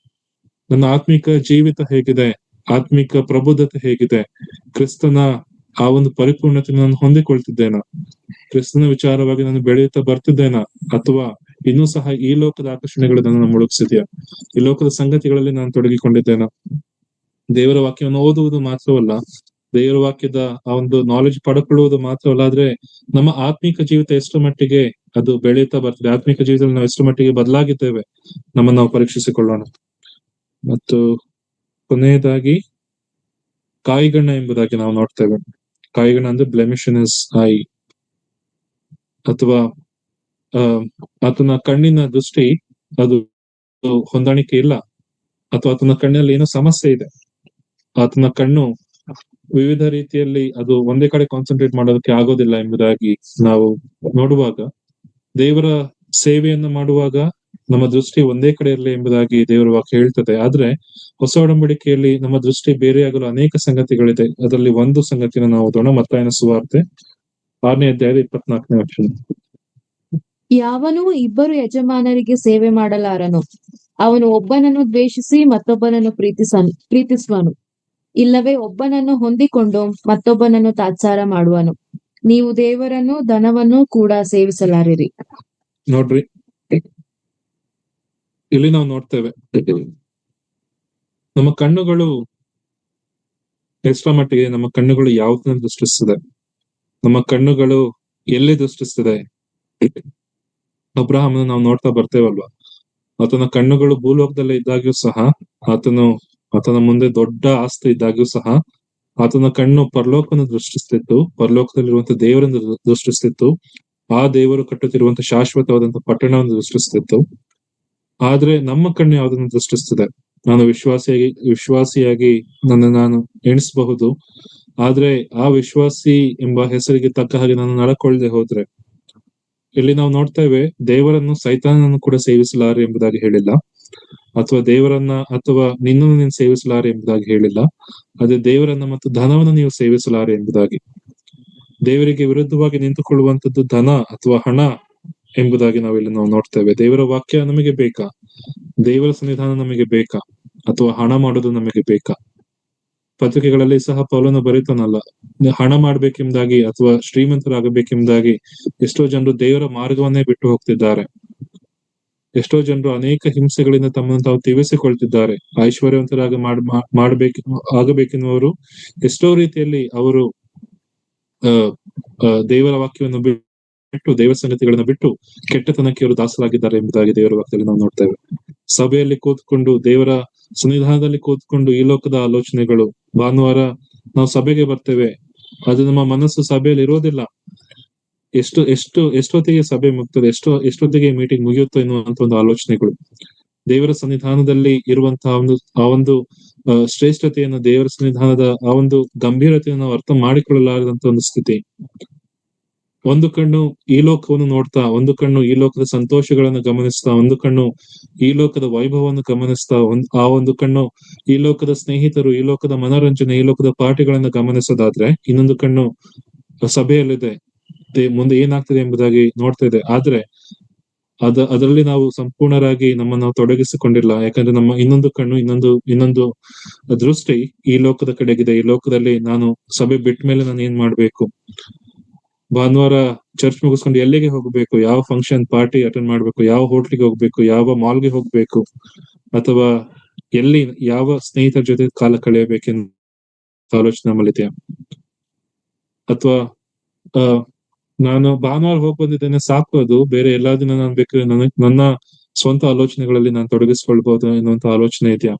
ನನ್ನ ಆತ್ಮಿಕ ಜೀವಿತ ಹೇಗಿದೆ, ಆತ್ಮಿಕ ಪ್ರಬುದ್ಧತೆ ಹೇಗಿದೆ, ಕ್ರಿಸ್ತನ ಆ ಒಂದು ಪರಿಪೂರ್ಣತೆ ನಾನು ಹೊಂದಿಕೊಳ್ತಿದ್ದೇನಾ, ಕ್ರಿಸ್ತನ ವಿಚಾರವಾಗಿ ನಾನು ಬೆಳೆಯುತ್ತಾ ಬರ್ತಿದ್ದೇನಾ, ಅಥವಾ ಇನ್ನೂ ಸಹ ಈ ಲೋಕದ ಆಕರ್ಷಣೆಗಳು ನನ್ನನ್ನು ಮುಳುಗಿಸಿದ್ಯಾ, ಈ ಲೋಕದ ಸಂಗತಿಗಳಲ್ಲಿ ನಾನು ತೊಡಗಿಕೊಂಡಿದ್ದೇನಾ. ದೇವರ ವಾಕ್ಯವನ್ನು ಓದುವುದು ಮಾತ್ರವಲ್ಲ, ದೇವರ ವಾಕ್ಯದ ಆ ಒಂದು ನಾಲೆಜ್ ಪಡ್ಕೊಳ್ಳುವುದು ಮಾತ್ರವಲ್ಲ, ಆದ್ರೆ ನಮ್ಮ ಆತ್ಮಿಕ ಜೀವಿತ ಎಷ್ಟು ಮಟ್ಟಿಗೆ ಅದು ಬೆಳೆಯುತ್ತಾ ಬರ್ತದೆ, ಆತ್ಮಿಕ ಜೀವಿತದಲ್ಲಿ ನಾವು ಎಷ್ಟು ಮಟ್ಟಿಗೆ ಬದಲಾಗಿದ್ದೇವೆ, ನಮ್ಮನ್ನು ನಾವು ಪರೀಕ್ಷಿಸಿಕೊಳ್ಳೋಣ. ಮತ್ತು ಕೊನೆಯದಾಗಿ ಕಾಯಿಗಣ್ಣ ಎಂಬುದಾಗಿ ನಾವು ನೋಡ್ತೇವೆ. ಕಾಯಿಗಣ್ಣ ಅಂದ್ರೆ ಬ್ಲೆಮಿಶ್ ಇನ್ ಹಿಸ್ ಐ, ಅಥವಾ ಆತನ ಕಣ್ಣಿನ ದೃಷ್ಟಿ ಅದು ಹೊಂದಾಣಿಕೆ ಇಲ್ಲ, ಅಥವಾ ಆತನ ಕಣ್ಣಲ್ಲಿ ಏನೋ ಸಮಸ್ಯೆ ಇದೆ. ಆತನ ಕಣ್ಣು ವಿವಿಧ ರೀತಿಯಲ್ಲಿ ಅದು ಒಂದೇ ಕಡೆ ಕಾನ್ಸಂಟ್ರೇಟ್ ಮಾಡೋದಕ್ಕೆ ಆಗೋದಿಲ್ಲ ಎಂಬುದಾಗಿ ನಾವು ನೋಡುವಾಗ, ದೇವರ ಸೇವೆಯನ್ನು ಮಾಡುವಾಗ ನಮ್ಮ ದೃಷ್ಟಿ ಒಂದೇ ಕಡೆ ಇರಲಿ ಎಂಬುದಾಗಿ ದೇವರ ವಾಕ್ಯ ಹೇಳ್ತದೆ. ಆದ್ರೆ ಹೊಸ ಒಡಂಬಡಿಕೆಯಲ್ಲಿ ನಮ್ಮ ದೃಷ್ಟಿ ಬೇರೆಯಾಗಲು ಅನೇಕ ಸಂಗತಿಗಳಿದೆ. ಅದರಲ್ಲಿ ಒಂದು ಸಂಗತಿನ ನಾವು ಓದೋಣ. ಮತ್ತಾಯನ ಸುವಾರ್ತೆ 6ನೇ ಅಧ್ಯಾಯದ 24ನೇ ವಚನ. ಯಾವನೂ ಇಬ್ಬರು ಯಜಮಾನರಿಗೆ ಸೇವೆ ಮಾಡಲಾರನು, ಅವನು ಒಬ್ಬನನ್ನು ದ್ವೇಷಿಸಿ ಮತ್ತೊಬ್ಬನನ್ನು ಪ್ರೀತಿಸುವನು, ಇಲ್ಲವೇ ಒಬ್ಬನನ್ನು ಹೊಂದಿಕೊಂಡು ಮತ್ತೊಬ್ಬನನ್ನು ತಾತ್ಸಾರ ಮಾಡುವನು. ನೀವು ದೇವರನ್ನು ಧನವನ್ನು ಕೂಡ ಸೇವಿಸಲಾರಿರಿ. ನೋಡ್ರಿ, ಇಲ್ಲಿ ನಾವು ನೋಡ್ತೇವೆ ನಮ್ಮ ಕಣ್ಣುಗಳು ಎಷ್ಟರ ಮಟ್ಟಿಗೆ, ನಮ್ಮ ಕಣ್ಣುಗಳು ಯಾವುದನ್ನ ದೃಷ್ಟಿಸ್ತದೆ, ನಮ್ಮ ಕಣ್ಣುಗಳು ಎಲ್ಲಿ ದೃಷ್ಟಿಸ್ತದೆ. ಅಬ್ರಹಾಮನ ನಾವು ನೋಡ್ತಾ ಬರ್ತೇವಲ್ವಾ, ಆತನ ಕಣ್ಣುಗಳು ಭೂಲೋಕದಲ್ಲೇ ಇದ್ದಾಗ್ಯೂ ಸಹ, ಆತನ ಮುಂದೆ ದೊಡ್ಡ ಆಸ್ತಿ ಇದ್ದಾಗ್ಯೂ ಸಹ ಆತನ ಕಣ್ಣು ಪರಲೋಕವನ್ನು ದೃಷ್ಟಿಸ್ತಿತ್ತು, ಪರಲೋಕದಲ್ಲಿರುವಂತ ದೇವರನ್ನು ದೃಷ್ಟಿಸ್ತಿತ್ತು, ಆ ದೇವರು ಕಟ್ಟುತ್ತಿರುವಂತ ಶಾಶ್ವತವಾದಂತ ಪಟ್ಟಣವನ್ನು ದೃಷ್ಟಿಸ್ತಿತ್ತು. ಆದ್ರೆ ನಮ್ಮ ಕಣ್ಣು ಯಾವುದನ್ನು ದೃಷ್ಟಿಸ್ತದೆ? ನಾನು ವಿಶ್ವಾಸಿಯಾಗಿ ನಾನು ಎಣಿಸಬಹುದು, ಆದ್ರೆ ಆ ವಿಶ್ವಾಸಿ ಎಂಬ ಹೆಸರಿಗೆ ತಕ್ಕ ಹಾಗೆ ನಾನು ನಡ್ಕೊಳ್ಳದೆ ಹೋದ್ರೆ, ಇಲ್ಲಿ ನಾವು ನೋಡ್ತೇವೆ ದೇವರನ್ನು ಸೈತಾನನನ್ನು ಕೂಡ ಸೇವಿಸಲಾರೆ ಎಂಬುದಾಗಿ ಹೇಳಿಲ್ಲ, ಅಥವಾ ದೇವರನ್ನ ಅಥವಾ ನಿನ್ನನ್ನು ನೀನು ಸೇವಿಸಲಾರೆ ಎಂಬುದಾಗಿ ಹೇಳಿಲ್ಲ. ಅದೇ ದೇವರನ್ನ ಮತ್ತು ಧನವನ್ನು ನೀವು ಸೇವಿಸಲಾರೆ ಎಂಬುದಾಗಿ. ದೇವರಿಗೆ ವಿರುದ್ಧವಾಗಿ ನಿಂತುಕೊಳ್ಳುವಂತದ್ದು ಧನ ಅಥವಾ ಹಣ ಎಂಬುದಾಗಿ ನಾವಿಲ್ಲಿ ನಾವು ನೋಡ್ತೇವೆ. ದೇವರ ವಾಕ್ಯ ನಮಗೆ ಬೇಕಾ? ದೇವರ ಸನ್ನಿಧಾನ ನಮಗೆ ಬೇಕಾ? ಅಥವಾ ಹಣ ಮಾಡೋದು ನಮಗೆ ಬೇಕಾ? ಪತ್ರಿಕೆಗಳಲ್ಲಿ ಸಹ ಪೌಲನು ಬರೀತಾನಲ್ಲ, ಹಣ ಮಾಡ್ಬೇಕೆಂಬುದಾಗಿ ಅಥವಾ ಶ್ರೀಮಂತರಾಗಬೇಕೆಂಬುದಾಗಿ ಎಷ್ಟೋ ಜನರು ದೇವರ ಮಾರ್ಗವನ್ನೇ ಬಿಟ್ಟು ಹೋಗ್ತಿದ್ದಾರೆ. ಎಷ್ಟೋ ಜನರು ಅನೇಕ ಹಿಂಸೆಗಳಿಂದ ತಮ್ಮನ್ನು ತಾವು ತೀವಿಸಿಕೊಳ್ತಿದ್ದಾರೆ. ಐಶ್ವರ್ಯವಂತರಾಗಿ ಆಗಬೇಕೆನ್ನುವರು ಎಷ್ಟೋ ರೀತಿಯಲ್ಲಿ ಅವರು ದೇವರ ವಾಕ್ಯವನ್ನು ಬಿಟ್ಟು, ದೇವರ ಸಂಗತಿಗಳನ್ನ ಬಿಟ್ಟು ಕೆಟ್ಟತನಕ್ಕೆ ಅವರು ದಾಸರಾಗಿದ್ದಾರೆ ಎಂಬುದಾಗಿ ದೇವರ ವಾಕ್ಯದಲ್ಲಿ ನಾವು ನೋಡ್ತೇವೆ. ಸಭೆಯಲ್ಲಿ ಕೂತ್ಕೊಂಡು, ದೇವರ ಸನ್ನಿಧಾನದಲ್ಲಿ ಕೂತ್ಕೊಂಡು ಈ ಲೋಕದ ಆಲೋಚನೆಗಳು, ಭಾನುವಾರ ನಾವು ಸಭೆಗೆ ಬರ್ತೇವೆ, ಅದು ನಮ್ಮ ಮನಸ್ಸು ಸಭೆಯಲ್ಲಿ ಇರೋದಿಲ್ಲ. ಎಷ್ಟೊತ್ತಿಗೆ ಸಭೆ ಮುಗ್ತದೆ, ಎಷ್ಟೊತ್ತಿಗೆ ಮೀಟಿಂಗ್ ಮುಗಿಯುತ್ತೋ ಎನ್ನುವಂತ ಒಂದು ಆಲೋಚನೆಗಳು. ದೇವರ ಸನ್ನಿಧಾನದಲ್ಲಿ ಇರುವಂತಹ ಆ ಒಂದು ಶ್ರೇಷ್ಠತೆಯನ್ನು, ದೇವರ ಸನ್ನಿಧಾನದ ಆ ಒಂದು ಗಂಭೀರತೆಯನ್ನು ನಾವು ಅರ್ಥ ಮಾಡಿಕೊಳ್ಳಲಾರದಂತ ಒಂದು ಸ್ಥಿತಿ. ಒಂದು ಕಣ್ಣು ಈ ಲೋಕವನ್ನು ನೋಡ್ತಾ, ಒಂದು ಕಣ್ಣು ಈ ಲೋಕದ ಸಂತೋಷಗಳನ್ನು ಗಮನಿಸ್ತಾ, ಒಂದು ಕಣ್ಣು ಈ ಲೋಕದ ವೈಭವವನ್ನು ಗಮನಿಸ್ತಾ, ಆ ಒಂದು ಕಣ್ಣು ಈ ಲೋಕದ ಸ್ನೇಹಿತರು, ಈ ಲೋಕದ ಮನೋರಂಜನೆ, ಈ ಲೋಕದ ಪಾರ್ಟಿಗಳನ್ನ ಗಮನಿಸೋದಾದ್ರೆ, ಇನ್ನೊಂದು ಕಣ್ಣು ಸಭೆಯಲ್ಲಿದೆ, ಮುಂದೆ ಏನಾಗ್ತದೆ ಎಂಬುದಾಗಿ ನೋಡ್ತಾ ಇದೆ. ಆದ್ರೆ ಅದರಲ್ಲಿ ನಾವು ಸಂಪೂರ್ಣರಾಗಿ ನಮ್ಮನ್ನು ನಾವು ತೊಡಗಿಸಿಕೊಂಡಿಲ್ಲ. ಯಾಕಂದ್ರೆ ನಮ್ಮ ಇನ್ನೊಂದು ಕಣ್ಣು, ಇನ್ನೊಂದು ದೃಷ್ಟಿ ಈ ಲೋಕದ ಕಡೆಗಿದೆ. ಈ ಲೋಕದಲ್ಲಿ ನಾನು ಸಭೆ ಬಿಟ್ಟ ಮೇಲೆ ನಾನು ಏನ್ ಮಾಡ್ಬೇಕು, ಭಾನುವಾರ ಚರ್ಚ್ ಮುಗಿಸ್ಕೊಂಡು ಎಲ್ಲಿಗೆ ಹೋಗ್ಬೇಕು, ಯಾವ ಫಂಕ್ಷನ್ ಪಾರ್ಟಿ ಅಟೆಂಡ್ ಮಾಡ್ಬೇಕು, ಯಾವ ಹೋಟ್ಲಿಗೆ ಹೋಗ್ಬೇಕು, ಯಾವ ಮಾಲ್ಗೆ ಹೋಗ್ಬೇಕು, ಅಥವಾ ಎಲ್ಲಿ ಯಾವ ಸ್ನೇಹಿತರ ಜೊತೆ ಕಾಲ ಕಳೆಯಬೇಕೆಂದು ಆಲೋಚನೆ ನಮ್ಮಲ್ಲಿದೆಯಾ? ಅಥವಾ ನಾನು ಭಾನುವಾರ ಹೋಗಿ ಬಂದಿದ್ದೇನೆ ಸಾಕು, ಅದು ಬೇರೆ ಎಲ್ಲಾ ದಿನ ನಾನು ಬೇಕಾದ್ರೆ ನನ್ನ ಸ್ವಂತ ಆಲೋಚನೆಗಳಲ್ಲಿ ನಾನು ತೊಡಗಿಸ್ಕೊಳ್ಬಹುದು ಎನ್ನುವಂತ ಆಲೋಚನೆ ಇದೆಯಾ?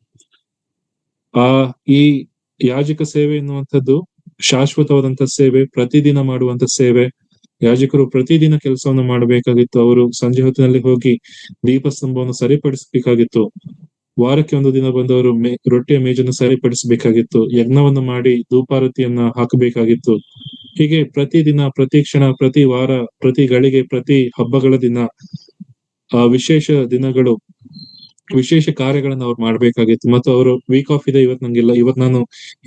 ಈ ಯಾಜಕ ಸೇವೆ ಎನ್ನುವಂಥದ್ದು ಶಾಶ್ವತವಾದಂತ ಸೇವೆ, ಪ್ರತಿದಿನ ಮಾಡುವಂತ ಸೇವೆ. ಯಾಜಕರು ಪ್ರತಿದಿನ ಕೆಲಸವನ್ನು ಮಾಡಬೇಕಾಗಿತ್ತು. ಅವರು ಸಂಜೆ ಹೊತ್ತಿನಲ್ಲಿ ಹೋಗಿ ದೀಪಸ್ತಂಭವನ್ನು ಸರಿಪಡಿಸಬೇಕಾಗಿತ್ತು. ವಾರಕ್ಕೆ ಒಂದು ದಿನ ಬಂದವರು ರೊಟ್ಟಿಯ ಮೇಜನ್ನು ಸರಿಪಡಿಸಬೇಕಾಗಿತ್ತು. ಯಜ್ಞವನ್ನು ಮಾಡಿ ಧೂಪಾರತಿಯನ್ನ ಹಾಕಬೇಕಾಗಿತ್ತು. ಹೀಗೆ ಪ್ರತಿದಿನ, ಪ್ರತಿ ಕ್ಷಣ, ಪ್ರತಿ ವಾರ, ಪ್ರತಿ ಗಳಿಗೆ, ಪ್ರತಿ ಹಬ್ಬಗಳ ದಿನ, ವಿಶೇಷ ದಿನಗಳು, ವಿಶೇಷ ಕಾರ್ಯಗಳನ್ನ ಅವ್ರು ಮಾಡ್ಬೇಕಾಗಿತ್ತು. ಮತ್ತು ಅವರು ವೀಕ್ ಆಫ್ ಇದೆ, ಇವತ್ತು ನಂಗಿಲ್ಲ, ಇವತ್ತು ನಾನು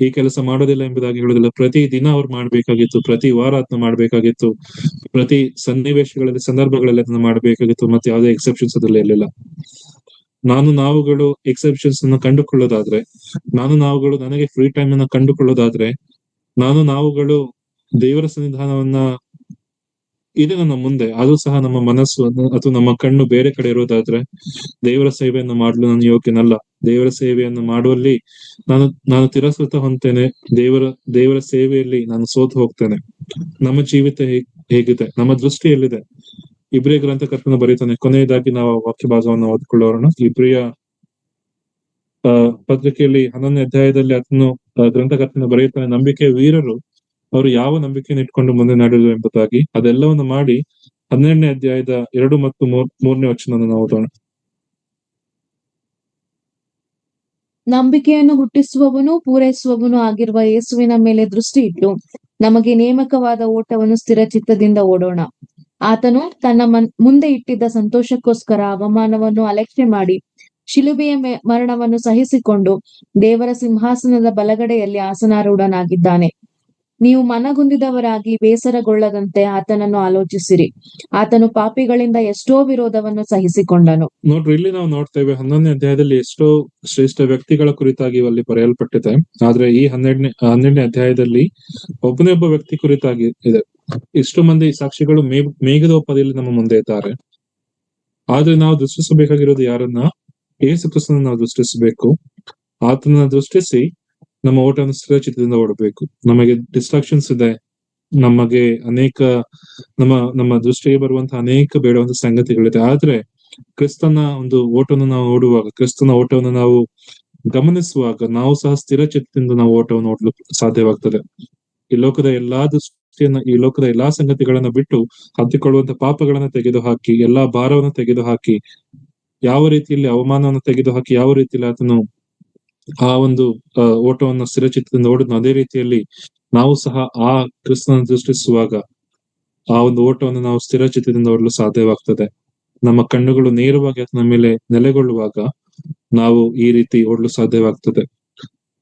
ಈ ಕೆಲಸ ಮಾಡೋದಿಲ್ಲ ಎಂಬುದಾಗಿ ಹೇಳೋದಿಲ್ಲ. ಪ್ರತಿ ದಿನ ಅವ್ರು ಮಾಡ್ಬೇಕಾಗಿತ್ತು, ಪ್ರತಿ ವಾರ ಅದನ್ನ ಮಾಡ್ಬೇಕಾಗಿತ್ತು, ಪ್ರತಿ ಸನ್ನಿವೇಶಗಳಲ್ಲಿ, ಸಂದರ್ಭಗಳಲ್ಲಿ ಅದನ್ನ ಮಾಡ್ಬೇಕಾಗಿತ್ತು. ಮತ್ತೆ ಯಾವುದೇ ಎಕ್ಸೆಪ್ಷನ್ಸ್ ಅದ್ರಲ್ಲಿ ಇರಲಿಲ್ಲ. ನಾವುಗಳು ಎಕ್ಸೆಪ್ಷನ್ಸ್ ಅನ್ನ ಕಂಡುಕೊಳ್ಳೋದಾದ್ರೆ, ನಾವುಗಳು ನನಗೆ ಫ್ರೀ ಟೈಮ್ ಅನ್ನ ಕಂಡುಕೊಳ್ಳೋದಾದ್ರೆ, ನಾವುಗಳು ದೇವರ ಸನ್ನಿಧಾನವನ್ನ ಇದೆ ನನ್ನ ಮುಂದೆ, ಅದು ಸಹ ನಮ್ಮ ಮನಸ್ಸು ಅಥವಾ ನಮ್ಮ ಕಣ್ಣು ಬೇರೆ ಕಡೆ ಇರೋದಾದ್ರೆ, ದೇವರ ಸೇವೆಯನ್ನು ಮಾಡಲು ನಾನು ಯೋಗ್ಯನಲ್ಲ. ದೇವರ ಸೇವೆಯನ್ನು ಮಾಡುವಲ್ಲಿ ನಾನು ತಿರಸ್ಕೃತ ಹೊಂದ್ತೇನೆ. ದೇವರ ಸೇವೆಯಲ್ಲಿ ನಾನು ಸೋತು ಹೋಗ್ತೇನೆ. ನಮ್ಮ ಜೀವಿತ ಹೇಗಿದೆ, ನಮ್ಮ ದೃಷ್ಟಿ ಎಲ್ಲಿದೆ? ಇಬ್ರಿಯ ಗ್ರಂಥಕರ್ತನ ಬರೀತಾನೆ. ಕೊನೆಯದಾಗಿ ನಾವು ವಾಕ್ಯ ಭಾಗವನ್ನು ಓದ್ಕೊಳ್ಳೋಣ. ಇಬ್ರಿಯ ಪತ್ರಿಕೆಯಲ್ಲಿ 11ನೇ ಅಧ್ಯಾಯದಲ್ಲಿ ಅದನ್ನು ಗ್ರಂಥಕರ್ತನ ಬರೆಯುತ್ತಾನೆ. ನಂಬಿಕೆ ವೀರರು ಅವರು ಯಾವ ನಂಬಿಕೆಯನ್ನು ಇಟ್ಕೊಂಡು ಮುಂದೆ ನಡೆಯುವುದು ಎಂಬುದಾಗಿ. ಅದೆಲ್ಲವನ್ನು ಮಾಡಿ 12ನೇ ಅಧ್ಯಾಯದ 2 ಮತ್ತು 3ನೇ ವಚನವನ್ನು ನಾವು ಓದೋಣ. ನಂಬಿಕೆಯನ್ನು ಹುಟ್ಟಿಸುವವನು ಪೂರೈಸುವವನು ಆಗಿರುವ ಯೇಸುವಿನ ಮೇಲೆ ದೃಷ್ಟಿ ಇಟ್ಟು ನಮಗೆ ನೇಮಕವಾದ ಓಟವನ್ನು ಸ್ಥಿರ ಚಿತ್ತದಿಂದ ಓಡೋಣ. ಆತನು ತನ್ನ ಮುಂದೆ ಇಟ್ಟಿದ್ದ ಸಂತೋಷಕ್ಕೋಸ್ಕರ ಅವಮಾನವನ್ನು ಅಲಕ್ಷ್ಯ ಮಾಡಿ ಶಿಲುಬೆಯ ಮರಣವನ್ನು ಸಹಿಸಿಕೊಂಡು ದೇವರ ಸಿಂಹಾಸನದ ಬಲಗಡೆಯಲ್ಲಿ ಆಸನಾರೂಢನಾಗಿದ್ದಾನೆ. ನೀವು ಮನಗುಂದಿದವರಾಗಿ ಬೇಸರಗೊಳ್ಳದಂತೆ ಆತನನ್ನು ಆಲೋಚಿಸಿರಿ. ಆತನು ಪಾಪಿಗಳಿಂದ ಎಷ್ಟೋ ವಿರೋಧವನ್ನು ಸಹಿಸಿಕೊಂಡನು. ನೋಡ್ರಿ, ಇಲ್ಲಿ ನಾವು ನೋಡ್ತೇವೆ 11ನೇ ಅಧ್ಯಾಯದಲ್ಲಿ ಎಷ್ಟೋ ಶ್ರೇಷ್ಠ ವ್ಯಕ್ತಿಗಳ ಕುರಿತಾಗಿ ಅಲ್ಲಿ ಬರೆಯಲ್ಪಟ್ಟಿದೆ. ಆದ್ರೆ ಈ 12ನೇ ಅಧ್ಯಾಯದಲ್ಲಿ ಒಬ್ಬನೇ ಒಬ್ಬ ವ್ಯಕ್ತಿ ಕುರಿತಾಗಿ ಇದೆ. ಇಷ್ಟು ಮಂದಿ ಸಾಕ್ಷಿಗಳು ಮೇಘದ ಒಪ್ಪದಲ್ಲಿ ನಮ್ಮ ಮುಂದೆ ಇದ್ದಾರೆ. ಆದ್ರೆ ನಾವು ದೃಷ್ಟಿಸಬೇಕಾಗಿರೋದು ಯಾರನ್ನ? ಯೇಸು ಕ್ರಿಸ್ತನ ನಾವು ದೃಷ್ಟಿಸಬೇಕು. ಆತನ ದೃಷ್ಟಿಸಿ ನಮ್ಮ ಓಟವನ್ನು ಸ್ಥಿರಚಿತ್ತದಿಂದ ಓಡಬೇಕು. ನಮಗೆ ಡಿಸ್ಟ್ರಾಕ್ಷನ್ಸ್ ಇದೆ, ನಮಗೆ ಅನೇಕ ನಮ್ಮ ದೃಷ್ಟಿಗೆ ಬರುವಂತಹ ಅನೇಕ ಬೇಡವಂತ ಸಂಗತಿಗಳಿದೆ. ಆದ್ರೆ ಕ್ರಿಸ್ತನ ಒಂದು ಓಟವನ್ನು ನಾವು ಓಡುವಾಗ, ಕ್ರಿಸ್ತನ ಓಟವನ್ನು ನಾವು ಗಮನಿಸುವಾಗ, ನಾವು ಸಹ ಸ್ಥಿರಚಿತ್ತದಿಂದ ನಾವು ಓಟವನ್ನು ಓಡಲು ಸಾಧ್ಯವಾಗ್ತದೆ. ಈ ಲೋಕದ ಎಲ್ಲಾ ಸಂಗತಿಗಳನ್ನ ಬಿಟ್ಟು ಹತ್ತಿಕೊಳ್ಳುವಂತ ಪಾಪಗಳನ್ನ ತೆಗೆದುಹಾಕಿ, ಎಲ್ಲಾ ಭಾರವನ್ನು ತೆಗೆದುಹಾಕಿ, ಯಾವ ರೀತಿಯಲ್ಲಿ ಅವಮಾನವನ್ನು ತೆಗೆದುಹಾಕಿ, ಯಾವ ರೀತಿಯಲ್ಲಿ ಆತನು ಆ ಒಂದು ಓಟವನ್ನು ಸ್ಥಿರಚಿತ್ತದಿಂದ ಓಡಿದ್ನು, ಅದೇ ರೀತಿಯಲ್ಲಿ ನಾವು ಸಹ ಆ ಕ್ರಿಸ್ತನ ದೃಷ್ಟಿಸುವಾಗ ಆ ಒಂದು ಓಟವನ್ನು ನಾವು ಸ್ಥಿರಚಿತ್ತದಿಂದ ಓಡಲು ಸಾಧ್ಯವಾಗ್ತದೆ. ನಮ್ಮ ಕಣ್ಣುಗಳು ನೇರವಾಗಿ ಆತನ ಮೇಲೆ ನೆಲೆಗೊಳ್ಳುವಾಗ ನಾವು ಈ ರೀತಿ ಓಡಲು ಸಾಧ್ಯವಾಗ್ತದೆ.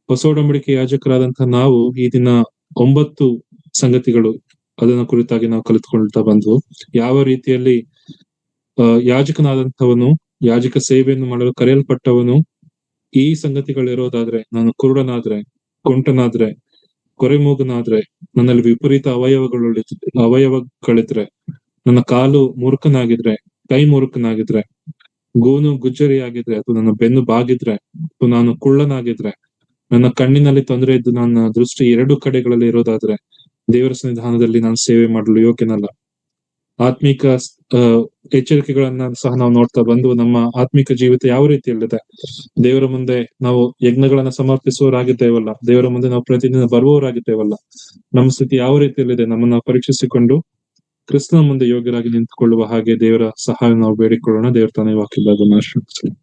ಹೊಸ ಒಡಂಬಡಿಕೆ ಯಾಜಕರಾದಂತಹ ನಾವು ಈ ದಿನ 9 ಸಂಗತಿಗಳು ಅದನ್ನ ಕುರಿತಾಗಿ ನಾವು ಕಲಿತುಕೊಳ್ತಾ ಬಂದ್ವು. ಯಾವ ರೀತಿಯಲ್ಲಿ ಯಾಜಕನಾದಂಥವನು, ಯಾಜಕ ಸೇವೆಯನ್ನು ಮಾಡಲು ಕರೆಯಲ್ಪಟ್ಟವನು, ಈ ಸಂಗತಿಗಳಿರೋದಾದ್ರೆ, ನಾನು ಕುರುಡನಾದ್ರೆ, ಕುಂಟನಾದ್ರೆ, ಕೊರೆಮೂಗನಾದ್ರೆ, ನನ್ನಲ್ಲಿ ವಿಪರೀತ ಅವಯವಗಳಿದ್ರೆ, ನನ್ನ ಕಾಲು ಮೂರ್ಖನಾಗಿದ್ರೆ, ಕೈ ಮೂರ್ಖನಾಗಿದ್ರೆ, ಗೋನು ಗುಜ್ಜರಿಯಾಗಿದ್ರೆ, ಅಥವಾ ನನ್ನ ಬೆನ್ನು ಬಾಗಿದ್ರೆ, ಅಥವಾ ನಾನು ಕುಳ್ಳನಾಗಿದ್ರೆ, ನನ್ನ ಕಣ್ಣಿನಲ್ಲಿ ತೊಂದರೆ ಇದ್ದು ನನ್ನ ದೃಷ್ಟಿ 2 ಕಡೆಗಳಲ್ಲಿ ಇರೋದಾದ್ರೆ, ದೇವರ ಸನ್ನಿಧಾನದಲ್ಲಿ ನಾನು ಸೇವೆ ಮಾಡಲು ಯೋಗ್ಯನಲ್ಲ. ಆತ್ಮಿಕ ಎಚ್ಚರಿಕೆಗಳನ್ನ ಸಹ ನಾವು ನೋಡ್ತಾ ಬಂದು ನಮ್ಮ ಆತ್ಮಿಕ ಜೀವಿತ ಯಾವ ರೀತಿಯಲ್ಲಿದೆ, ದೇವರ ಮುಂದೆ ನಾವು ಯಜ್ಞಗಳನ್ನ ಸಮರ್ಪಿಸುವವರಾಗಿದ್ದೇವಲ್ಲ, ದೇವರ ಮುಂದೆ ನಾವು ಪ್ರತಿದಿನ ಬರುವವರಾಗಿದ್ದೇವಲ್ಲ, ನಮ್ಮ ಸ್ಥಿತಿ ಯಾವ ರೀತಿಯಲ್ಲಿದೆ, ನಮ್ಮನ್ನ ಪರೀಕ್ಷಿಸಿಕೊಂಡು ಕ್ರಿಸ್ತನ ಮುಂದೆ ಯೋಗ್ಯರಾಗಿ ನಿಂತುಕೊಳ್ಳುವ ಹಾಗೆ ದೇವರ ಸಹಾಯ ನಾವು ಬೇಡಿಕೊಳ್ಳೋಣ. ದೇವರ ತಾನೇ ವಾಕ್ಯದ ಆಶೀರ್ವದಿಸಲಿ.